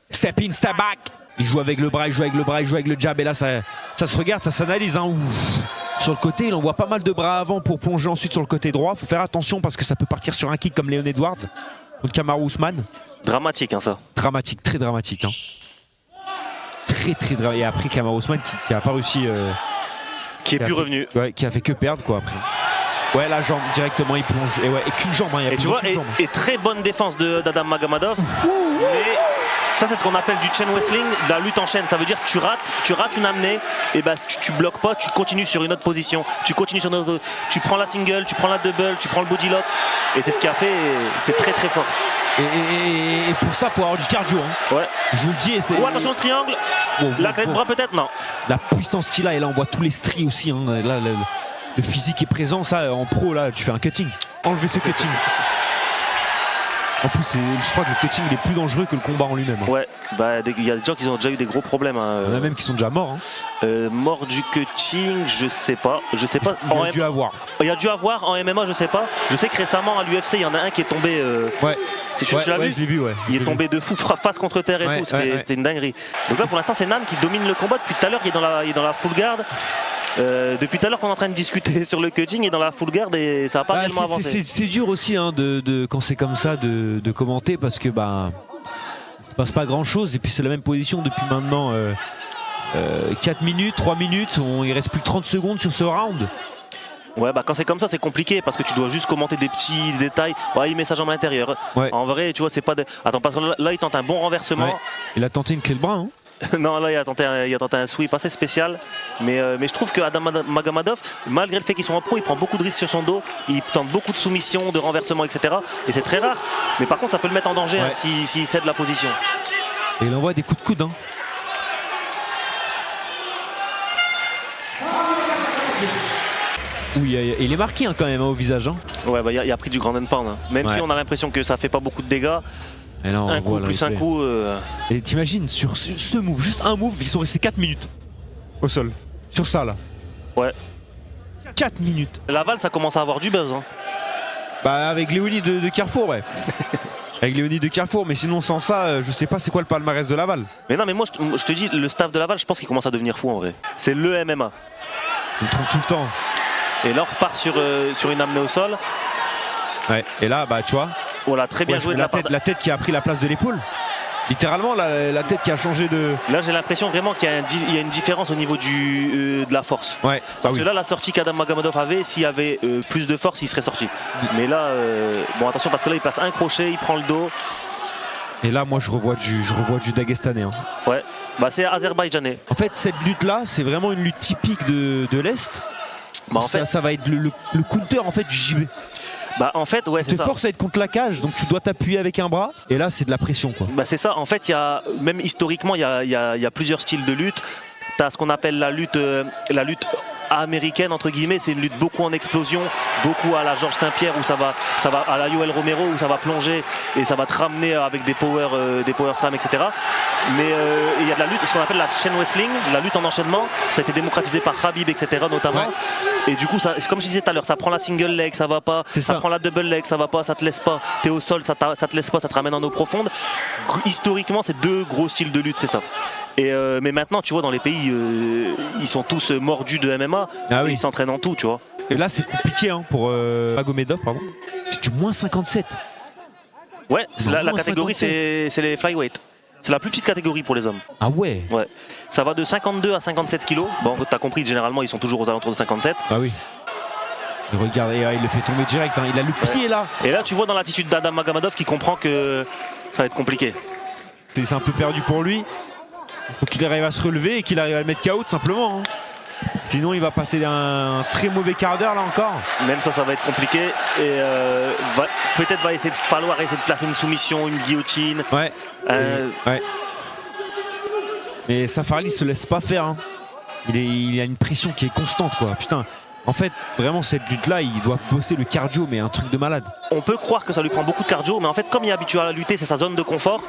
Step in, step back. Il joue avec le bras, il joue avec le bras, il joue avec le jab. Et là, ça se regarde, ça s'analyse. Hein. Sur le côté, il envoie pas mal de bras avant pour plonger ensuite sur le côté droit. Faut faire attention parce que ça peut partir sur un kick comme Léon Edwards contre Kamaru Usman. Dramatique, hein, ça. Dramatique, très dramatique. Hein. Très dramatique. Et après, Kamaru Usman qui a pas réussi. Qui est plus revenu. Ouais, qui a fait que perdre quoi après. Ouais, la jambe directement, il plonge. Et ouais, et qu'une jambe. Hein, et tu vois, et très bonne défense d'Adam Magomadov. Mais ça, c'est ce qu'on appelle du chain wrestling, de la lutte en chaîne. Ça veut dire que tu rates une amenée, et ben tu bloques pas, tu continues sur une autre position. Tu continues sur une autre. Tu prends la single, tu prends la double, tu prends le body lock. Et c'est ce qu'il a fait. C'est très fort. Et pour ça, faut avoir du cardio. Hein. Ouais. Je vous le dis. Oh, attention le triangle. La clé de bras peut-être, non. La puissance qu'il a, et là on voit tous les stries aussi. Hein. Là, le physique est présent. Ça, en pro, là, tu fais un cutting. Enlevez ce cutting. En plus, je crois que le cutting il est plus dangereux que le combat en lui-même. Hein. Ouais, bah il y a des gens qui ont déjà eu des gros problèmes. Hein. Il y en a même qui sont déjà morts. Hein. Mort du cutting, je sais pas. Il y a dû avoir. Il y a dû avoir en MMA, je sais pas. Je sais que récemment à l'UFC, il y en a un qui est tombé. Ouais. Tu l'as vu? Je l'ai vu, ouais. Il est tombé de fou, face contre terre et tout. C'était une dinguerie. Donc là, pour l'instant, c'est Nan qui domine le combat depuis tout à l'heure. Il est dans la full guard. Depuis tout à l'heure qu'on est en train de discuter sur le cutting et dans la full guard et ça n'a pas réellement avancé. C'est dur aussi hein, quand c'est comme ça de commenter parce que bah il se passe pas grand chose et puis c'est la même position depuis maintenant 4 minutes, 3 minutes, il reste plus que 30 secondes sur ce round. Ouais, bah quand c'est comme ça, c'est compliqué parce que tu dois juste commenter des petits détails. Ouais, il met sa jambe à l'intérieur. Ouais. En vrai, tu vois, c'est pas. Attends, parce que là, il tente un bon renversement. Ouais. Il a tenté une clé de bras. Hein. Non, là il a tenté un sweep assez spécial, mais je trouve que Adam Magomadov, malgré le fait qu'ils sont en pro, il prend beaucoup de risques sur son dos, il tente beaucoup de soumissions, de renversements, etc. Et c'est très rare, mais par contre ça peut le mettre en danger hein, s'il cède la position. Et il envoie des coups de coude. Hein. Oui, il est marqué hein, quand même hein, au visage. Hein. Ouais, bah, il a pris du grand pound, hein. Même si on a l'impression que ça fait pas beaucoup de dégâts. Non, un coup plus un coup. Et t'imagines sur ce move, juste un move, ils sont restés 4 minutes au sol. Sur ça là. Ouais. 4 minutes. Laval, ça commence à avoir du buzz. Hein. Bah avec Léonie de Carrefour, ouais. Avec Léonie de Carrefour, mais sinon sans ça, je sais pas c'est quoi le palmarès de Laval. Mais non, mais moi je te dis, le staff de Laval, je pense qu'il commence à devenir fou en vrai. C'est le MMA. Il me trompe tout le temps. Et là on repart sur une amenée au sol. Ouais, et là, bah tu vois. Voilà, très bien joué de la tête qui a pris la place de l'épaule. Littéralement, la tête qui a changé de... Là, j'ai l'impression vraiment qu'il y a une différence au niveau de la force. Ouais, parce que là, la sortie qu'Adam Magomadov avait, s'il y avait plus de force, il serait sorti. Mais là, bon, attention, parce que là, il passe un crochet, il prend le dos. Et là, moi, je revois du Dagestanais. Hein. Ouais, bah c'est azerbaïdjanais. En fait, cette lutte-là, c'est vraiment une lutte typique de l'Est. Bah, ça va être le counter en fait, du JB. Bah en fait ouais, c'est ça. Force à être contre la cage, donc tu dois t'appuyer avec un bras. Et là c'est de la pression quoi. Bah c'est ça, en fait il y a, même historiquement il y a plusieurs styles de lutte. Tu as ce qu'on appelle la lutte américaine entre guillemets, c'est une lutte beaucoup en explosion, beaucoup à la Georges Saint-Pierre où ça va à la Yoel Romero où ça va plonger et ça va te ramener avec des power slam etc. Mais il y a de la lutte, ce qu'on appelle la chain wrestling, la lutte en enchaînement, ça a été démocratisé par Khabib etc. notamment. Ouais. Et du coup, comme je disais tout à l'heure, ça prend la single leg, ça va pas, ça prend la double leg, ça va pas, ça te laisse pas, t'es au sol, ça te laisse pas, ça te ramène en eau profonde. Historiquement, c'est deux gros styles de lutte, c'est ça. Et mais maintenant, tu vois, dans les pays, ils sont tous mordus de MMA, et ils s'entraînent en tout, tu vois. Et là, c'est compliqué hein, pour Magomedov, pardon. C'est du moins 57. Ouais, la catégorie, c'est les flyweight. C'est la plus petite catégorie pour les hommes. Ah ouais. Ouais. Ça va de 52 à 57 kilos. Bon, t'as compris, généralement, ils sont toujours aux alentours de 57. Ah oui. Et regarde, il le fait tomber direct. Hein. Il a le pied là. Et là, tu vois dans l'attitude d'Adam Magomadov qui comprend que ça va être compliqué. C'est un peu perdu pour lui. Il faut qu'il arrive à se relever et qu'il arrive à le mettre KO tout simplement. Hein. Sinon, il va passer un très mauvais quart d'heure là encore. Même ça va être compliqué. Et peut-être va falloir essayer de placer une soumission, une guillotine. Ouais. Ouais. Mais Safarli se laisse pas faire. Hein. Il a une pression qui est constante quoi. Putain. En fait, vraiment, cette lutte-là, ils doivent bosser le cardio, mais un truc de malade. On peut croire que ça lui prend beaucoup de cardio, mais en fait, comme il est habitué à la lutter, c'est sa zone de confort,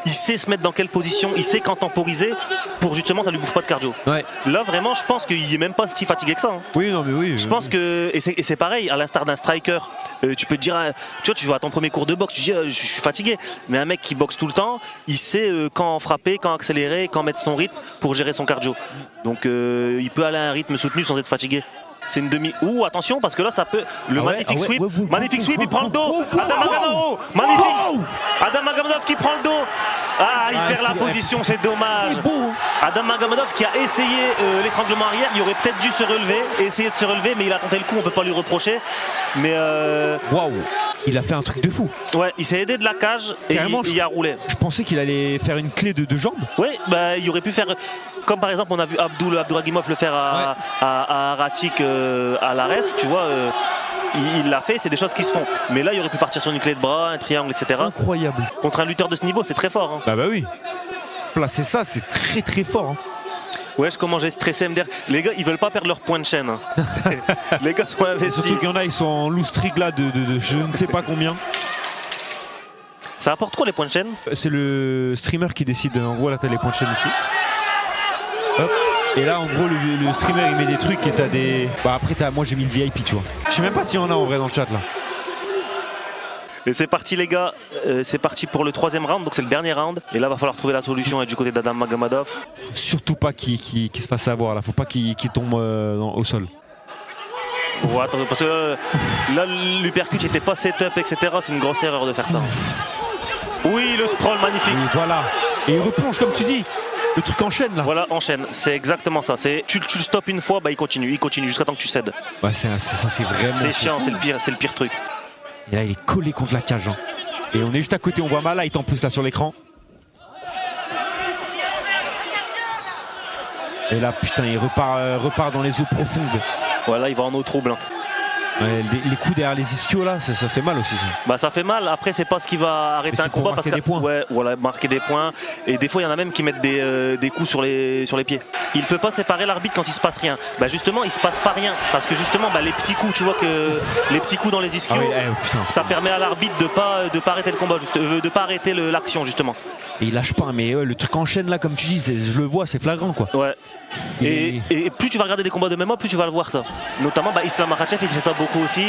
il sait se mettre dans quelle position, il sait quand temporiser pour justement ça lui bouffe pas de cardio. Ouais. Là, vraiment, je pense qu'il est même pas si fatigué que ça. Hein. Oui, non, mais oui. Je pense que, et c'est pareil, à l'instar d'un striker, tu peux te dire, tu vois, tu vas à ton premier cours de boxe, tu dis, je suis fatigué. Mais un mec qui boxe tout le temps, il sait quand frapper, quand accélérer, quand mettre son rythme pour gérer son cardio. Donc, il peut aller à un rythme soutenu sans être fatigué. C'est une demi. Ouh, attention, parce que là, ça peut. Le magnifique sweep. Magnifique sweep, il prend le dos. Adam Magomadov. Magnifique. Adam Magomadov qui prend le dos. Ah, il perd la position, c'est dommage. Adam Magomadov qui a essayé l'étranglement arrière. Il aurait peut-être dû se relever, essayer de se relever, mais il a tenté le coup, on peut pas lui reprocher. Mais. Waouh! Il a fait un truc de fou. Ouais, il s'est aidé de la cage et il a roulé. Je pensais qu'il allait faire une clé de jambes. Oui, bah, il aurait pu faire. Comme par exemple, on a vu Abdouragimov le faire à Ratik à l'Ares, tu vois. Il l'a fait, c'est des choses qui se font. Mais là, il aurait pu partir sur une clé de bras, un triangle, etc. Incroyable. Contre un lutteur de ce niveau, c'est très fort. Hein. Bah oui. Placer ça, c'est très très fort. Hein. Ouais, comment j'ai stressé MDR. Les gars, ils veulent pas perdre leur point de chaîne. Hein. Les gars sont investis. Surtout qu'il y en a, ils sont en loose trick là de je ne sais pas combien. Ça apporte quoi les points de chaîne? C'est le streamer qui décide. En gros, là, t'as les points de chaîne ici. Hop. Et là, en gros, le streamer il met des trucs et t'as des. Bah après, moi j'ai mis le VIP, tu vois. Je sais même pas s'il y en a en vrai dans le chat là. Et c'est parti les gars, c'est parti pour le 3e round, donc c'est le dernier round. Et là va falloir trouver la solution du côté d'Adam Magomadov. Surtout pas qu'il se fasse avoir là, faut pas qu'il tombe au sol. Ouais, attends, parce que là l'uppercut n'était pas setup, etc. C'est une grosse erreur de faire ça. Oui, le sprawl magnifique. Et voilà, et il replonge comme tu dis. Le truc enchaîne là. Voilà, enchaîne, c'est exactement ça. Tu le stoppes une fois, bah il continue jusqu'à temps que tu cèdes. Ouais, ça c'est vraiment. C'est chiant, c'est le pire truc. Et là il est collé contre la cage. Hein. Et on est juste à côté, on voit Mallight en plus là sur l'écran. Et là putain il repart dans les eaux profondes. Voilà, il va en eau trouble. Hein. Ouais, les coups derrière les ischios là, ça fait mal aussi ça. Bah ça fait mal, après c'est pas ce qui va arrêter un combat parce que ouais, voilà, marquer des points. Et des fois il y en a même qui mettent des coups sur les pieds. Il peut pas séparer l'arbitre quand il se passe rien. Bah justement il se passe pas rien. Parce que justement les petits coups, tu vois que les petits coups dans les ischios, ça permet à l'arbitre de pas arrêter le combat, de pas arrêter l'action justement. Et il lâche pas, mais le truc enchaîne là comme tu dis, je le vois, c'est flagrant quoi. Ouais. Et plus tu vas regarder des combats de MMA, plus tu vas le voir ça. Notamment Islam Makhachev, il fait ça beaucoup aussi.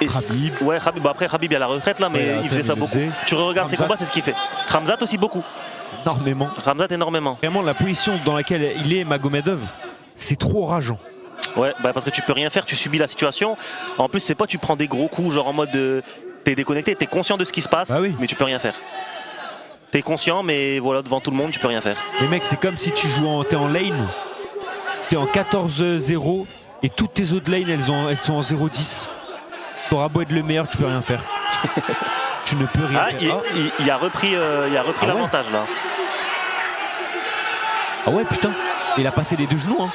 Khabib. Ouais, Khabib. Bah, après Khabib il est à la retraite là, mais ouais, il faisait ça beaucoup. Tu regardes ses combats, c'est ce qu'il fait. Khamzat aussi beaucoup. Énormément. Khamzat énormément. Vraiment la position dans laquelle il est Magomadov, c'est trop rageant. Ouais, bah parce que tu peux rien faire, tu subis la situation. En plus c'est pas tu prends des gros coups genre en mode t'es déconnecté, t'es conscient de ce qui se passe, bah oui. Mais tu peux rien faire. T'es conscient, mais voilà, devant tout le monde, tu peux rien faire. Les mecs, c'est comme si tu joues t'es en lane, t'es en 14-0 et toutes tes autres lanes, elles sont en 0-10. T'auras beau être le meilleur, tu peux rien faire. Tu ne peux rien faire. Il a repris l'avantage là. Ah ouais, putain. Il a passé les deux genoux. Hein.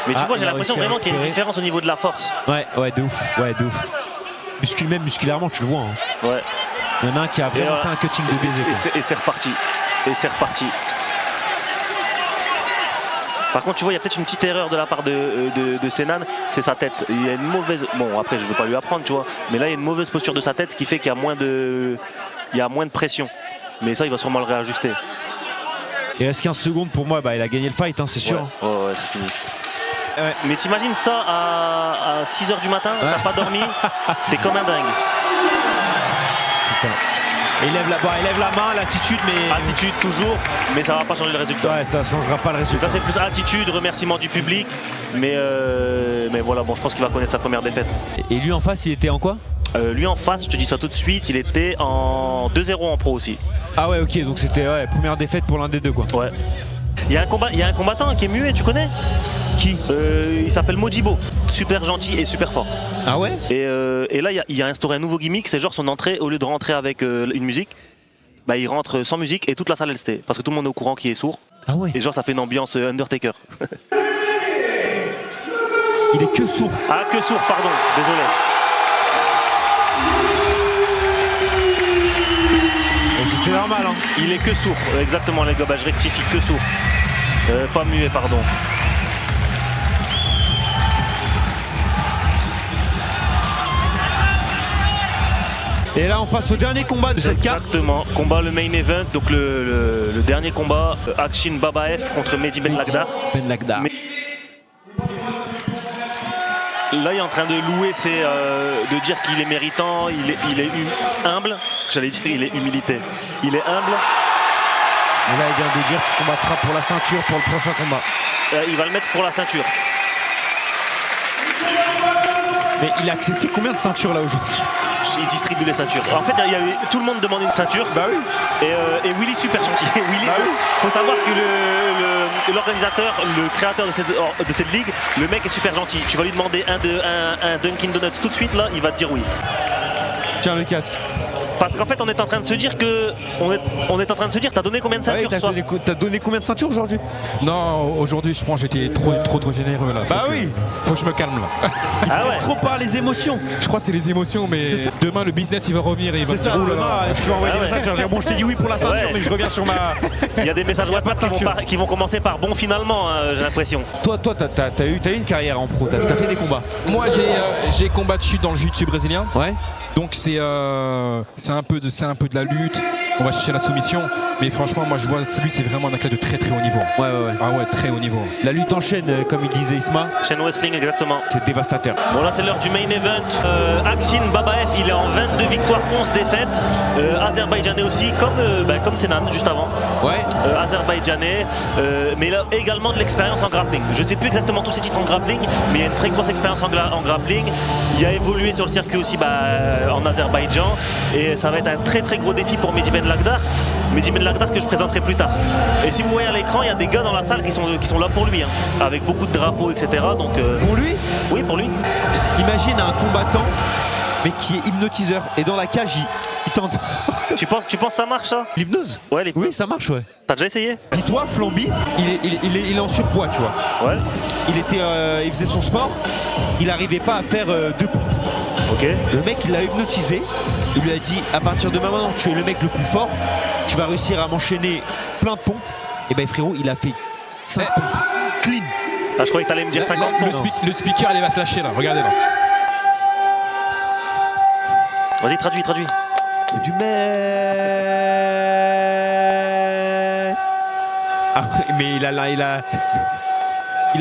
Mais tu vois, j'ai l'impression vraiment qu'il y a une différence au niveau de la force. Ouais, de ouf. Même musculairement, tu le vois. Hein. Ouais. Il y en a un qui a vraiment fait un cutting de baiser. Et c'est reparti. Par contre, tu vois, il y a peut-être une petite erreur de la part de Senan, c'est sa tête. Il y a une mauvaise. Bon, après, je ne veux pas lui apprendre, tu vois. Mais là, il y a une mauvaise posture de sa tête qui fait qu'il y a moins de pression. Mais ça, il va sûrement le réajuster. Il reste 15 secondes pour moi. Bah, il a gagné le fight, hein, c'est sûr. Ouais, c'est fini. Ouais. Mais t'imagines ça à 6h du matin, t'as pas dormi, t'es comme un dingue. Putain. Il lève la main, l'attitude, mais. Attitude toujours, mais ça va pas changer le résultat. Ouais, ça changera pas le résultat. Ça c'est plus attitude, remerciement du public, mais voilà, bon, je pense qu'il va connaître sa première défaite. Et lui en face, il était en quoi? Lui en face, je te dis ça tout de suite, il était en 2-0 en pro aussi. Ah ouais, ok, donc c'était première défaite pour l'un des deux quoi. Ouais. Il y a un combattant qui est muet, tu connais? Qui? Il s'appelle Modibo, super gentil et super fort. Ah ouais? Et là il a instauré un nouveau gimmick, c'est genre son entrée, au lieu de rentrer avec une musique, bah il rentre sans musique et toute la salle elle se tait, parce que tout le monde est au courant qu'il est sourd. Ah ouais? Et genre ça fait une ambiance Undertaker. Il est que sourd. Ah que sourd, pardon, désolé. C'était normal hein. Il est que sourd, exactement les gars, bah je rectifie, que sourd. Pas muet, pardon. Et là on passe au dernier combat de cette carte. Exactement, combat le main event, donc le dernier combat, Akshin Babaev contre Mehdi Ben Lagdar. Ben Lagdar. Là il est en train de louer, c'est de dire qu'il est méritant, il est humble, j'allais dire il est humilité, il est humble. Et là il vient de dire qu'il combattra pour la ceinture pour le prochain combat. Il va le mettre pour la ceinture. Mais il a accepté combien de ceintures là aujourd'hui? Il distribue les ceintures. En fait, tout le monde demandait une ceinture. Bah oui. Et Willy super gentil. Willy, faut savoir que l'organisateur, le créateur de cette ligue, le mec est super gentil. Tu vas lui demander un Dunkin' Donuts tout de suite là, il va te dire oui. Tiens le casque. Parce qu'en fait, on est en train de se dire t'as donné combien de ceintures? T'as donné combien de ceintures aujourd'hui? Non, aujourd'hui je pense que j'étais trop généreux là. Bah oui. Faut que je me calme là. Ah ouais. Trop par les émotions. Je crois que c'est les émotions, mais demain le business il va revenir et il va C'est ça, demain tu vas envoyer des messages, tu vas dire bon je t'ai dit oui pour la ceinture mais je reviens sur ma... Il y a des messages WhatsApp qui vont commencer par bon finalement, j'ai l'impression. Toi t'as eu une carrière en pro, t'as fait des combats. Moi j'ai combattu dans le jiu-jitsu brésilien. Ouais. Donc c'est un peu de la lutte, on va chercher la soumission, mais franchement moi je vois lui c'est vraiment un athlète de très haut niveau. Ouais. Ah ouais, très haut niveau. La lutte en chaîne comme il disait Isma. Chain wrestling exactement. C'est dévastateur. Bon là c'est l'heure du main event. Akshin Babaev il est en 22 victoires, 11 défaites. Azerbaïdjanais aussi comme Senan juste avant. Ouais. Azerbaïdjanais, mais il a également de l'expérience en grappling. Je ne sais plus exactement tous ses titres en grappling, mais il a une très grosse expérience en grappling. Il a évolué sur le circuit aussi en Azerbaïdjan et ça va être un très gros défi pour Mehdi Ben Lagdar. Mehdi Ben Lagdar que je présenterai plus tard. Et si vous voyez à l'écran, il y a des gars dans la salle qui sont là pour lui, hein, avec beaucoup de drapeaux, etc. Donc, Pour lui? Oui, pour lui. Imagine un combattant mais qui est hypnotiseur et dans la cage il tente. Tu penses que ça marche ça? L'hypnose? Ouais, l'hypnose. Oui ça marche ouais. T'as déjà essayé? Dis-toi Flamby, il est en surpoids tu vois. Ouais. Il faisait son sport, il n'arrivait pas à faire 2 pompes. Ok. Le mec il l'a hypnotisé, il lui a dit à partir de maintenant tu es le mec le plus fort, tu vas réussir à m'enchaîner plein de pompes. Et ben frérot il a fait 5 pompes clean. Ah, je croyais que t'allais me dire 50 pompes. Le speaker il va se lâcher là, regardez là. Vas-y traduis. Du mec. Ah mais il a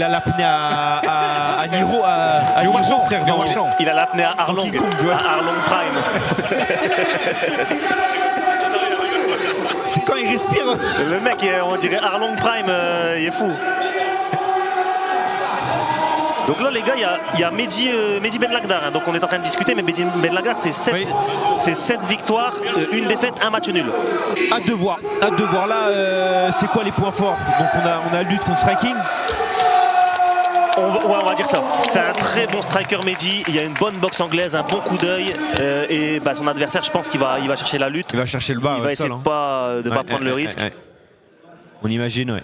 l'apnée à Niro, à Niro frère. Il a l'apnée à Arlong Prime. C'est quand il respire. Le mec, on dirait Arlong Prime, il est fou. Donc là les gars, il y a Mehdi Ben Lagdar, hein. Donc on est en train de discuter, mais Mehdi Ben Lagdar c'est 7 victoires, 1 défaite, 1 match nul. Hâte de voir là, c'est quoi les points forts? Donc on a lutte contre striking. On va dire ça. C'est un très bon striker Mehdi, il y a une bonne boxe anglaise, un bon coup d'œil et son adversaire je pense qu'il va chercher la lutte. Il va chercher le bas. Il va essayer de pas prendre le risque. Ouais. On imagine ouais.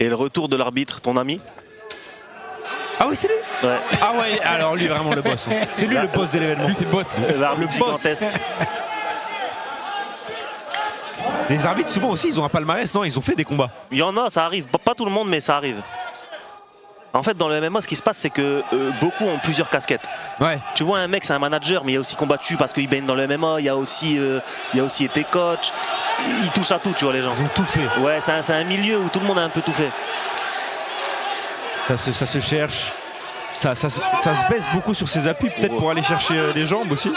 Et le retour de l'arbitre, ton ami. Ah oui c'est lui. Ouais. Ah ouais alors lui vraiment le boss. Hein. C'est lui le boss de l'événement. Lui c'est le boss. L'arbitre gigantesque. Les arbitres souvent aussi ils ont un palmarès, non? Ils ont fait des combats. Il y en a, ça arrive. Pas tout le monde mais ça arrive. En fait, dans le MMA, ce qui se passe, c'est que beaucoup ont plusieurs casquettes. Ouais. Tu vois, un mec, c'est un manager, mais il a aussi combattu parce qu'il baigne dans le MMA. Il a aussi été coach. Il touche à tout, tu vois, les gens. Ils ont tout fait. Ouais, c'est un milieu où tout le monde a un peu tout fait. Ça se cherche. Ça se baisse beaucoup sur ses appuis, peut-être pour aller chercher les jambes aussi.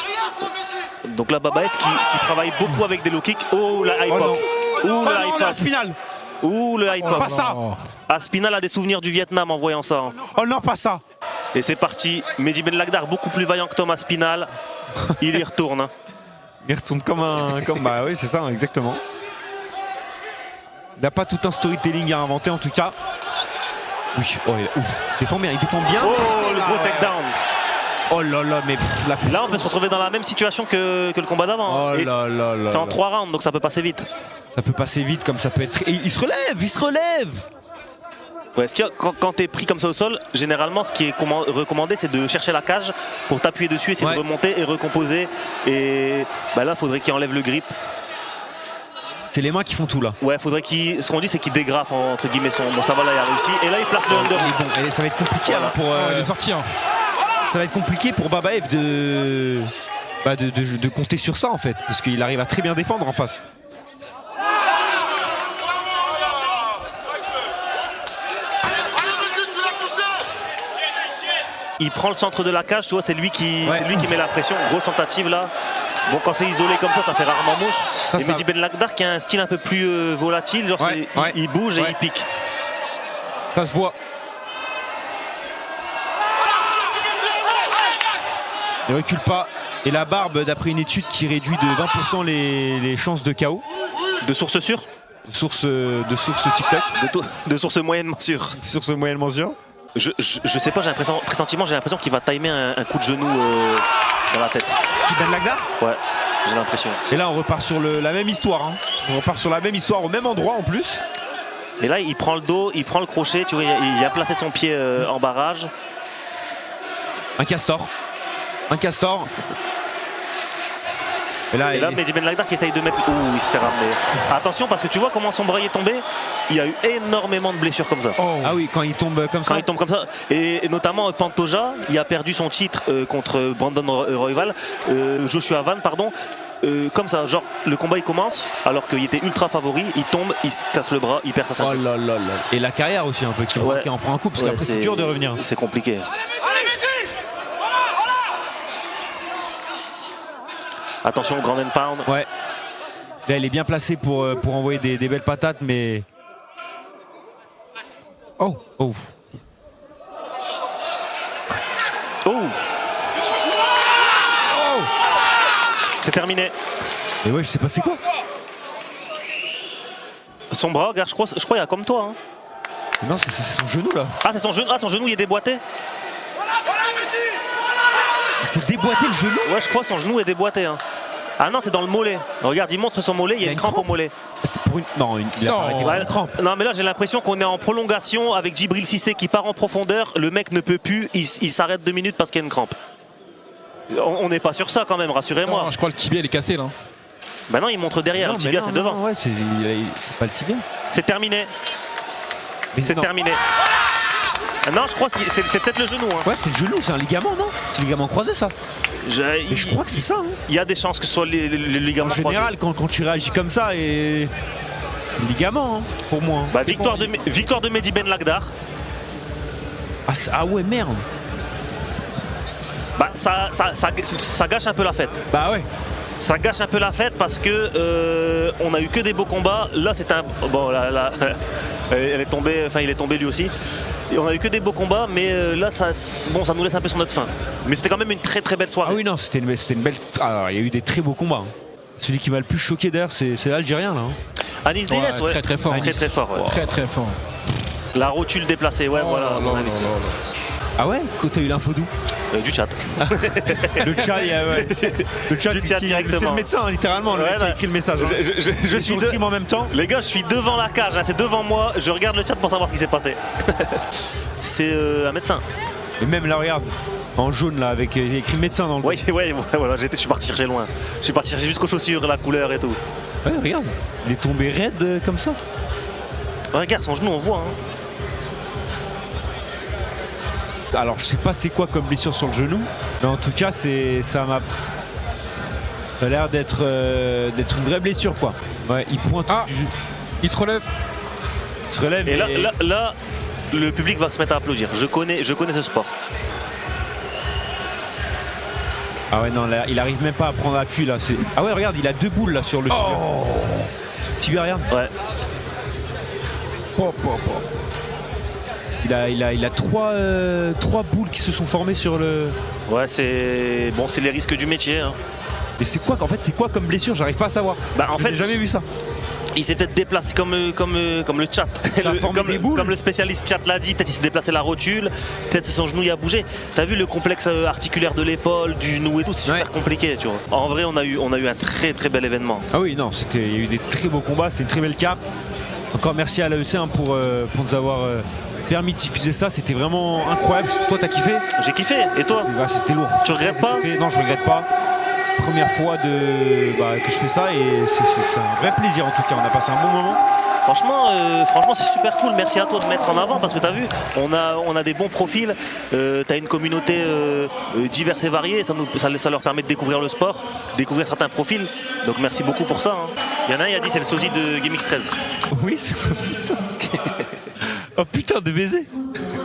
Donc là, Babaev qui travaille beaucoup avec des low kicks. Oh, la high pop. Oh le high pop. Spinal. Ouh, le high pop. Pas ça. Aspinal a des souvenirs du Vietnam en voyant ça. Oh non, pas ça. Et c'est parti. Mehdi Ben Lagdar, beaucoup plus vaillant que Thomas Spinal. Il y retourne. Hein. Il retourne bah oui, c'est ça, exactement. Il n'a pas tout un storytelling à inventer en tout cas. Oui, oh, il défend bien, Oh, le gros takedown. Oh là là, mais là on peut se retrouver dans la même situation que le combat d'avant. Oh là là là. C'est en 3 rounds, donc ça peut passer vite. Ça peut passer vite, comme ça peut être. Et il se relève. Ouais, quand t'es pris comme ça au sol, généralement ce qui est recommandé c'est de chercher la cage pour t'appuyer dessus, essayer de remonter et recomposer. Et là il faudrait qu'il enlève le grip. C'est les mains qui font tout là. Ouais, faudrait ce qu'on dit c'est qu'il dégrafe entre guillemets son. Bon ça va là, il a réussi. Et là il place le under. Bon, ça va être compliqué pour il est sorti. Ça va être compliqué pour Babaev de compter sur ça en fait, parce qu'il arrive à très bien défendre en face. Il prend le centre de la cage, tu vois, c'est lui qui met la pression. Grosse tentative là. Bon, quand c'est isolé comme ça fait rarement mouche. Et Mehdi Ben Lagdar qui a un style un peu plus volatile, genre il bouge et il pique. Ça se voit. Il recule pas. Et la barbe, d'après une étude qui réduit de 20% les chances de KO. De source sûre? De source TikTok. De source moyennement sûre. Source moyennement sûre. Je sais pas, j'ai un pressentiment, j'ai l'impression qu'il va timer un coup de genou dans la tête. Ben Lagdar? Ouais, j'ai l'impression. Et là on repart sur la même histoire. Hein. On repart sur la même histoire au même endroit en plus. Et là il prend le dos, il prend le crochet, tu vois, il a placé son pied en barrage. Un castor. Un castor. Et là Mehdi Ben Lagdar qui essaye de mettre... Ouh, il se fait ramener. Attention parce que tu vois comment son bras est tombé. Il y a eu énormément de blessures comme ça. Oh. Ah oui, quand il tombe comme ça. Quand il tombe comme ça. Et notamment Pantoja, il a perdu son titre contre Brandon Royval. Joshua Van, pardon. Comme ça, genre le combat il commence alors qu'il était ultra favori, il tombe, il se casse le bras, il perd sa ceinture. Oh là là là. Et la carrière aussi un peu qui en prend un coup parce qu'après c'est dur de revenir. C'est compliqué. Attention, grand and pound. Ouais. Là, elle est bien placée pour envoyer des belles patates, mais. Oh. Oh. Oh. C'est terminé. Et ouais, je sais pas c'est quoi. Son bras, regarde, je crois il y a comme toi. Hein. Non, c'est son genou là. Ah, c'est son genou. Ah, son genou il est déboîté. C'est déboîté le genou? Ouais, je crois que son genou est déboîté. Hein. Ah non, c'est dans le mollet. Regarde, il montre son mollet, il y a une crampe au mollet. Pour une... Non, il a pas arrêté une crampe. Non, mais là j'ai l'impression qu'on est en prolongation avec Djibril Cissé qui part en profondeur. Le mec ne peut plus, il s'arrête 2 minutes parce qu'il y a une crampe. On n'est pas sur ça quand même, rassurez-moi. Je crois que le tibia il est cassé là. Bah non, il montre derrière, le tibia c'est devant. Ouais, c'est pas le tibia. C'est terminé. C'est terminé. Non, je crois que c'est peut-être le genou. Hein. Ouais, c'est le genou, c'est un ligament, non? C'est le ligament croisé, ça. Mais je crois que c'est ça. Hein. Il y a des chances que ce soit les ligaments croisés. En général, quand tu réagis comme ça, et c'est le ligament, hein, pour moi. Bah, victoire de Mehdi Ben Lagdar. Ah ouais, merde. Bah, ça gâche un peu la fête. Bah ouais. Ça gâche un peu la fête parce que on a eu que des beaux combats. Là, c'est un... Bon, là, elle est tombée, enfin, il est tombé lui aussi. Et on a eu que des beaux combats, mais là, ça nous laisse un peu sur notre faim. Mais c'était quand même une très très belle soirée. Ah oui, non, c'était une belle... Alors, il y a eu des très beaux combats. Hein. Celui qui m'a le plus choqué d'ailleurs, c'est l'Algérien, là. Hein. Anis Deyles, ouais. Très très fort. Très très fort, ouais. Très très fort. La rotule déplacée, ouais, voilà. Ah ouais? Quand t'as eu l'info d'où? Du chat. Le chat, ouais. Le chat, directement. C'est le médecin, hein, littéralement, le mec qui a écrit le message. Hein. Je suis en même temps. Les gars, je suis devant la cage, hein, c'est devant moi. Je regarde le chat pour savoir ce qui s'est passé. C'est un médecin. Et même là, regarde, en jaune, là, avec écrit médecin dans le. Oui, voilà, je suis parti chercher loin. Je suis parti chercher jusqu'aux chaussures, la couleur et tout. Ouais, regarde, il est tombé raide comme ça. Regarde, son genou, on voit. Hein. Alors je sais pas c'est quoi comme blessure sur le genou, mais en tout cas ça a l'air d'être une vraie blessure quoi. Ouais, il pointe. Il se relève. Il se relève. Et là, le public va se mettre à applaudir. Je connais ce sport. Ah ouais non, là, il arrive même pas à prendre appui là. Ah ouais regarde, il a 2 boules là sur le tibia. Oh. Tibia, regarde. Ouais. Il a 3 boules qui se sont formées sur le... Ouais, c'est les risques du métier. Hein. Mais c'est quoi comme blessure? J'arrive pas à savoir. Bah en fait, j'ai jamais vu ça. Il s'est peut-être déplacé comme le chat. Comme le spécialiste chat l'a dit, peut-être il s'est déplacé la rotule, peut-être son genou il a bougé. T'as vu le complexe articulaire de l'épaule, du genou et tout, c'est super compliqué, tu vois. En vrai, on a eu un très très bel événement. Ah oui, non, il y a eu des très beaux combats, c'était une très belle carte. Encore merci à l'AEC hein, pour nous avoir permis de diffuser ça, c'était vraiment incroyable. Toi t'as kiffé? J'ai kiffé, et toi? Bah, c'était lourd. Tu regrettes pas? Non, je regrette pas. Première fois que je fais ça et c'est un vrai plaisir en tout cas, on a passé un bon moment. Franchement, c'est super cool. Merci à toi de mettre en avant parce que tu as vu, on a des bons profils. Tu as une communauté diverse et variée. Ça leur permet de découvrir le sport, découvrir certains profils. Donc merci beaucoup pour ça. Hein. Il y en a un, il a dit c'est le sosie de GameX13. Oui, c'est putain. Oh putain de baiser.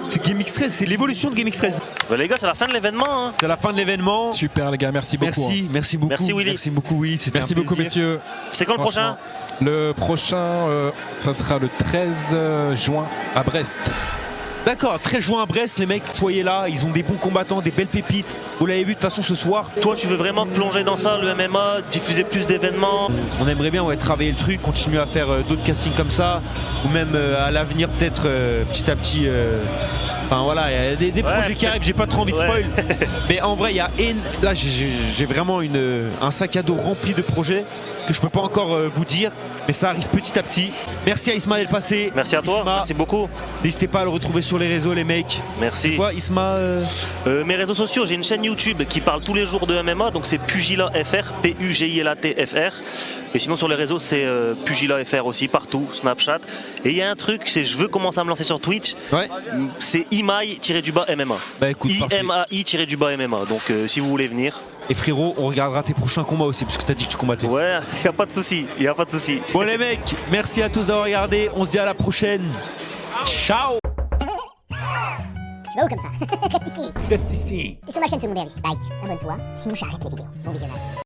C'est GameX13, c'est l'évolution de GameX13. Bah, les gars, c'est la fin de l'événement. Hein. C'est la fin de l'événement. Super les gars, merci beaucoup. Merci beaucoup. Merci Willy. Merci beaucoup Willy. Merci beaucoup messieurs. C'est quand le prochain? Le prochain, ça sera le 13 juin à Brest. D'accord, 13 juin à Brest, les mecs, soyez là, ils ont des bons combattants, des belles pépites. Vous l'avez vu de toute façon ce soir. Toi, tu veux vraiment te plonger dans ça, le MMA, diffuser plus d'événements? On aimerait bien travailler le truc, continuer à faire d'autres castings comme ça, ou même à l'avenir peut-être petit à petit. Enfin voilà, il y a des projets qui arrivent, j'ai pas trop envie de spoil. Mais en vrai, il y a là j'ai vraiment un sac à dos rempli de projets que je peux pas encore vous dire, mais ça arrive petit à petit. Merci à Isma d'être passé. Merci à toi, Isma, merci beaucoup. N'hésitez pas à le retrouver sur les réseaux les mecs. Merci. Quoi Isma Mes réseaux sociaux, j'ai une chaîne YouTube qui parle tous les jours de MMA, donc c'est Pugilat FR, Pugilat FR. Et sinon sur les réseaux c'est Pugilat FR aussi, partout, Snapchat. Et il y a un truc, c'est je veux commencer à me lancer sur Twitch. Ouais. C'est IMAI-MMA. Bah écoute, IMAI-MMA. Donc si vous voulez venir. Et frérot, on regardera tes prochains combats aussi, parce que t'as dit que tu combattais. Ouais, y a pas de souci, y a pas de souci. Bon les mecs, merci à tous d'avoir regardé. On se dit à la prochaine. Ciao. Tu vas où comme ça? Reste ici. Reste ici. C'est sur ma chaîne secondaire ici. Like, abonne-toi, sinon j'arrête les vidéos. Bon visionnage.